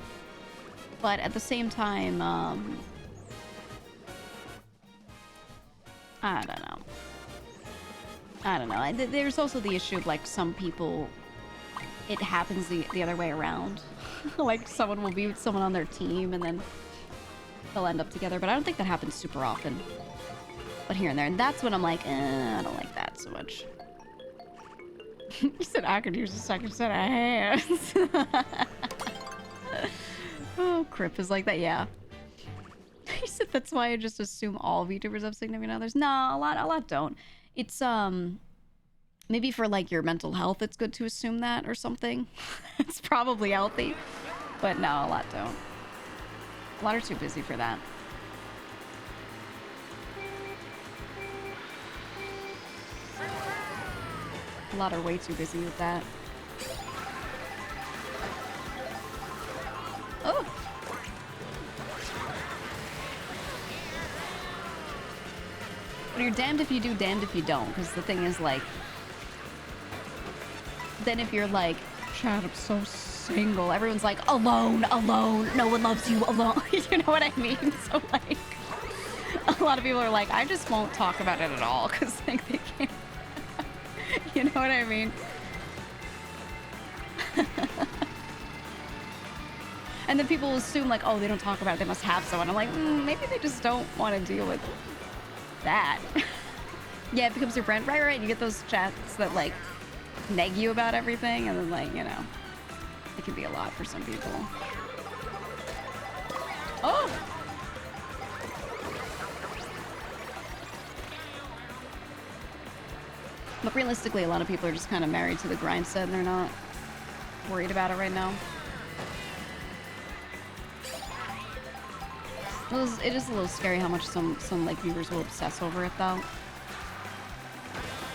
[SPEAKER 1] But at the same time, I don't know. I don't know. There's also the issue of like some people, it happens the other way around. Like someone will be with someone on their team and then they'll end up together. But I don't think that happens super often. But here and there. And that's when I'm like, I don't like that so much. You said I could use a second set of hands. Oh, Crip is like that, yeah. He said that's why I just assume all VTubers have significant others. No, a lot don't. It's maybe for like your mental health, it's good to assume that or something. It's probably healthy, but no, a lot don't. A lot are too busy for that. A lot are way too busy with that. Oh! But you're damned if you do, damned if you don't. Because the thing is, like... Then if you're like, Chad, I'm so single. Everyone's like, alone, alone. No one loves you, alone. You know what I mean? So, like... A lot of people are like, I just won't talk about it at all. Because like, they can't... You know what I mean? And then people assume like, oh, they don't talk about it, they must have someone. I'm like, maybe they just don't want to deal with that. Yeah, it becomes your friend. Right. You get those chats that like neg you about everything, and then like, you know, it can be a lot for some people. Oh! But realistically, a lot of people are just kind of married to the grind set and they're not worried about it right now. It is a little scary how much some like viewers will obsess over it though.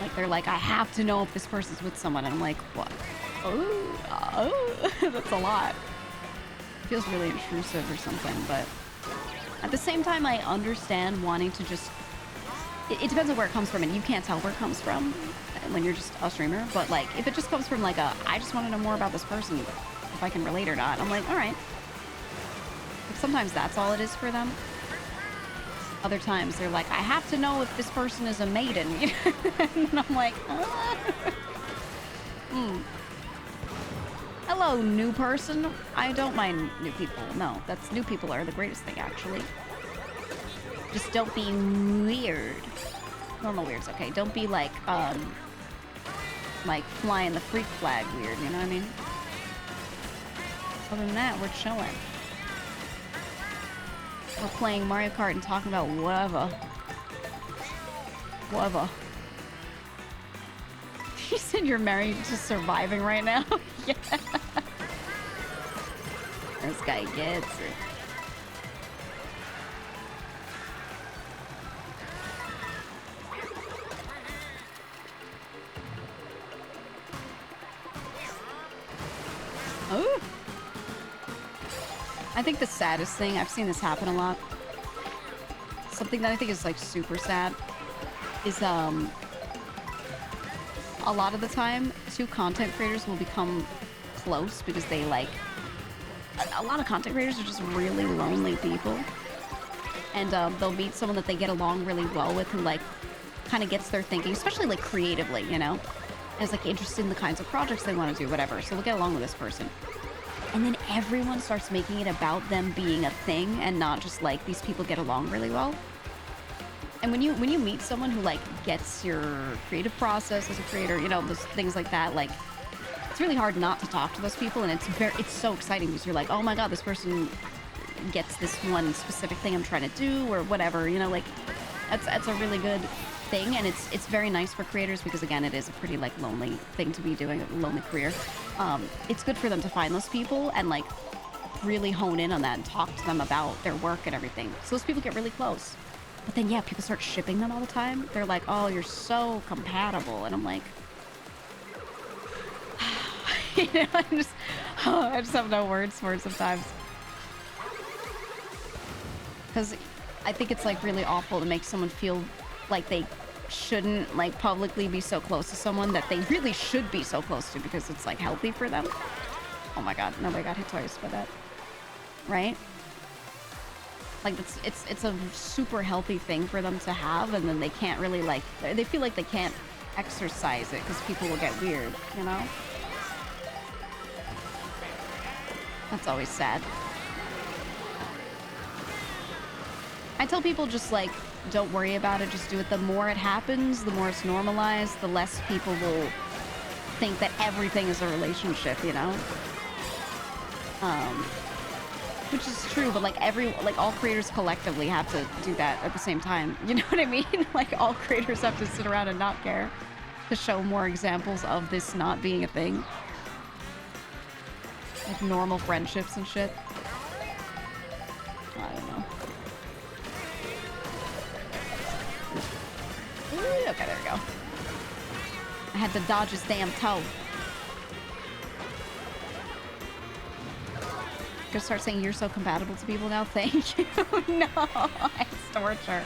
[SPEAKER 1] Like they're like, I have to know if this person's with someone, and I'm like, what? Oh, that's a lot. It feels really intrusive or something, but at the same time, I understand wanting to just. It depends on where it comes from, and you can't tell where it comes from when you're just a streamer. But like, if it just comes from like I just want to know more about this person, if I can relate or not, I'm like, all right. Sometimes that's all it is for them. Other times they're like, I have to know if this person is a maiden. And I'm like, Hello, new person. I don't mind new people. No, new people are the greatest thing, actually. Just don't be weird. Normal weird's okay. Don't be like flying the freak flag weird, you know what I mean? Other than that, we're chilling. We're playing Mario Kart and talking about whatever. Whatever. You said you're married to surviving right now? Yeah. This guy gets it. Oh. I think the saddest thing, I've seen this happen a lot. Something that I think is like super sad is a lot of the time two content creators will become close because they like a lot of content creators are just really lonely people, and they'll meet someone that they get along really well with who like kind of gets their thinking, especially like creatively, you know, and is like interested in the kinds of projects they want to do, whatever. So they'll get along with this person. And then everyone starts making it about them being a thing and not just like these people get along really well. And when you meet someone who like gets your creative process as a creator, you know, those things like that, like it's really hard not to talk to those people, and it's so exciting because you're like, oh my god, this person gets this one specific thing I'm trying to do or whatever, you know, like that's a really good thing, and it's very nice for creators because again, it is a pretty like lonely thing to be doing, a lonely career. It's good for them to find those people and like really hone in on that and talk to them about their work and everything. So those people get really close. But then, yeah, people start shipping them all the time. They're like, oh, you're so compatible. And I'm like... you know, I just have no words for it sometimes. Because I think it's, like, really awful to make someone feel like they shouldn't, like, publicly be so close to someone that they really should be so close to because it's, like, healthy for them. Oh my god, nobody got hit twice by that. Right? Like, it's a super healthy thing for them to have, and then they can't really, like... They feel like they can't exercise it because people will get weird, you know? That's always sad. I tell people just, like, don't worry about it, just do it. The more it happens, the more it's normalized, the less people will think that everything is a relationship, you know? Which is true, but, like, all creators collectively have to do that at the same time. You know what I mean? Like, all creators have to sit around and not care to show more examples of this not being a thing. Like, normal friendships and shit. I don't know. Okay, there we go. I had to dodge his damn toe. Gonna start saying you're so compatible to people now. Thank you. No, it's torture.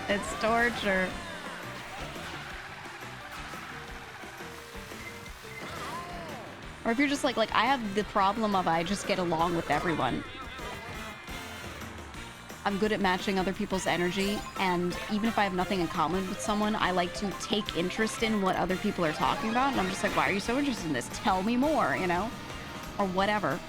[SPEAKER 1] It's torture. Or if you're just like I have the problem of I just get along with everyone. I'm good at matching other people's energy, and even if I have nothing in common with someone, I like to take interest in what other people are talking about, and I'm just like, why are you so interested in this? Tell me more, you know? Or whatever.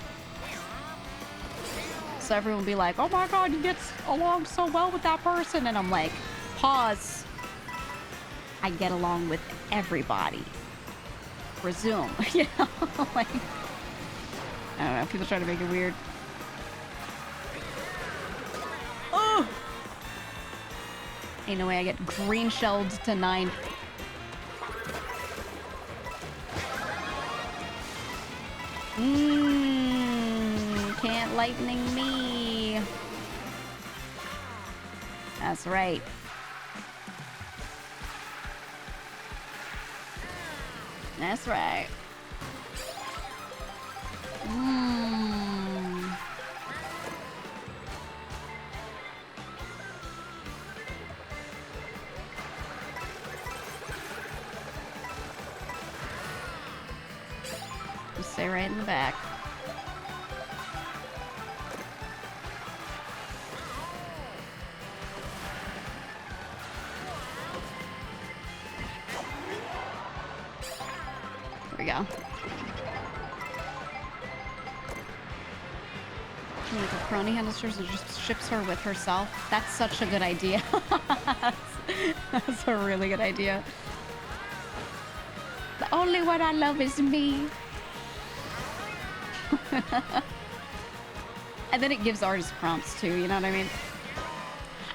[SPEAKER 1] So everyone will be like, oh my god, you get along so well with that person, and I'm like, pause. I get along with everybody. Resume. You know? Like, I don't know, people try to make it weird. Oh! Ain't no way I get green shelled to 9. Can't lightning me. That's right. That's right. Just stay right in the back. There we go. Like a crony handles hers and just ships her with herself. That's such a good idea. That's a really good idea. The only one I love is me. And then it gives artist prompts too, you know what I mean?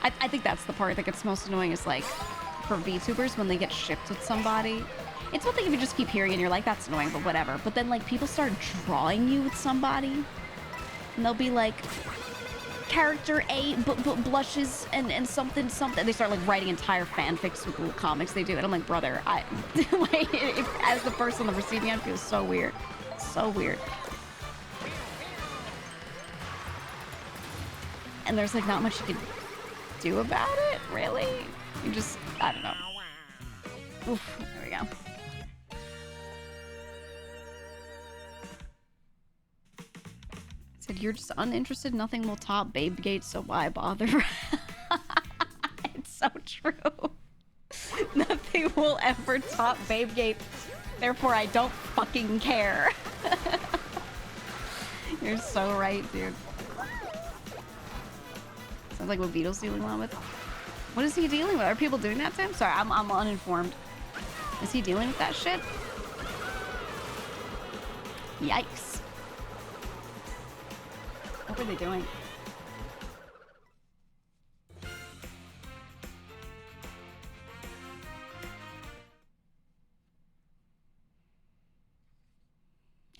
[SPEAKER 1] I think that's the part that gets most annoying is like for VTubers when they get shipped with somebody. It's one thing if you just keep hearing it and you're like, that's annoying, but whatever. But then like people start drawing you with somebody and they'll be like, character A blushes and something. They start like writing entire fanfics with little comics they do. And I'm like, brother, like, as the person on the receiving end, feels so weird. So weird. And there's like not much you can do about it, really. You just, I don't know. Oof, there we go. Said you're just uninterested, nothing will top Babegate, so why bother? It's so true. Nothing will ever top Babegate, therefore I don't fucking care. You're so right, dude. Sounds like what Vito's dealing with. What is he dealing with? Are people doing that to him? Sorry, I'm uninformed. Is he dealing with that shit? Yikes. What were they doing?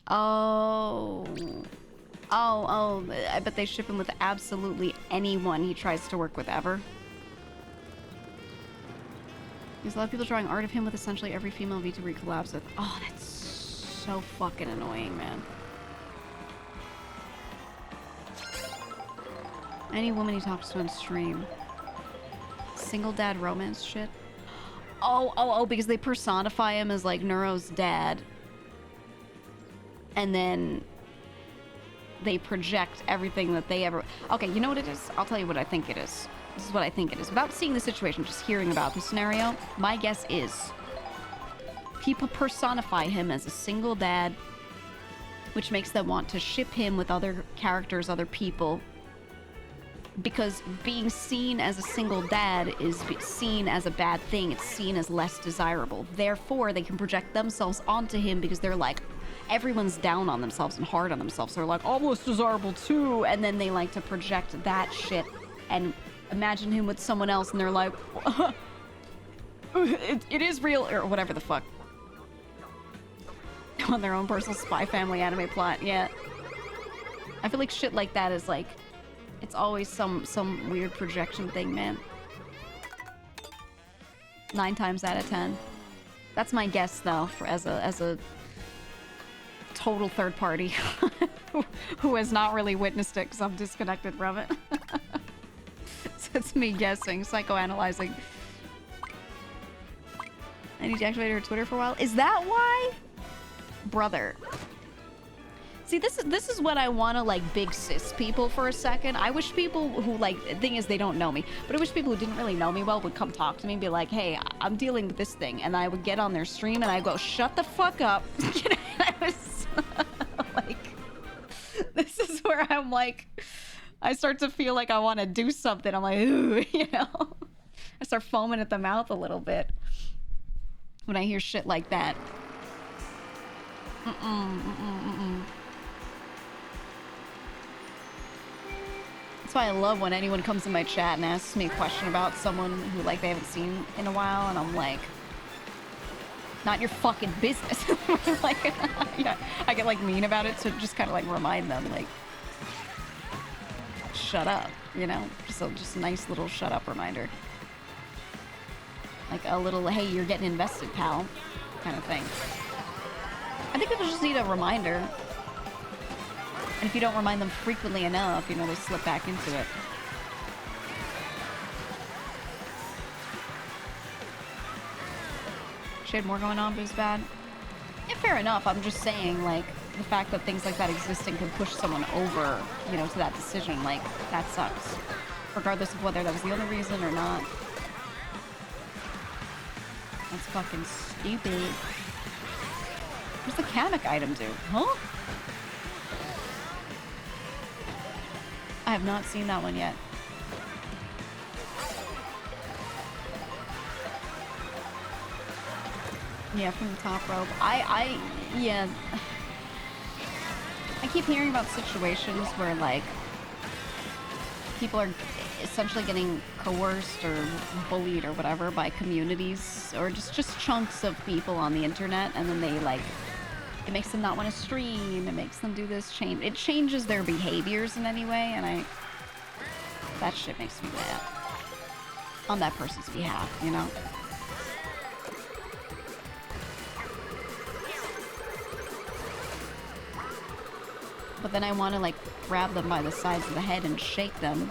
[SPEAKER 1] Oh. Oh, I bet they ship him with absolutely anyone he tries to work with ever. There's a lot of people drawing art of him with essentially every female VTuber he collabs with. Oh, that's so fucking annoying, man. Any woman he talks to on stream. Single dad romance shit. Oh, because they personify him as, like, Neuro's dad. And then they project everything that they ever... Okay, you know what it is? I'll tell you what I think it is. This is what I think it is. Without seeing the situation, just hearing about the scenario, my guess is people personify him as a single dad, which makes them want to ship him with other characters, other people. Because being seen as a single dad is seen as a bad thing. It's seen as less desirable. Therefore, they can project themselves onto him because they're like, everyone's down on themselves and hard on themselves. They're like, almost desirable too. And then they like to project that shit and imagine him with someone else. And they're like, it is real, or whatever the fuck. On their own personal Spy Family anime plot, yeah. I feel like shit like that is like, it's always some weird projection thing, man. 9 times out of 10. That's my guess, though, as a total third party who has not really witnessed it because I'm disconnected from it. So it's me guessing, psychoanalyzing. I deactivated her Twitter for a while. Is that why? Brother. See, this is what I want to, like, big sis people for a second. I wish people who, like, the thing is they don't know me, but I wish people who didn't really know me well would come talk to me and be like, hey, I'm dealing with this thing. And I would get on their stream and I go, shut the fuck up. You know, I was like, this is where I'm like, I start to feel like I want to do something. I'm like, ooh, you know? I start foaming at the mouth a little bit when I hear shit like that. That's why I love when anyone comes in my chat and asks me a question about someone who, like, they haven't seen in a while, and I'm like, not your fucking business. Like, yeah, I get, like, mean about it to just kind of, like, remind them, like, shut up, you know? Just a nice little shut up reminder. Like a little, hey, you're getting invested, pal, kind of thing. I think people just need a reminder. And if you don't remind them frequently enough, you know, they slip back into it. She had more going on, but it was bad. Yeah, fair enough. I'm just saying, like, the fact that things like that exist and can push someone over, you know, to that decision, like, that sucks. Regardless of whether that was the only reason or not. That's fucking stupid. What's the Kamek item do? Huh? I have not seen that one yet. Yeah, from the top rope. Yeah. I keep hearing about situations where, like, people are essentially getting coerced or bullied or whatever by communities or just chunks of people on the internet, and then they, like, it makes them not want to stream, it makes them do this, it changes their behaviors in any way, and that shit makes me mad. On that person's behalf, you know? But then I want to, like, grab them by the sides of the head and shake them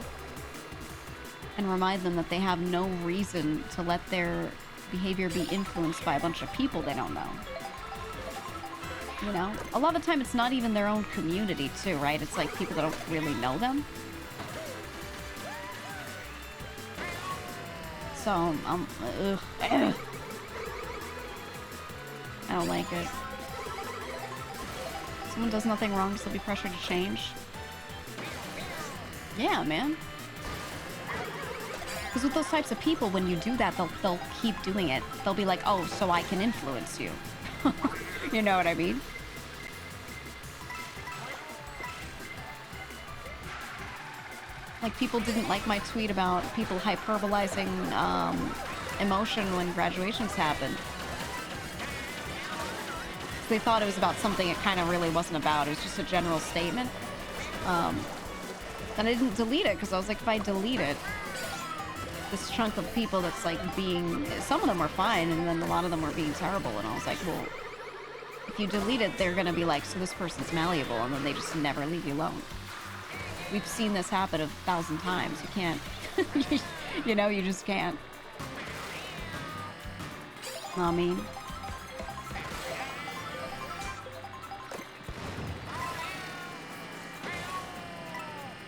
[SPEAKER 1] and remind them that they have no reason to let their behavior be influenced by a bunch of people they don't know. You know? A lot of the time it's not even their own community, too, right? It's like people that don't really know them. So, ugh. I don't like it. Someone does nothing wrong, so they'll be pressured to change. Yeah, man. Because with those types of people, when you do that, they'll keep doing it. They'll be like, oh, so I can influence you. You know what I mean? Like, people didn't like my tweet about people hyperbolizing emotion when graduations happened. They thought it was about something it kind of really wasn't about. It was just a general statement. And I didn't delete it because I was like, if I delete it, this chunk of people that's like being, some of them were fine, and then a lot of them were being terrible, and I was like, well, if you delete it, they're gonna be like, so this person's malleable, and then they just never leave you alone. We've seen this happen 1,000 times. You can't, you know, you just can't. Know what I mean?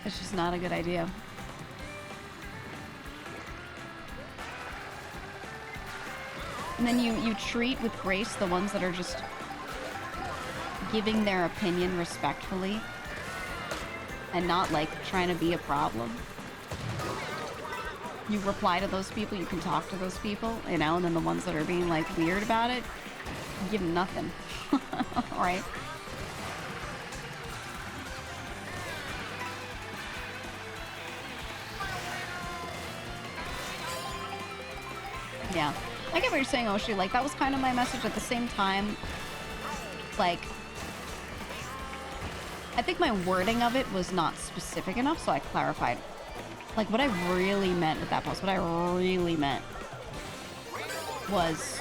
[SPEAKER 1] It's just not a good idea. And then you treat with grace the ones that are just giving their opinion respectfully and not like trying to be a problem. You reply to those people, you can talk to those people, you know, and then the ones that are being like weird about it, you give them nothing. Right? Yeah. I get what you're saying, Oshi. Like, that was kind of my message. At the same time, like, I think my wording of it was not specific enough, so I clarified. Like, what I really meant with that post, what I really meant was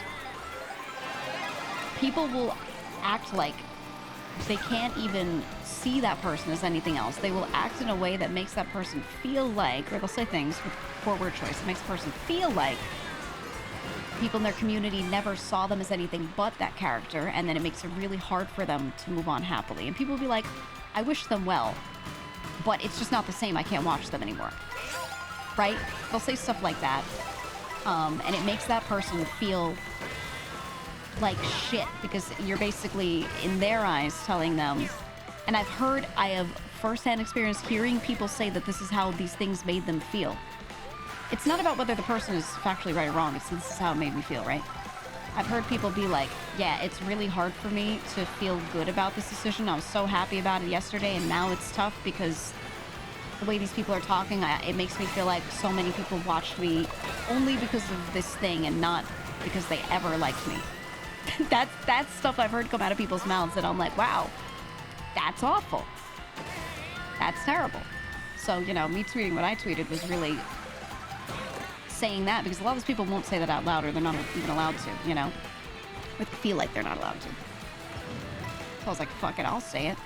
[SPEAKER 1] people will act like they can't even see that person as anything else. They will act in a way that makes that person feel like, or they'll say things with poor word choice, it makes a person feel like people in their community never saw them as anything but that character, and then it makes it really hard for them to move on happily. And people will be like, I wish them well, but it's just not the same. I can't watch them anymore. Right? They'll say stuff like that. And it makes that person feel like shit, because you're basically, in their eyes, telling them. And I have firsthand experience hearing people say that this is how these things made them feel. It's not about whether the person is factually right or wrong. It's this is how it made me feel, right? I've heard people be like, yeah, it's really hard for me to feel good about this decision. I was so happy about it yesterday, and now it's tough because the way these people are talking, it makes me feel like so many people watched me only because of this thing and not because they ever liked me. That's stuff I've heard come out of people's mouths that I'm like, wow, that's awful. That's terrible. So, you know, me tweeting what I tweeted was really saying that, because a lot of those people won't say that out loud, or they're not even allowed to, you know? Or feel like they're not allowed to. So I was like, fuck it, I'll say it.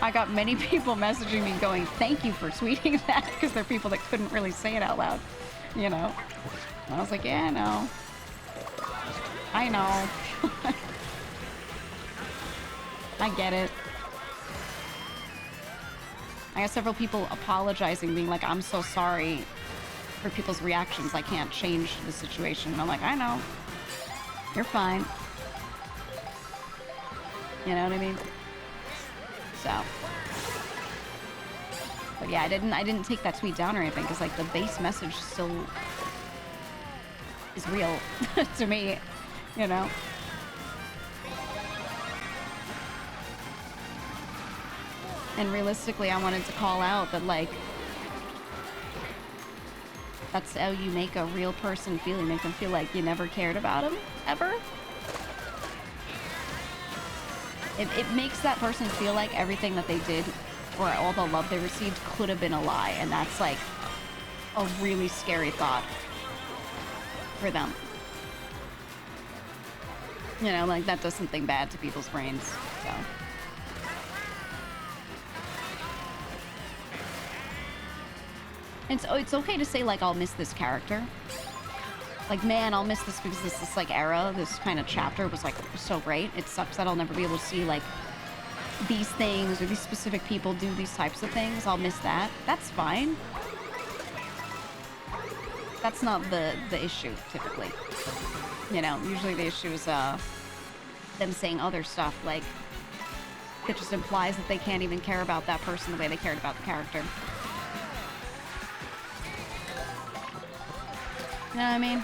[SPEAKER 1] I got many people messaging me going, thank you for tweeting that, because they're people that couldn't really say it out loud, you know? And I was like, yeah, I know. I know. I get it. I got several people apologizing, being like, I'm so sorry for people's reactions. I can't change the situation. And I'm like, I know. You're fine. You know what I mean? So. But yeah, I didn't take that tweet down or anything, because like the base message still is real to me, you know? And realistically, I wanted to call out that, like, that's how you make a real person feel. You make them feel like you never cared about them, ever. It makes that person feel like everything that they did, or all the love they received, could have been a lie. And that's, like, a really scary thought for them. You know, like, that does something bad to people's brains, so. And so it's okay to say, like, I'll miss this character. Like, man, I'll miss this because this like, era, this kind of chapter was, like, so great. It sucks that I'll never be able to see, like, these things or these specific people do these types of things. I'll miss that. That's fine. That's not the issue, typically. You know, usually the issue is, them saying other stuff, like, it just implies that they can't even care about that person the way they cared about the character. You know what I mean?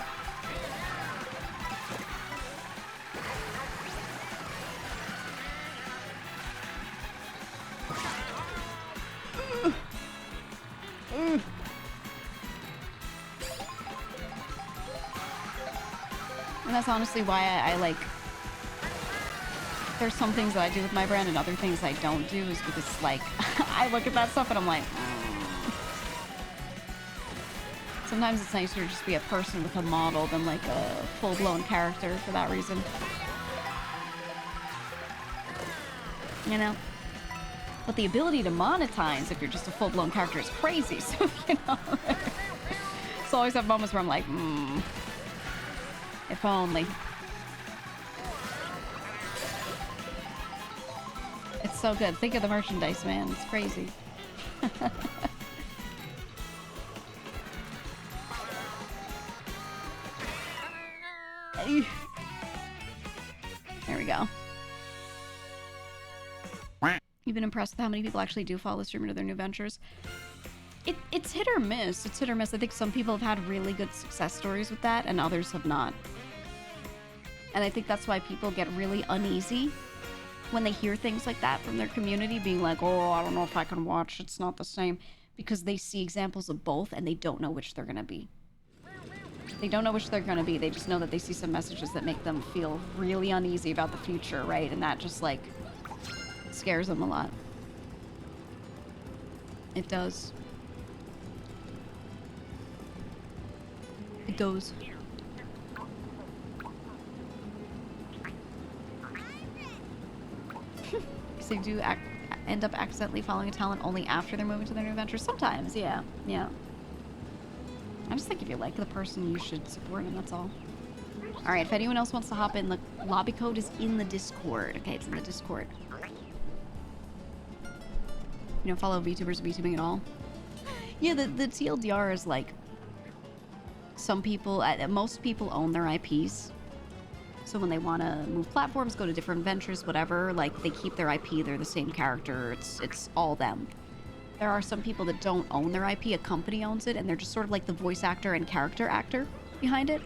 [SPEAKER 1] And that's honestly why I like... There's some things that I do with my brand and other things I don't do, is because, like, I look at that stuff and I'm like... Sometimes it's nicer to just be a person with a model than like a full-blown character for that reason. You know? But the ability to monetize if you're just a full-blown character is crazy, so, you know. So I always have moments where I'm like, if only. It's so good. Think of the merchandise, man. It's crazy. There we go. You've been impressed with how many people actually do follow the streamer to their new ventures? It's hit or miss. It's hit or miss. I think some people have had really good success stories with that, and others have not. And I think that's why people get really uneasy when they hear things like that from their community, being like, oh, I don't know if I can watch. It's not the same. Because they see examples of both, and they don't know which they're going to be. They don't know which they're going to be. They just know that they see some messages that make them feel really uneasy about the future, right? And that just, like, scares them a lot. It does. It does. Because they do end up accidentally following a talent only after they're moving to their new venture. Sometimes, yeah. Yeah. I just think if you like the person, you should support them, that's all. Alright, if anyone else wants to hop in, the lobby code is in the Discord. Okay, it's in the Discord. You don't follow VTubers VTubing at all? Yeah, the TLDR is like... Some people, most people own their IPs. So when they want to move platforms, go to different ventures, whatever, like, they keep their IP, they're the same character, it's all them. There are some people that don't own their IP, a company owns it, and they're just sort of like the voice actor and character actor behind it.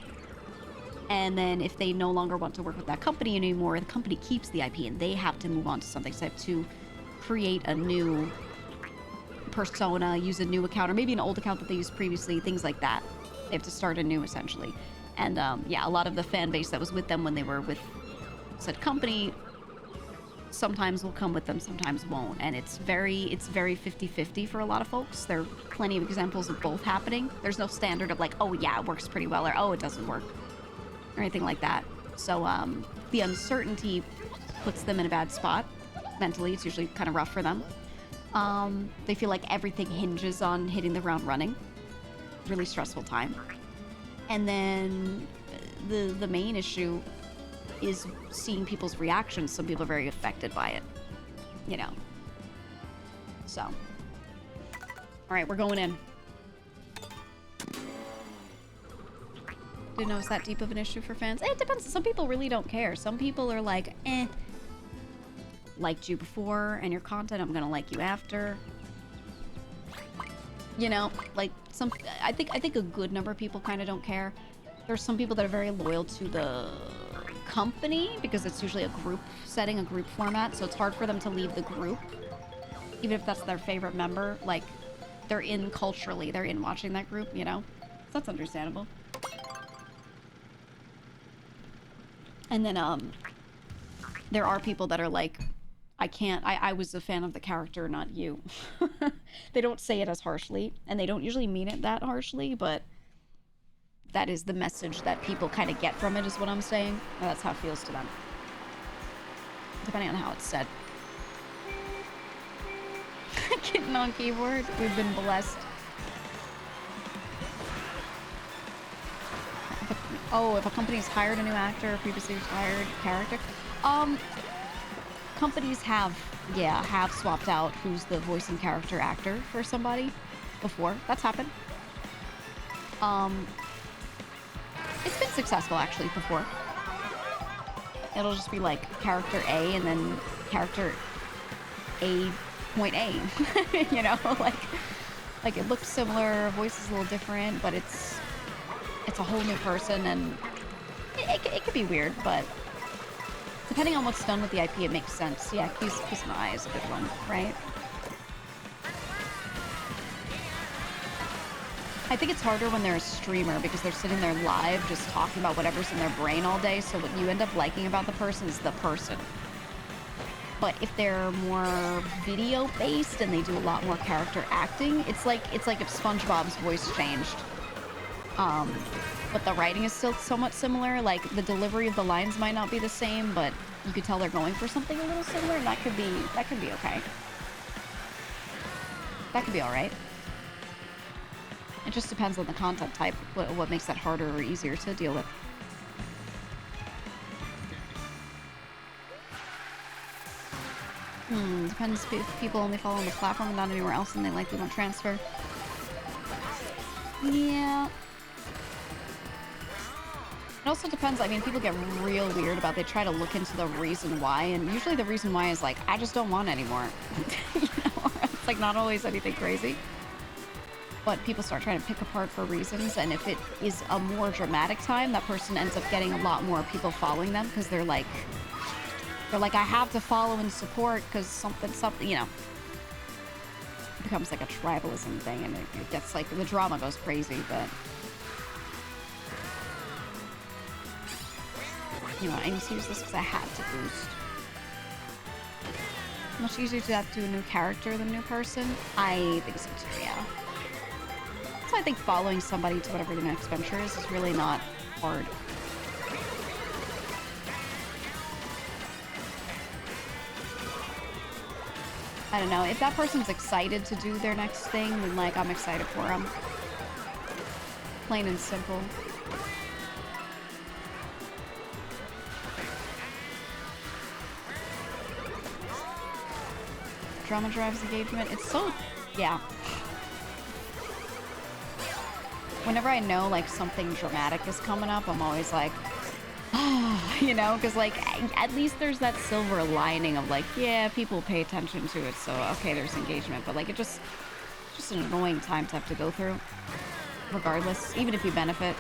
[SPEAKER 1] And then if they no longer want to work with that company anymore, the company keeps the IP and they have to move on to something. So they have to create a new persona, use a new account, or maybe an old account that they used previously, things like that. They have to start anew, essentially. And yeah, a lot of the fan base that was with them when they were with said company sometimes will come with them, sometimes won't. And it's very 50-50 for a lot of folks. There are plenty of examples of both happening. There's no standard of like, oh yeah, it works pretty well, or oh, it doesn't work, or anything like that. So the uncertainty puts them in a bad spot. Mentally, it's usually kind of rough for them. They feel like everything hinges on hitting the ground running. Really stressful time. And then the main issue is seeing people's reactions. Some people are very affected by it, you know. So, all right, we're going in. Didn't know it's that deep of an issue for fans. It depends. Some people really don't care. Some people are like, eh, liked you before and your content, I'm gonna like you after. You know, like I think a good number of people kind of don't care. There's some people that are very loyal to the company because it's usually a group setting, a group format, so it's hard for them to leave the group, even if that's their favorite member. Like, they're in culturally, they're in watching that group, you know? So that's understandable. And then, there are people that are like, I was a fan of the character, not you. They don't say it as harshly, and they don't usually mean it that harshly, but that is the message that people kind of get from it, is what I'm saying. And that's how it feels to them. Depending on how it's said. Kitten on keyboard. We've been blessed. If a company's hired a new actor, or previously hired character. Companies have swapped out who's the voice and character actor for somebody before. That's happened. It's been successful, actually, before. It'll just be like character A and then character A point A. You know, like it looks similar, voice is a little different, but it's a whole new person, and it could be weird, but depending on what's done with the IP, it makes sense. Yeah, Keys an Eye is a good one, right? I think it's harder when they're a streamer because they're sitting there live just talking about whatever's in their brain all day, so what you end up liking about the person is the person. But if they're more video-based and they do a lot more character acting, it's like if SpongeBob's voice changed. But the writing is still somewhat similar. Like, the delivery of the lines might not be the same, but you could tell they're going for something a little similar, and that could be okay. That could be alright. It just depends on the content type, what makes that harder or easier to deal with. Depends if people only follow on the platform and not anywhere else, and they likely won't transfer. Yeah. It also depends. I mean, people get real weird about, they try to look into the reason why, and usually the reason why is like, I just don't want anymore. You know? It's like not always anything crazy. But people start trying to pick apart for reasons, and if it is a more dramatic time, that person ends up getting a lot more people following them because they're like, I have to follow and support because something, you know. It becomes like a tribalism thing, and it gets like, the drama goes crazy, but... You know, I need to use this because I had to boost. Much easier to adapt to a new character than a new person? I think so too, yeah. So I think following somebody to whatever their next venture is really not hard. I don't know, if that person's excited to do their next thing, then like, I'm excited for them. Plain and simple. Drama drives engagement. It's so... yeah. Whenever I know, like, something dramatic is coming up, I'm always like... you know? Because, like, at least there's that silver lining of, like, yeah, people pay attention to it, so, okay, there's engagement. But, like, it's just an annoying time to have to go through. Regardless. Even if you benefit.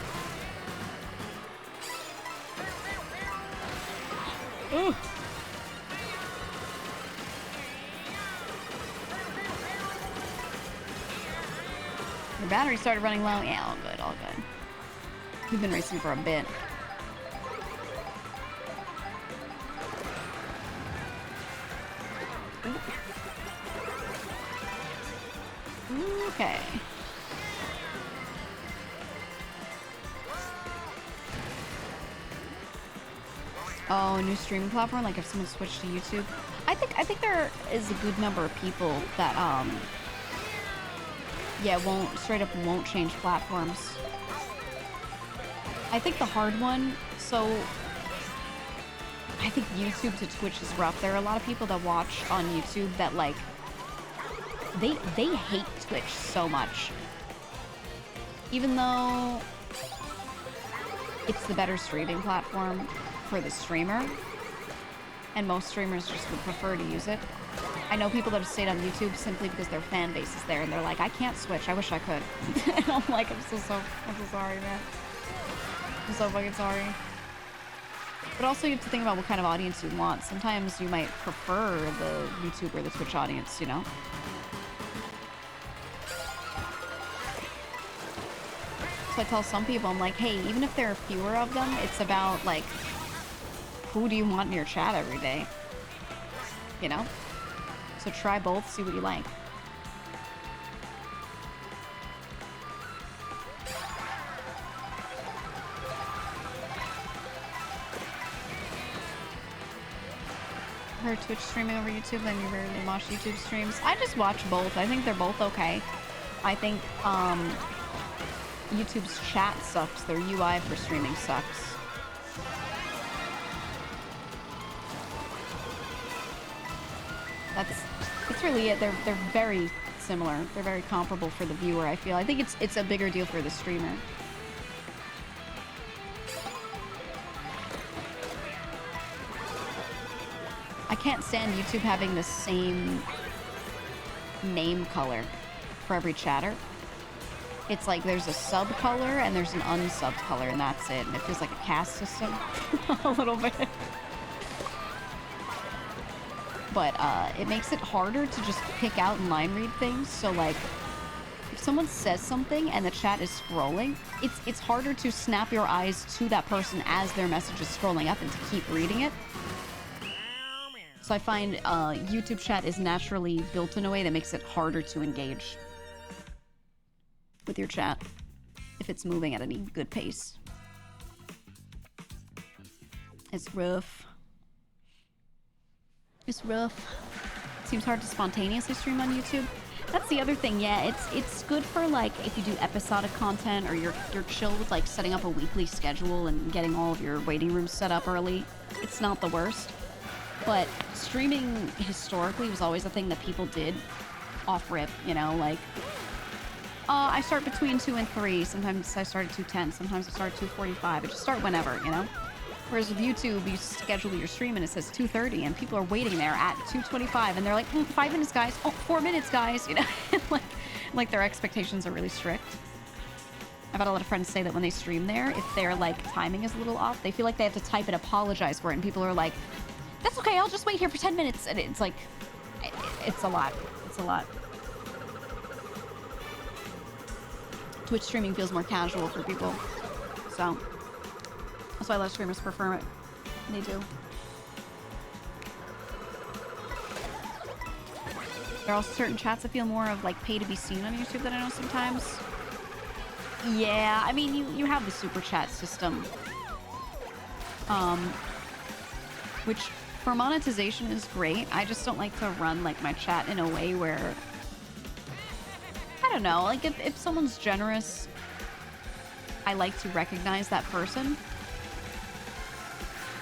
[SPEAKER 1] Ooh. Your battery started running low. Yeah, all good, all good. We've been racing for a bit. Okay. Oh, new streaming platform? Like if someone switched to YouTube? I think there is a good number of people that, yeah, straight up won't change platforms. I think the hard one, so I think YouTube to Twitch is rough. There are a lot of people that watch on YouTube that, like, they hate Twitch so much. Even though it's the better streaming platform for the streamer, and most streamers just would prefer to use it. I know people that have stayed on YouTube simply because their fan base is there, and they're like, I can't switch, I wish I could. And I'm like, I'm so sorry, man. I'm so fucking sorry. But also you have to think about what kind of audience you want. Sometimes you might prefer the YouTube or the Twitch audience, you know? So I tell some people, I'm like, hey, even if there are fewer of them, it's about, like, who do you want in your chat every day? You know? So try both, see what you like. Heard Twitch streaming over YouTube, and you rarely watch YouTube streams. I just watch both. I think they're both okay. I think YouTube's chat sucks. Their UI for streaming sucks. That's really it. They're very similar. They're very comparable for the viewer, I feel. I think it's a bigger deal for the streamer. I can't stand YouTube having the same name color for every chatter. It's like there's a sub color and there's an unsub color, and that's it. And it feels like a caste system a little bit. But it makes it harder to just pick out and line read things. So like, if someone says something and the chat is scrolling, it's harder to snap your eyes to that person as their message is scrolling up and to keep reading it. So I find YouTube chat is naturally built in a way that makes it harder to engage with your chat. if it's moving at any good pace. It's rough. It's rough. Seems hard to spontaneously stream on YouTube. That's the other thing, yeah, it's good for like if you do episodic content or you're chill with like setting up a weekly schedule and getting all of your waiting rooms set up early. It's not the worst. But streaming historically was always a thing that people did off rip, you know, like I start between 2 and 3. Sometimes I start at 2:10, sometimes I start at 2:45. I just start whenever, you know? Whereas with YouTube, you schedule your stream and it says 2:30 and people are waiting there at 2:25 and they're like, 5 minutes, guys. Oh, 4 minutes, guys. You know, like their expectations are really strict. I've had a lot of friends say that when they stream there, if their like timing is a little off, they feel like they have to type and apologize for it. And people are like, that's okay, I'll just wait here for 10 minutes. And it's like, it's a lot. It's a lot. Twitch streaming feels more casual for people. So that's why a lot of streamers prefer it. They do. There are also certain chats that feel more of like pay to be seen on YouTube that I know sometimes. Yeah, I mean, you have the super chat system. Which for monetization is great. I just don't like to run like my chat in a way where, I don't know, like if someone's generous, I like to recognize that person.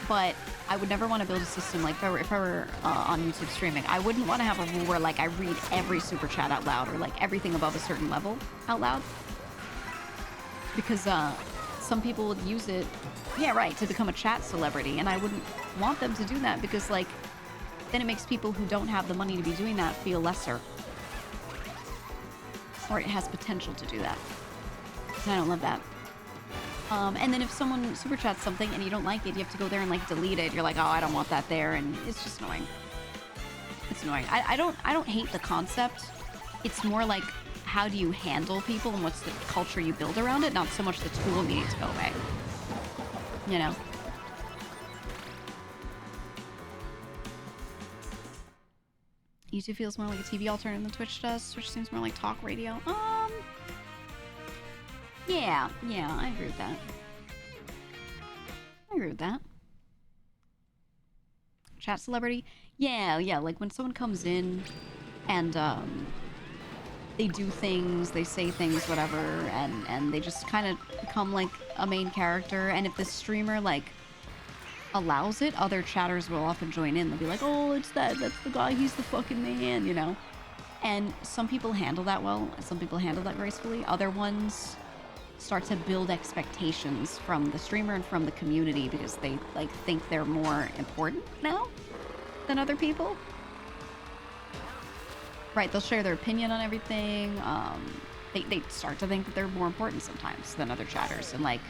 [SPEAKER 1] But I would never want to build a system like if I were on YouTube streaming. I wouldn't want to have a rule where like I read every super chat out loud or like everything above a certain level out loud. Because some people would use it, yeah, right, to become a chat celebrity. And I wouldn't want them to do that because like then it makes people who don't have the money to be doing that feel lesser. Or it has potential to do that. And I don't love that. And then if someone super chats something and you don't like it, you have to go there and like delete it. You're like, oh, I don't want that there, and it's just annoying. It's annoying. I don't hate the concept. It's more like how do you handle people and what's the culture you build around it, not so much the tool needing to go away. You know? YouTube feels more like a TV alternative than Twitch does. Twitch seems more like talk radio. Yeah, I agree with that. I agree with that. Chat celebrity? Yeah, like when someone comes in and they do things, they say things, whatever, and they just kind of become like a main character, and if the streamer like allows it, other chatters will often join in. They'll be like, oh, that's the guy, he's the fucking man, you know? And some people handle that well, some people handle that gracefully. Other ones start to build expectations from the streamer and from the community because they like think they're more important now than other people. Right, they'll share their opinion on everything. They start to think that they're more important sometimes than other chatters. And like,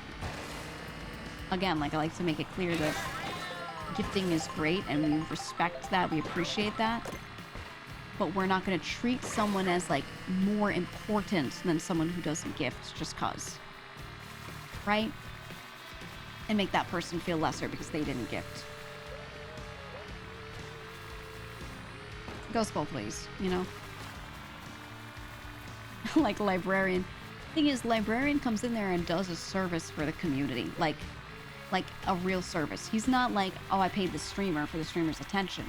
[SPEAKER 1] again, like I like to make it clear that gifting is great and we respect that, we appreciate that. But we're not going to treat someone as like more important than someone who doesn't gift just cause. Right? And make that person feel lesser because they didn't gift. It goes both ways, you know? Like librarian. Thing is, librarian comes in there and does a service for the community. Like a real service. He's not like, oh, I paid the streamer for the streamer's attention.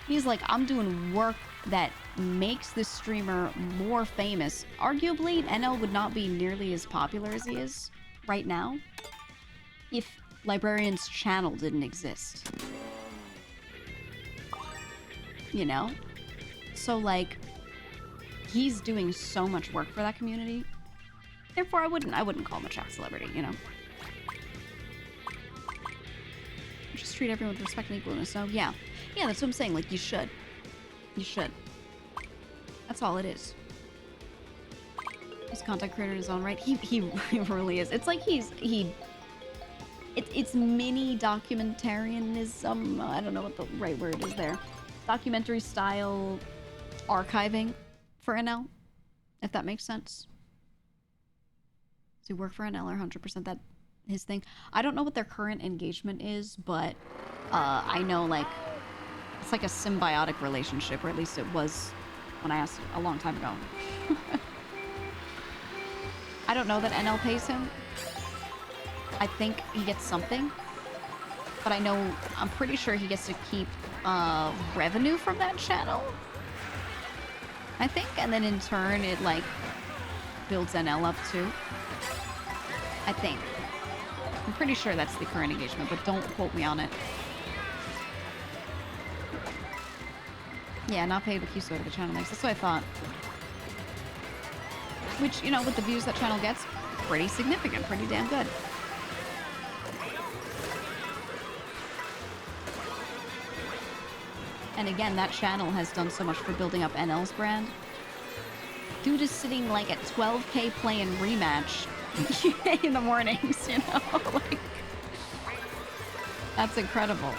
[SPEAKER 1] He's like, I'm doing work that makes this streamer more famous. Arguably, NL would not be nearly as popular as he is right now if Librarian's channel didn't exist. You know? So, like, he's doing so much work for that community. Therefore, I wouldn't call him a chat celebrity, you know? Just treat everyone with respect and equalness. So, yeah. Yeah, that's what I'm saying. Like, you should. You should. That's all it is. He's a content creator in his own right. He really is. It's like it's mini documentarianism. I don't know what the right word is there. Documentary style archiving for NL, if that makes sense. Does he work for NL or 100% that his thing? I don't know what their current engagement is, but I know like it's like a symbiotic relationship, or at least it was when I asked a long time ago. I don't know that NL pays him. I think he gets something. But I'm pretty sure he gets to keep revenue from that channel. I think, and then in turn it like builds NL up too. I think. I'm pretty sure that's the current engagement, but don't quote me on it. Yeah, not paid, but keeps going to the channel next. That's what I thought. Which, you know, with the views that channel gets, pretty significant, pretty damn good. And again, that channel has done so much for building up NL's brand. Dude is sitting like at 12K playing rematch in the mornings, you know? Like, that's incredible.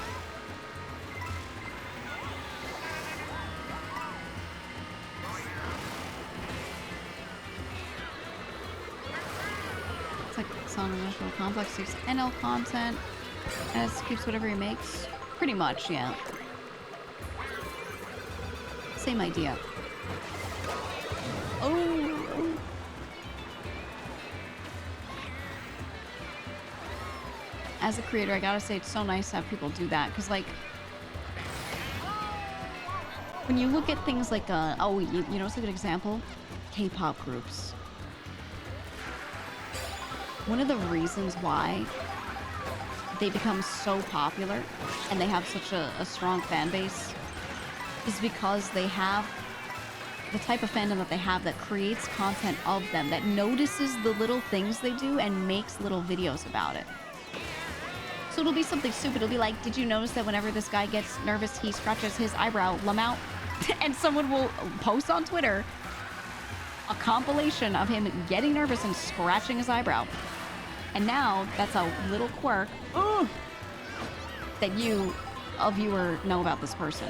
[SPEAKER 1] It's like Sonic National Complex takes NL content and it keeps whatever he makes. Pretty much, yeah. Same idea. Oh. As a creator, I gotta say it's so nice to have people do that, because like when you look at things like you know what's a good example? K-pop groups. One of the reasons why they become so popular and they have such a strong fan base is because they have the type of fandom that they have that creates content of them, that notices the little things they do and makes little videos about it. So it'll be something stupid. It'll be like, did you notice that whenever this guy gets nervous, he scratches his eyebrow, Lamau? And someone will post on Twitter a compilation of him getting nervous and scratching his eyebrow. And now that's a little quirk that a viewer know about this person.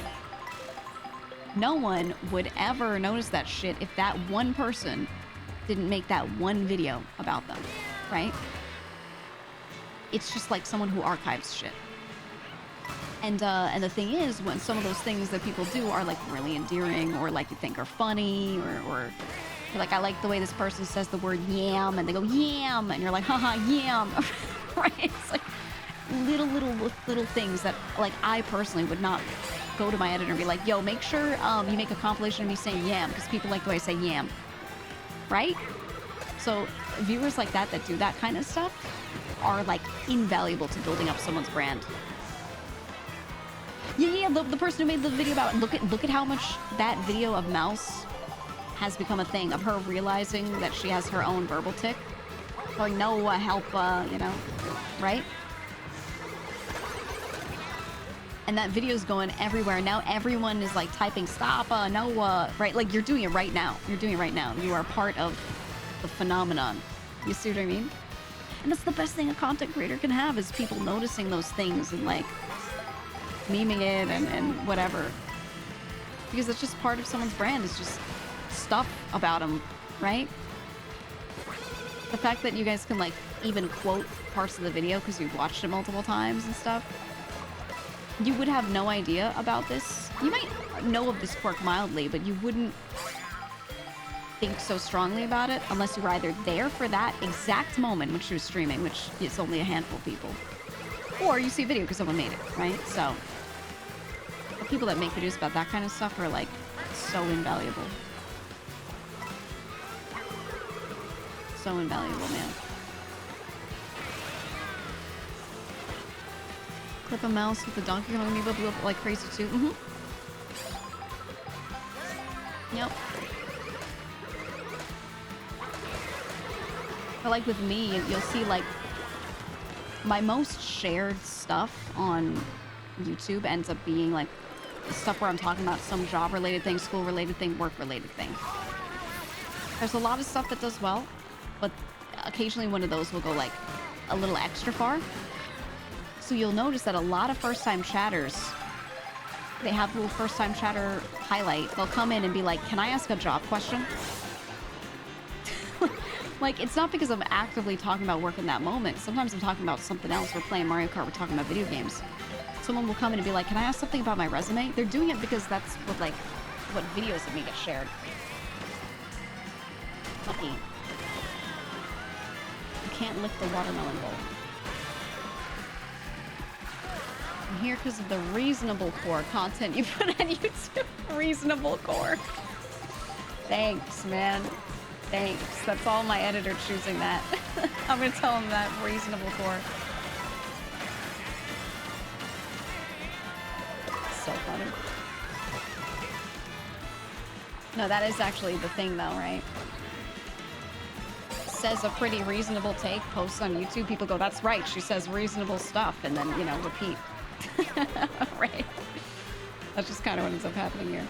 [SPEAKER 1] No one would ever notice that shit if that one person didn't make that one video about them, right? It's just like someone who archives shit. And the thing is, when some of those things that people do are like really endearing or like you think are funny or like, I like the way this person says the word yam and they go yam and you're like, haha, yam, right? It's like little things that like I personally would not go to my editor and be like, yo, make sure you make a compilation of me saying yam because people like the way I say yam, right? So viewers like that do that kind of stuff are like invaluable to building up someone's brand. Yeah, the person who made the video about it, look at how much that video of Mouse has become a thing, of her realizing that she has her own verbal tick. Going, no, help, you know, right? And that video's going everywhere. Now everyone is like typing stop, no, right? Like you're doing it right now. You're doing it right now. You are part of the phenomenon. You see what I mean? And that's the best thing a content creator can have, is people noticing those things and like memeing it and whatever. Because it's just part of someone's brand. It's just stuff about them, right? The fact that you guys can like even quote parts of the video because you've watched it multiple times and stuff. You would have no idea about this. You might know of this quirk mildly, but you wouldn't think so strongly about it unless you were either there for that exact moment when she was streaming, which is only a handful of people, or you see a video because someone made it, right? So the people that make videos about that kind of stuff are like so invaluable. So invaluable, man. Clip a mouse with the Donkey Kong amiibo blew up like crazy too. Yep. But like with me, you'll see like my most shared stuff on YouTube ends up being like stuff where I'm talking about some job related thing, school related thing, work related thing. There's a lot of stuff that does well, but occasionally one of those will go like a little extra far. So you'll notice that a lot of first-time chatters, they have a little first-time chatter highlight. They'll come in and be like, can I ask a job question? Like, it's not because I'm actively talking about work in that moment. Sometimes I'm talking about something else. We're playing Mario Kart, we're talking about video games. Someone will come in and be like, can I ask something about my resume? They're doing it because that's what, like, what videos of me get shared. Lucky. can't lick the watermelon bowl. I'm here because of the reasonable core content you put on YouTube. Reasonable core. Thanks, man. Thanks. That's all my editor choosing that. I'm gonna tell him that. Reasonable core. So funny. No, that is actually the thing though, right? Says a pretty reasonable take, posts on YouTube, people go, that's right, she says reasonable stuff, and then, you know, repeat. Right. That's just kind of what ends up happening here.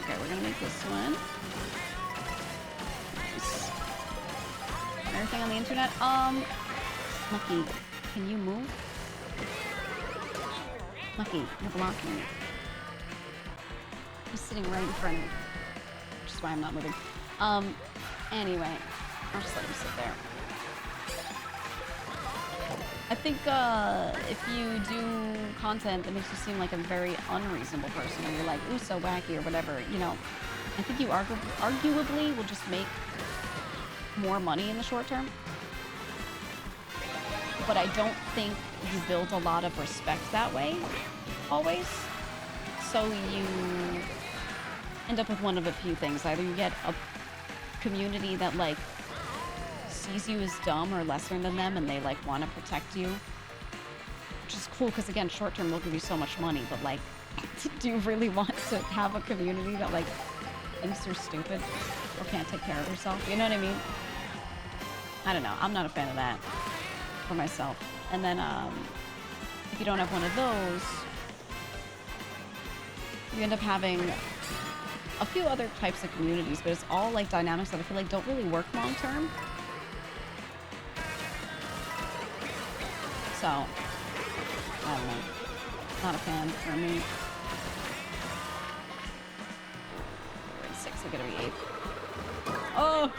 [SPEAKER 1] Okay, we're gonna make this one. Everything on the internet. Lucky, can you move? Lucky, you're blocking me. He's sitting right in front of me. Which is why I'm not moving. Anyway, I'll just let him sit there. I think, if you do content that makes you seem like a very unreasonable person, or you're like, ooh, so wacky, or whatever, you know, I think you arguably will just make more money in the short term. But I don't think you build a lot of respect that way, always. So you end up with one of a few things. Either you get a community that, like, sees you as dumb or lesser than them, and they, like, want to protect you. Which is cool, because, again, short term, they'll give you so much money. But, like, do you really want to have a community that, like, thinks you're stupid or can't take care of yourself? You know what I mean? I don't know. I'm not a fan of that for myself. And then, if you don't have one of those, you end up having a few other types of communities, but it's all like dynamics that I feel like don't really work long term. So, I don't know. Not a fan for me. We're in 6, we're gonna be 8. Oh!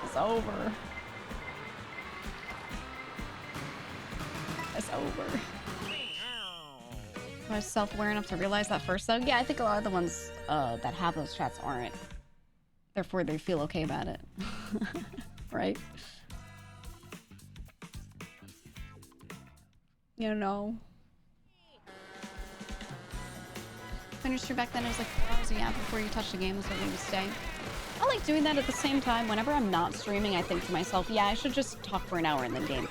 [SPEAKER 1] It's over. It's over. I was self-aware enough to realize that first, though. Yeah, I think a lot of the ones that have those chats aren't. Therefore, they feel okay about it. Right? You know. Finished your back then, it was like 4 hours a gap before you touch the game. That's what we would stay. I like doing that at the same time. Whenever I'm not streaming, I think to myself, yeah, I should just talk for an hour and then game.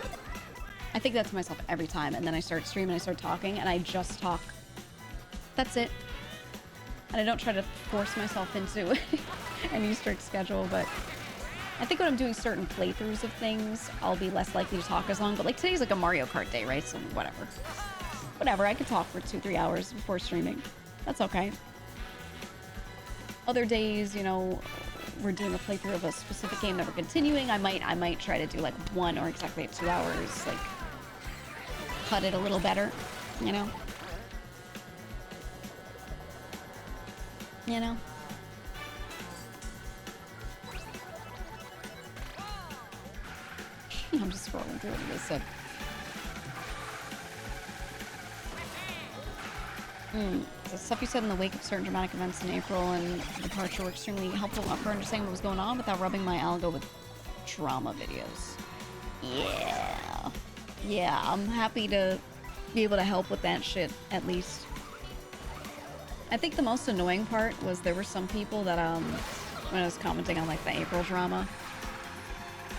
[SPEAKER 1] I think that to myself every time, and then I start streaming, I start talking, and I just talk. That's it. And I don't try to force myself into any strict schedule, but I think when I'm doing certain playthroughs of things, I'll be less likely to talk as long. But like today's like a Mario Kart day, right? So whatever. Whatever, I could talk for 2-3 hours before streaming. That's okay. Other days, you know, we're doing a playthrough of a specific game that we're continuing. I might try to do like 1 or exactly 2 hours, like cut it a little better, you know? You know? I'm just scrolling through what they said. The stuff you said in the wake of certain dramatic events in April and departure were extremely helpful for understanding what was going on without rubbing my algo with drama videos. Yeah. Yeah, I'm happy to be able to help with that shit, at least. I think the most annoying part was there were some people that, when I was commenting on, like, the April drama,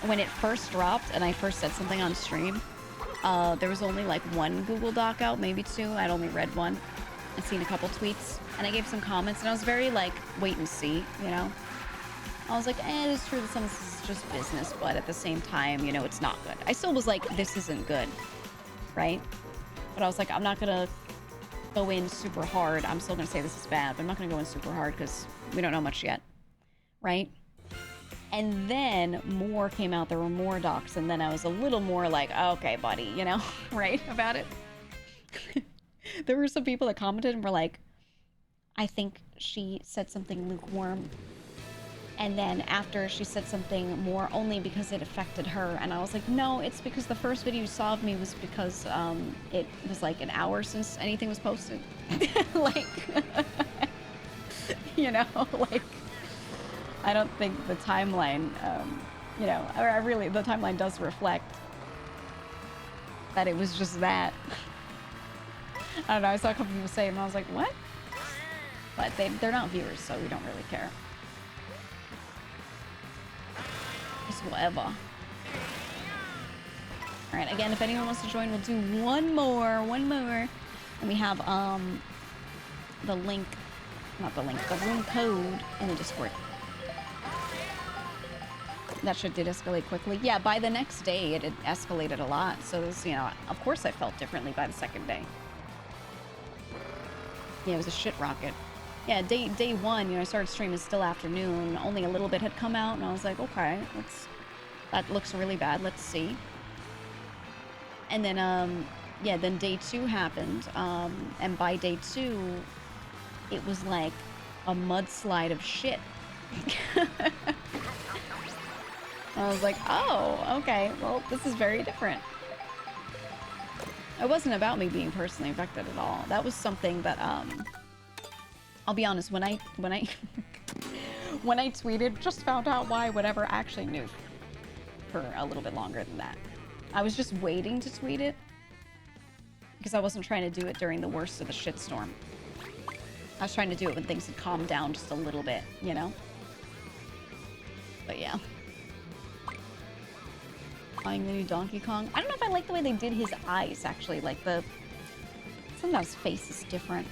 [SPEAKER 1] when it first dropped and I first said something on stream, there was only, like, 1 Google Doc out, maybe 2. I'd only read 1. I'd seen a couple tweets, and I gave some comments, and I was very, like, wait and see, you know? I was like, it is true that some of this is just business, but at the same time, you know, it's not good. I still was like, this isn't good, right? But I was like, I'm not gonna go in super hard. I'm still gonna say this is bad, but I'm not gonna go in super hard because we don't know much yet, right? And then more came out, there were more docs, and then I was a little more like, okay, buddy, you know, right, about it? There were some people that commented and were like, I think she said something lukewarm. And then after she said something more only because it affected her, and I was like, no, it's because the first video you saw of me was because it was like an hour since anything was posted. Like, you know, like, I don't think the timeline, you know, or really, the timeline does reflect that it was just that. I don't know, I saw a couple people say it, and I was like, what? But they're not viewers, so we don't really care. Just whatever. Alright, again, if anyone wants to join, we'll do one more. And we have, the link, not the link, the room code in the Discord. That shit did escalate quickly. Yeah, by the next day, it had escalated a lot. So, it was, you know, of course I felt differently by the second day. Yeah, it was a shit rocket. Yeah, day one, you know, I started streaming still afternoon. Only a little bit had come out, and I was like, okay, that looks really bad. Let's see. And then, yeah, then day two happened. And by day two, it was like a mudslide of shit. I was like, oh, okay, well, this is very different. It wasn't about me being personally affected at all. That was something that, I'll be honest, when I when I tweeted, just found out why, whatever, I actually knew for a little bit longer than that. I was just waiting to tweet it because I wasn't trying to do it during the worst of the shitstorm. I was trying to do it when things had calmed down just a little bit, you know? But yeah. Buying the new Donkey Kong. I don't know if I like the way they did his eyes, actually. Like, sometimes his face is different.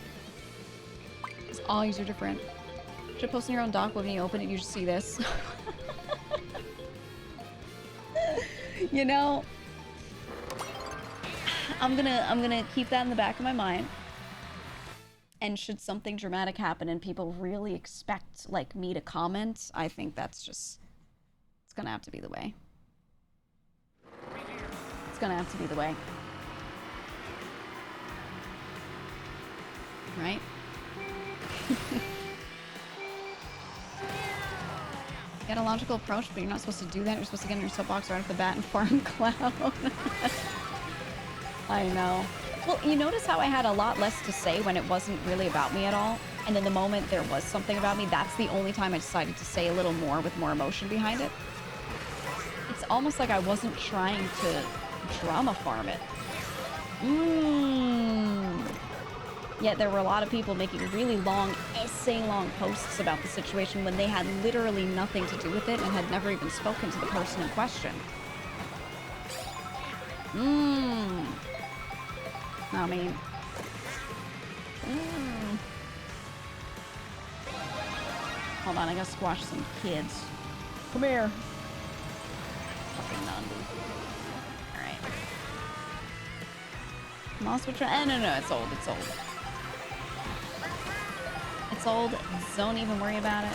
[SPEAKER 1] His eyes are different. Should post in your own doc when you open it, you just see this. You know, I'm gonna keep that in the back of my mind. And should something dramatic happen and people really expect, like, me to comment, I think that's just, it's gonna have to be the way. It's gonna have to be the way. Right? Get a logical approach, but you're not supposed to do that. You're supposed to get in your soapbox right off the bat and farm cloud. I know. Well, you notice how I had a lot less to say when it wasn't really about me at all? And then the moment there was something about me, that's the only time I decided to say a little more with more emotion behind it. It's almost like I wasn't trying to drama farm it. Yet there were a lot of people making really long, essay-long posts about the situation when they had literally nothing to do with it and had never even spoken to the person in question. I mean... Hold on, I gotta squash some kids. Come here. Fucking Nandi. Alright. Moss Witch... no, it's old, it's old. It's old, don't even worry about it.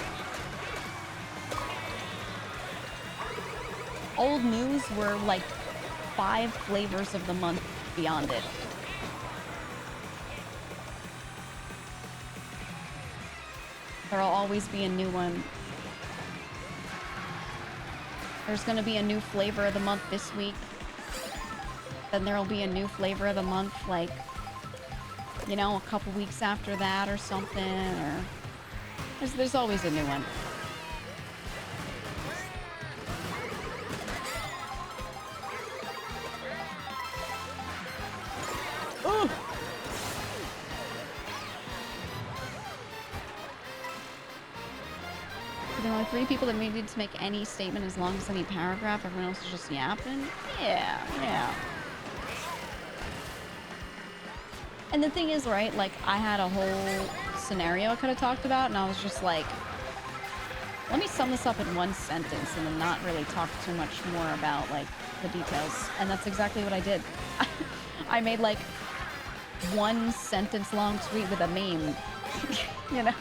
[SPEAKER 1] Old news were like 5 flavors of the month beyond it. There'll always be a new one. There's gonna be a new flavor of the month this week. Then there'll be a new flavor of the month, like, you know, a couple weeks after that or something, or... There's always a new one. Ooh! There are only 3 people that needed to make any statement as long as any paragraph. Everyone else is just yapping. Yeah. And the thing is, right, like, I had a whole scenario I could have talked about, and I was just like, let me sum this up in one sentence and then not really talk too much more about, like, the details. And that's exactly what I did. I made, like, 1 sentence long tweet with a meme. You know?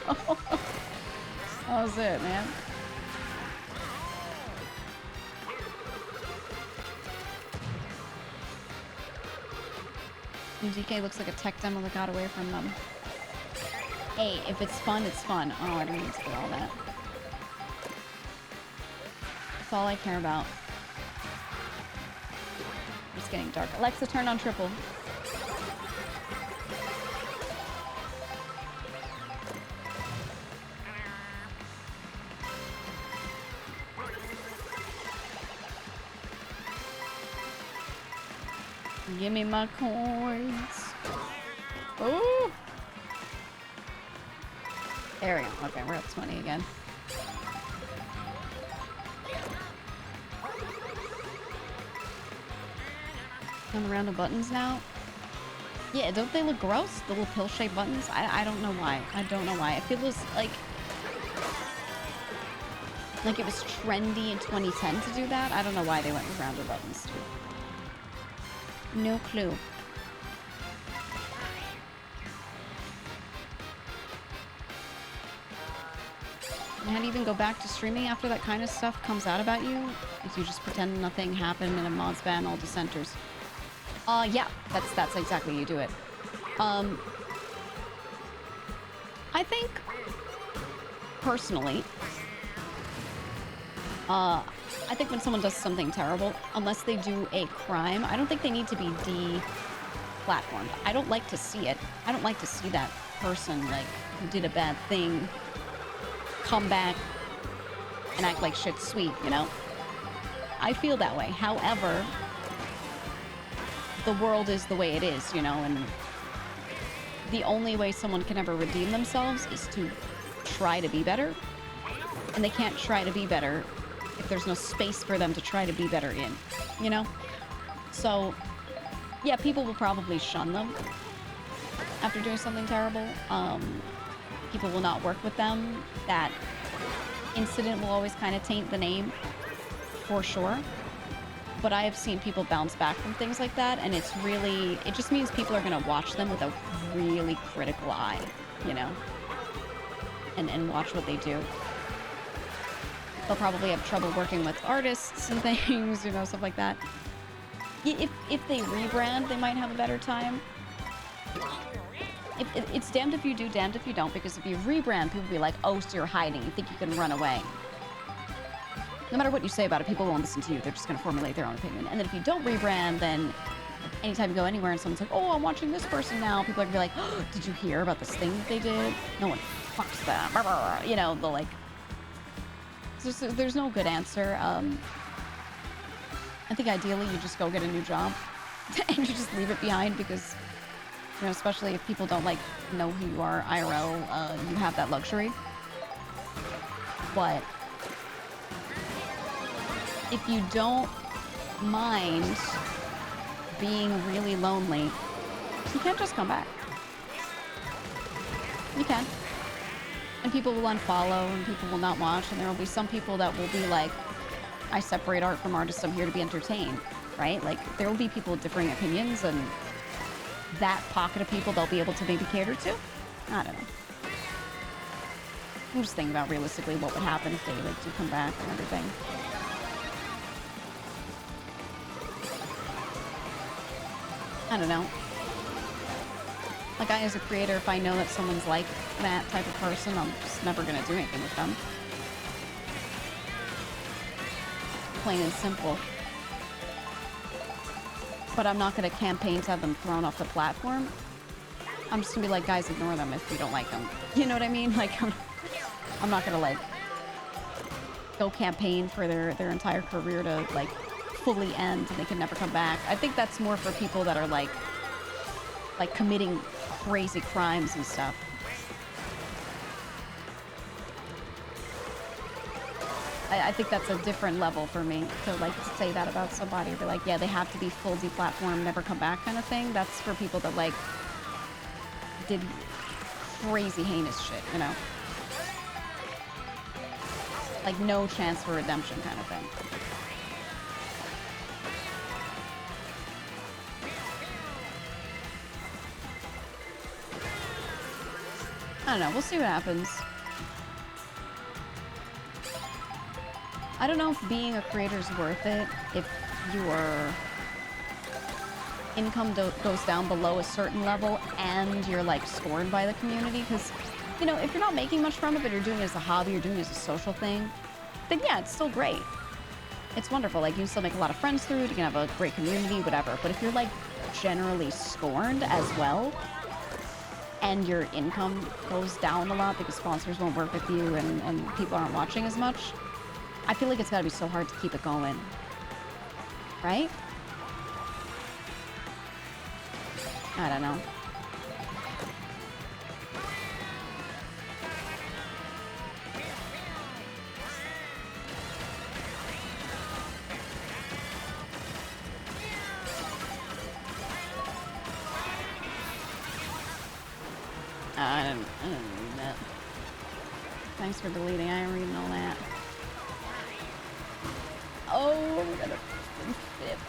[SPEAKER 1] That was it, man. DK looks like a tech demo that got away from them. Hey, if it's fun, it's fun. Oh, I didn't need to do all that. That's all I care about. It's getting dark. Alexa, turn on triple. Give me my coins. Oh! There we go. Okay, we're up 20 again. Come around the buttons now. Yeah, don't they look gross? The little pill-shaped buttons? I don't know why. I don't know why. It feels like it was trendy in 2010 to do that. I don't know why they went with rounder buttons too. No clue. And how do you even go back to streaming after that kind of stuff comes out about you? If you just pretend nothing happened and a mods ban all dissenters. Yeah, that's exactly you do it. I think, personally, I think when someone does something terrible, unless they do a crime, I don't think they need to be de-platformed. I don't like to see it. I don't like to see that person, like, who did a bad thing come back and act like shit's sweet, you know? I feel that way. However, the world is the way it is, you know, and the only way someone can ever redeem themselves is to try to be better. And they can't try to be better if there's no space for them to try to be better in, you know? So, yeah, people will probably shun them after doing something terrible. People will not work with them. That incident will always kind of taint the name, for sure. But I have seen people bounce back from things like that, and it's really, it just means people are going to watch them with a really critical eye, you know? And watch what they do. They'll probably have trouble working with artists and things, you know, stuff like that. If they rebrand, they might have a better time. It's damned if you do, damned if you don't, because if you rebrand, people will be like, oh, so you're hiding. You think you can run away. No matter what you say about it, people won't listen to you. They're just going to formulate their own opinion. And then if you don't rebrand, then anytime you go anywhere and someone's like, oh, I'm watching this person now, people are going to be like, oh, did you hear about this thing that they did? No one fucks them. You know, they'll like... There's no good answer. I think ideally you just go get a new job and you just leave it behind because, you know, especially if people don't like know who you are IRL, you have that luxury. But if you don't mind being really lonely, you can't just come back. You can. And people will unfollow, and people will not watch, and there will be some people that will be like, I separate art from artists, I'm here to be entertained, right? Like, there will be people with differing opinions, and that pocket of people they'll be able to maybe cater to? I don't know. I'm just thinking about realistically what would happen if they, like, do come back and everything. I don't know. Like, I, as a creator, if I know that someone's like that type of person, I'm just never gonna do anything with them. Plain and simple. But I'm not gonna campaign to have them thrown off the platform. I'm just gonna be like, guys, ignore them if you don't like them. You know what I mean? Like, I'm not gonna, like, go campaign for their entire career to, like, fully end and they can never come back. I think that's more for people that are, like committing crazy crimes and stuff. I think that's a different level for me to, like, say that about somebody. They're like, yeah, they have to be full deplatformed, never come back kind of thing. That's for people that, like, did crazy heinous shit, you know? Like, no chance for redemption kind of thing. I don't know. We'll see what happens. I don't know if being a creator is worth it if your income goes down below a certain level and you're, like, scorned by the community. Because, you know, if you're not making much from it, but you're doing it as a hobby, you're doing it as a social thing, then yeah, it's still great. It's wonderful. Like, you can still make a lot of friends through it. You can have a great community, whatever. But if you're, like, generally scorned as well, and your income goes down a lot because sponsors won't work with you and people aren't watching as much, I feel like it's gotta be so hard to keep it going. Right? I don't know. I didn't read that. Thanks for deleting. I ain't reading all that. Oh, we're gonna fifth.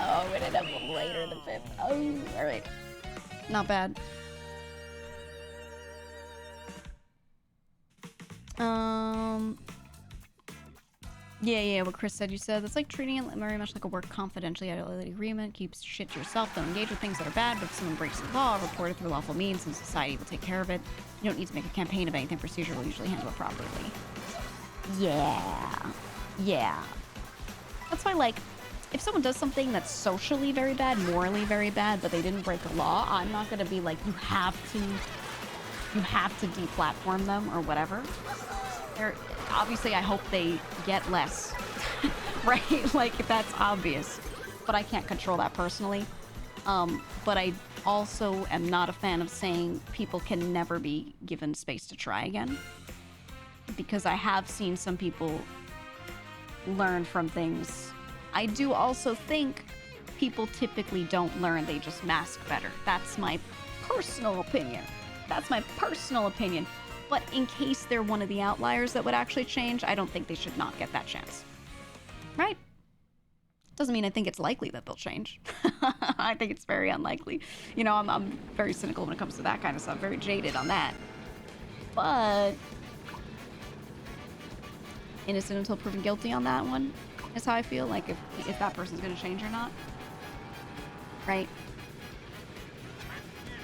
[SPEAKER 1] Oh, we ended up later than fifth. Oh, alright. Not bad. Yeah, what Chris said, you said, that's like treating it very much like a work confidentiality agreement. Keeps shit to yourself, don't engage with things that are bad, but if someone breaks the law, report it through lawful means, and society will take care of it. You don't need to make a campaign of anything. Procedure will usually handle it properly. Yeah. That's why, like, if someone does something that's socially very bad, morally very bad, but they didn't break a law, I'm not gonna be like, you have to deplatform them or whatever. Obviously, I hope they get less, right? Like, that's obvious. But I can't control that personally. But I also am not a fan of saying people can never be given space to try again. Because I have seen some people learn from things. I do also think people typically don't learn, they just mask better. That's my personal opinion. But in case they're one of the outliers that would actually change, I don't think they should not get that chance. Right? Doesn't mean I think it's likely that they'll change. I think it's very unlikely. You know, I'm very cynical when it comes to that kind of stuff. Very jaded on that. But innocent until proven guilty on that one is how I feel. Like, if that person's going to change or not. Right?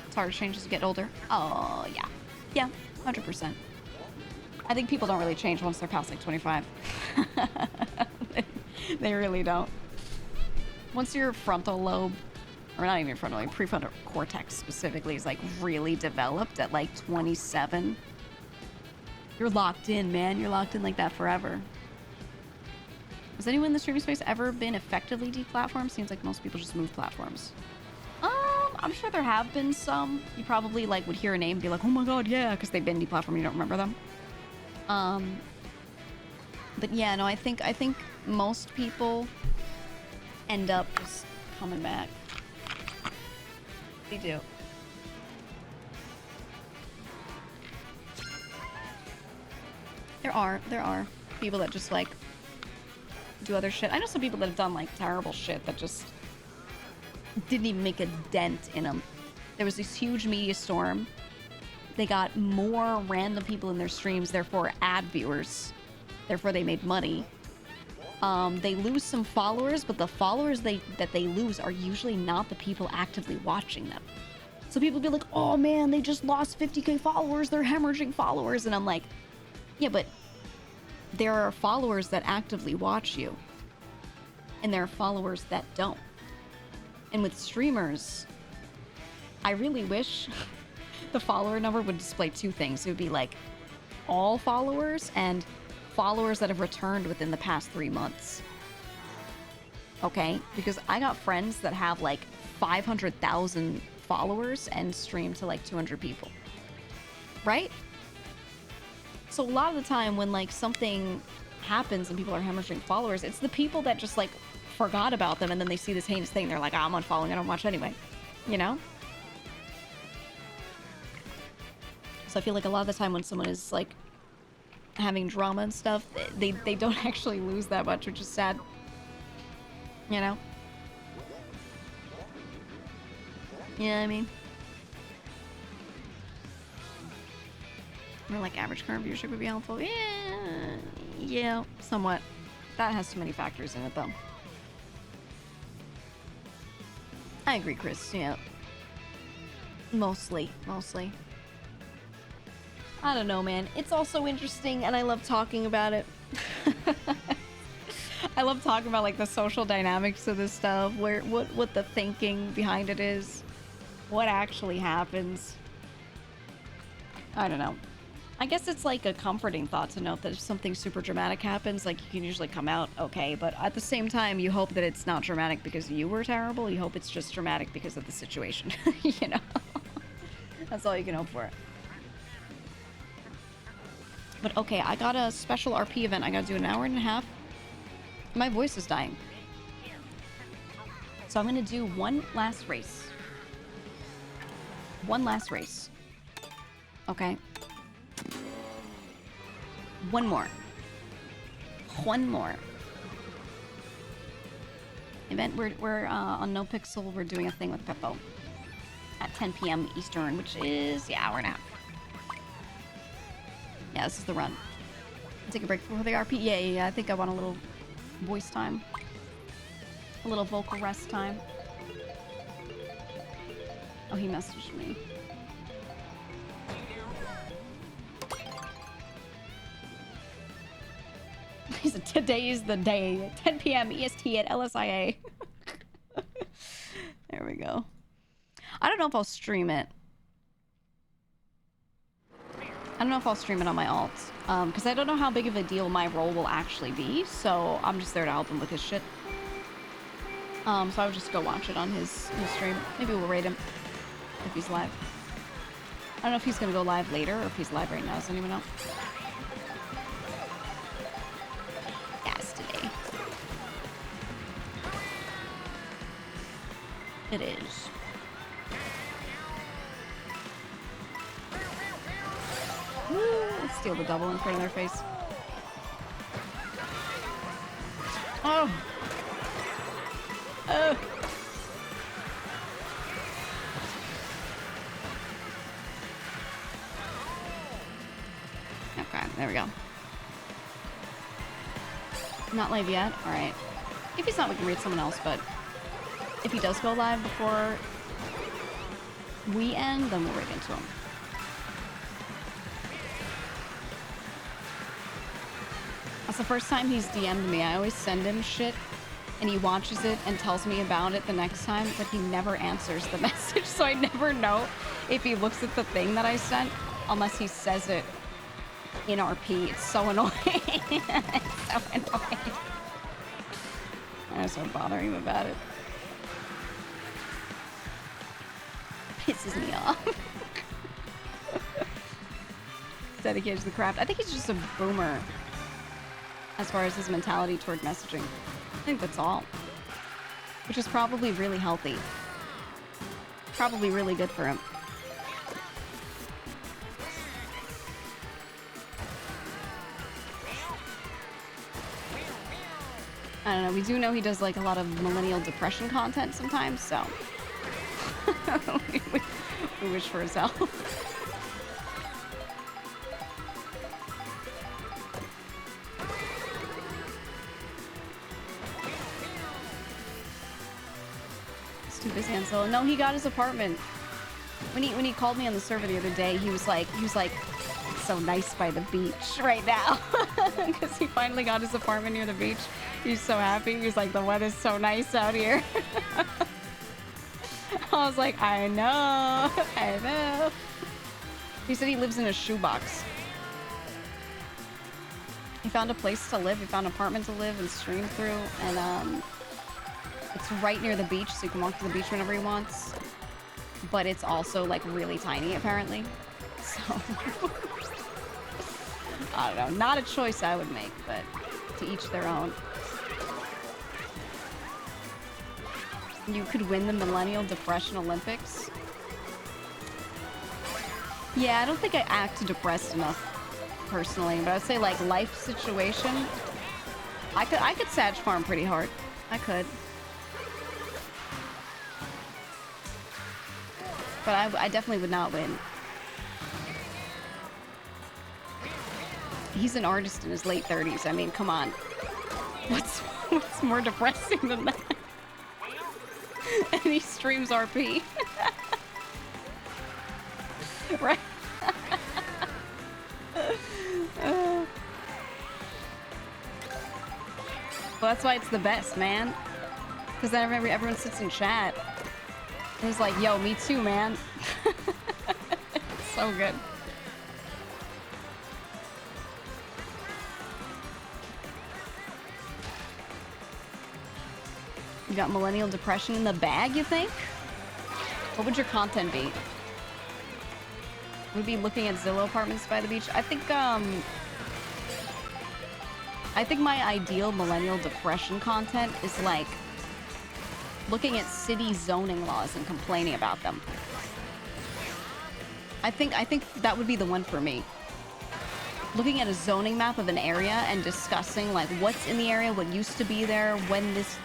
[SPEAKER 1] It's hard to change as you get older. Oh, yeah. Yeah. 100%. I think people don't really change once they're past like 25. They really don't. Once your frontal lobe, or not even your frontal lobe, prefrontal cortex specifically is like really developed at like 27, you're locked in, man. You're locked in like that forever. Has anyone in the streaming space ever been effectively deplatformed? Seems like most people just move platforms. I'm sure there have been some. You probably like would hear a name and be like, oh my god, yeah, because they've been deplatformed, you don't remember them. But yeah, no, I think most people end up just coming back. They do. There are people that just like do other shit. I know some people that have done like terrible shit that just didn't even make a dent in them. There was this huge media storm. They got more random people in their streams, therefore ad viewers. Therefore they made money. They lose some followers, but the followers that they lose are usually not the people actively watching them. So people be like, oh man, they just lost 50k followers, they're hemorrhaging followers. And I'm like, yeah, but there are followers that actively watch you. And there are followers that don't. And with streamers, I really wish the follower number would display two things. It would be like all followers and followers that have returned within the past 3 months. Okay? Because I got friends that have like 500,000 followers and stream to like 200 people. Right? So a lot of the time when like something happens and people are hemorrhaging followers, it's the people that just like forgot about them and then they see this heinous thing, they're like, oh, I'm unfollowing, I don't watch anyway. You know? So I feel like a lot of the time when someone is like having drama and stuff, they don't actually lose that much, which is sad. You know? Yeah, I mean. Or like average current viewership would be helpful. Yeah, somewhat. That has too many factors in it though. I agree, Chris, yeah. Mostly. I don't know, man. It's all so interesting, and I love talking about it. I love talking about like the social dynamics of this stuff, where what the thinking behind it is, what actually happens. I don't know. I guess it's like a comforting thought to note that if something super dramatic happens, like you can usually come out okay, but at the same time, you hope that it's not dramatic because you were terrible. You hope it's just dramatic because of the situation, you know? That's all you can hope for. But okay, I got a special RP event. I gotta do an hour and a half. My voice is dying. So I'm gonna do one last race. One last race. Okay. One more. One more. Event, we're on No Pixel, we're doing a thing with Peppo. At 10 p.m. Eastern, which is, yeah, hour and a half. Yeah, this is the run. Take a break before the RP. Yeah, I think I want a little voice time. A little vocal rest time. Oh, he messaged me. He said, today is the day. 10 p.m. EST at LSIA. There we go. I don't know if I'll stream it. I don't know if I'll stream it on my alt. Because I don't know how big of a deal my role will actually be. So I'm just there to help him with his shit. So I would just go watch it on his stream. Maybe we'll raid him if he's live. I don't know if he's going to go live later or if he's live right now. Does anyone know? Yes, today. It is. Woo! Let's steal the double in front of their face. Oh! Oh! Okay, there we go. Not live yet? Alright. If he's not, we can read someone else, but if he does go live before we end, then we'll raid into him. That's the first time he's DM'd me. I always send him shit, and he watches it and tells me about it the next time, but he never answers the message, so I never know if he looks at the thing that I sent, unless he says it in RP. It's so annoying. It's so annoying. I just don't bother him about it. Pisses me off. He's dedicated to the craft. I think he's just a boomer as far as his mentality toward messaging. I think that's all. Which is probably really healthy. Probably really good for him. I don't know, we do know he does like a lot of millennial depression content sometimes, so we wish for his help. It's too busy on solo. No, he got his apartment. When he called me on the server the other day, he was like, it's so nice by the beach right now. Because he finally got his apartment near the beach. He's so happy. He's like, the weather's so nice out here. I was like, I know. I know. He said he lives in a shoebox. He found a place to live. He found an apartment to live and stream through. And it's right near the beach, so you can walk to the beach whenever he wants. But it's also like really tiny, apparently. So I don't know. Not a choice I would make, but to each their own. You could win the Millennial Depression Olympics. Yeah, I don't think I act depressed enough personally, but I'd say like life situation. I could Sag farm pretty hard. I could. But I definitely would not win. He's an artist in his late 30s. I mean, come on. What's more depressing than that? And he streams RP. Right? that's why it's the best, man. Because then everyone sits in chat. And it's like, yo, me too, man. So good. You got millennial depression in the bag, you think? What would your content be? Would it be looking at Zillow apartments by the beach? I think my ideal millennial depression content is like looking at city zoning laws and complaining about them. I think that would be the one for me. Looking at a zoning map of an area and discussing like what's in the area, what used to be there, when this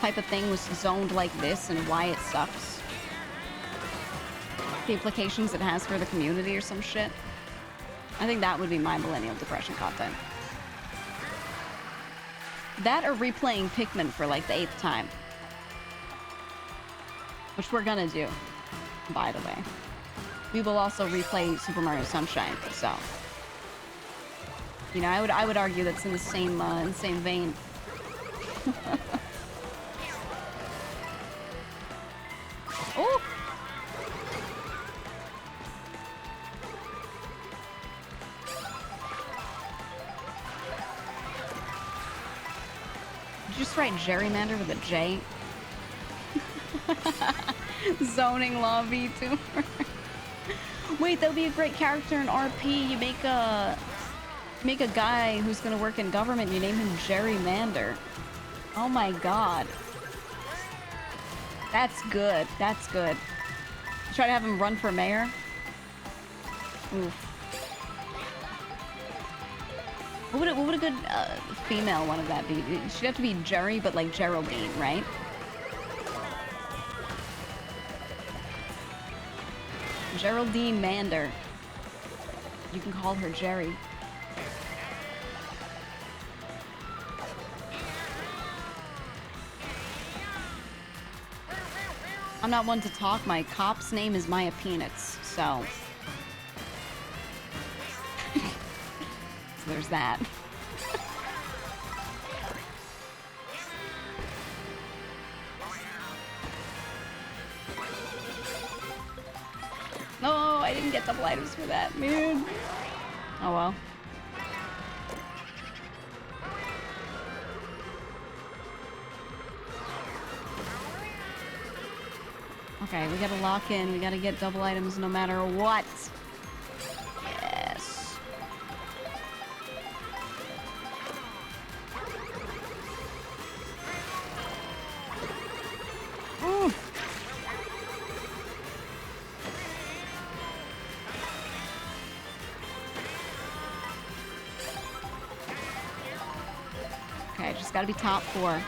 [SPEAKER 1] type of thing was zoned like this and why it sucks. The implications it has for the community or some shit. I think that would be my millennial depression content. That or replaying Pikmin for like the 8th time. Which we're gonna do, by the way. We will also replay Super Mario Sunshine, so. You know, I would argue that's in the same vein. Oh! Did you just write gerrymander with a J? Zoning law VTuber. Wait, that would be a great character in RP. You make a guy who's gonna work in government, you name him Gerrymander. Oh my god. That's good. That's good. Try to have him run for mayor. Oof. What would a good female one of that be? She'd have to be Jerry, but like Geraldine, right? Geraldine Mander. You can call her Jerry. I'm not one to talk. My cop's name is Maya Peanuts, so... So there's that. No, I didn't get double items for that, man. Oh well. Okay, we gotta lock in. We gotta get double items no matter what. Yes. Ooh. Okay, just gotta be top 4.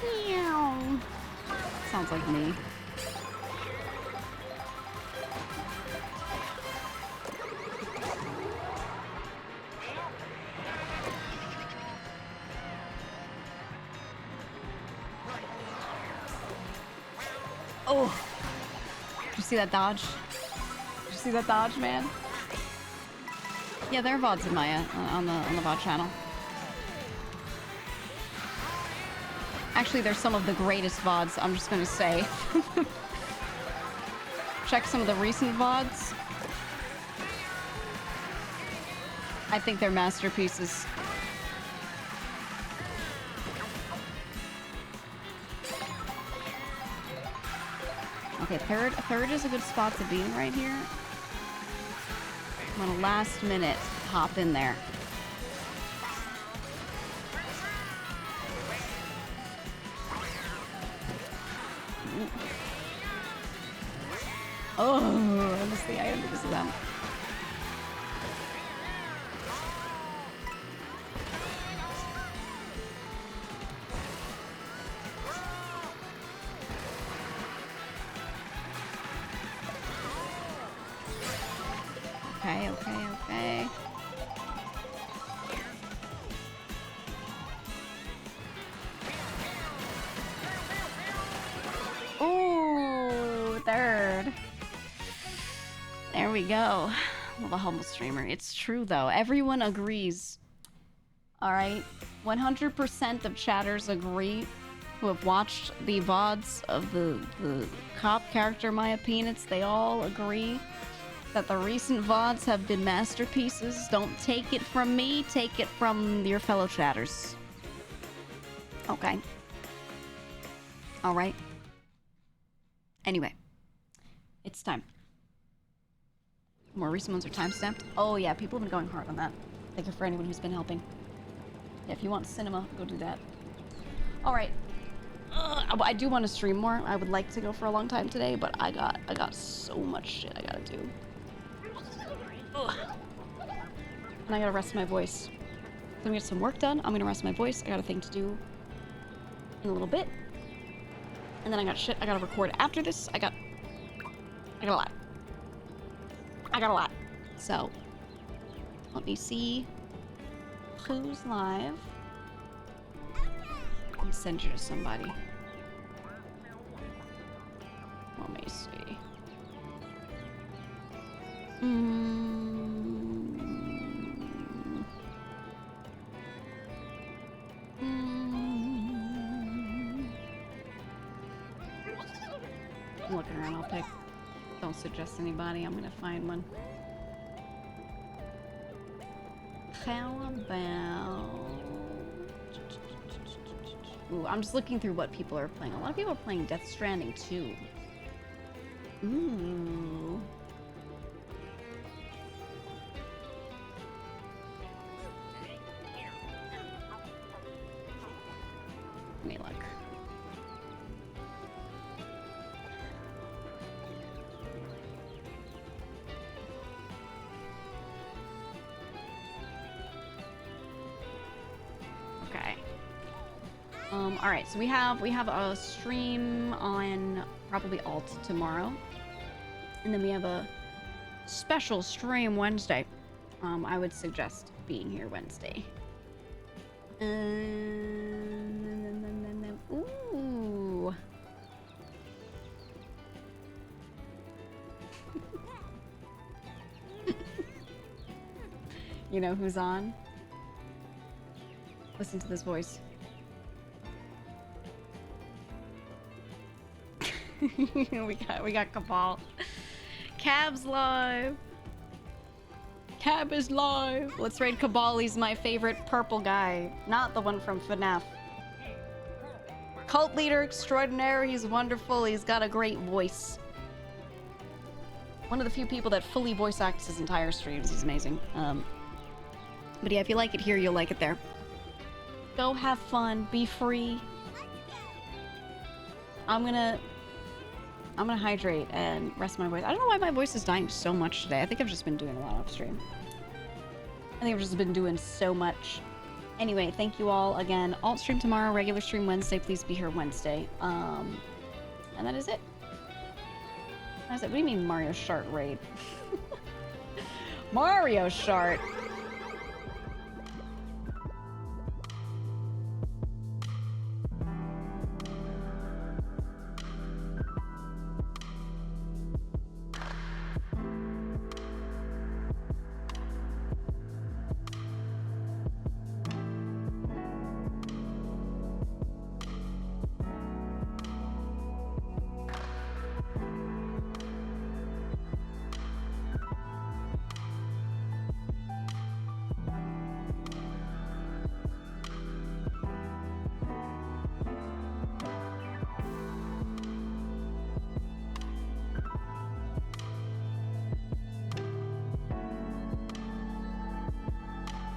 [SPEAKER 1] Meow. Sounds like me. Oh! Did you see that dodge? Did you see that dodge, man? Yeah, there are VODs in Maya on the VOD channel. Actually, they're some of the greatest VODs, I'm just gonna say. Check some of the recent VODs. I think they're masterpieces. Okay, third is a good spot to be in right here. I'm gonna last minute hop in there. Oh, I missed the item because of them. Okay, okay, okay. Ooh, third. There we go. Love a humble streamer. It's true though. Everyone agrees. Alright? 100% of chatters agree who have watched the VODs of the cop character Maya Peanuts. They all agree that the recent VODs have been masterpieces. Don't take it from me, take it from your fellow chatters. Okay. Alright. Anyway. It's time. More recent ones are timestamped. Oh yeah, people have been going hard on that. Thank you for anyone who's been helping. Yeah, if you want cinema, go do that. Alright. I do want to stream more. I would like to go for a long time today, but I got so much shit I gotta do. Ugh. And I gotta rest my voice. I'm gonna get some work done. I'm gonna rest my voice. I got a thing to do in a little bit. And then I got shit I gotta record after this. I got a lot. I got a lot. So, let me see who's live. And send you to somebody. Let me see. I'm looking around, I'll pick. Don't suggest anybody, I'm gonna find one. How about... Ooh, I'm just looking through what people are playing. A lot of people are playing Death Stranding too. Ooh. Let me look. Okay. All right. So we have a stream on probably Alt tomorrow, and then we have a special stream Wednesday. I would suggest being here Wednesday. Ooh. You know who's on? Listen to this voice. we got Cabal. Cab's live. Cab is live. Let's raid Cabal. He's my favorite purple guy, not the one from FNAF. Cult leader extraordinaire. He's wonderful. He's got a great voice. One of the few people that fully voice acts his entire streams. He's amazing. But yeah, if you like it here, you'll like it there. Go have fun. Be free. I'm gonna hydrate and rest my voice. I don't know why my voice is dying so much today. I think I've just been doing a lot off stream. I think I've just been doing so much. Anyway, thank you all again. Alt stream tomorrow, regular stream Wednesday. Please be here Wednesday. And that is it. What do you mean Mario Shart raid? Mario Shart.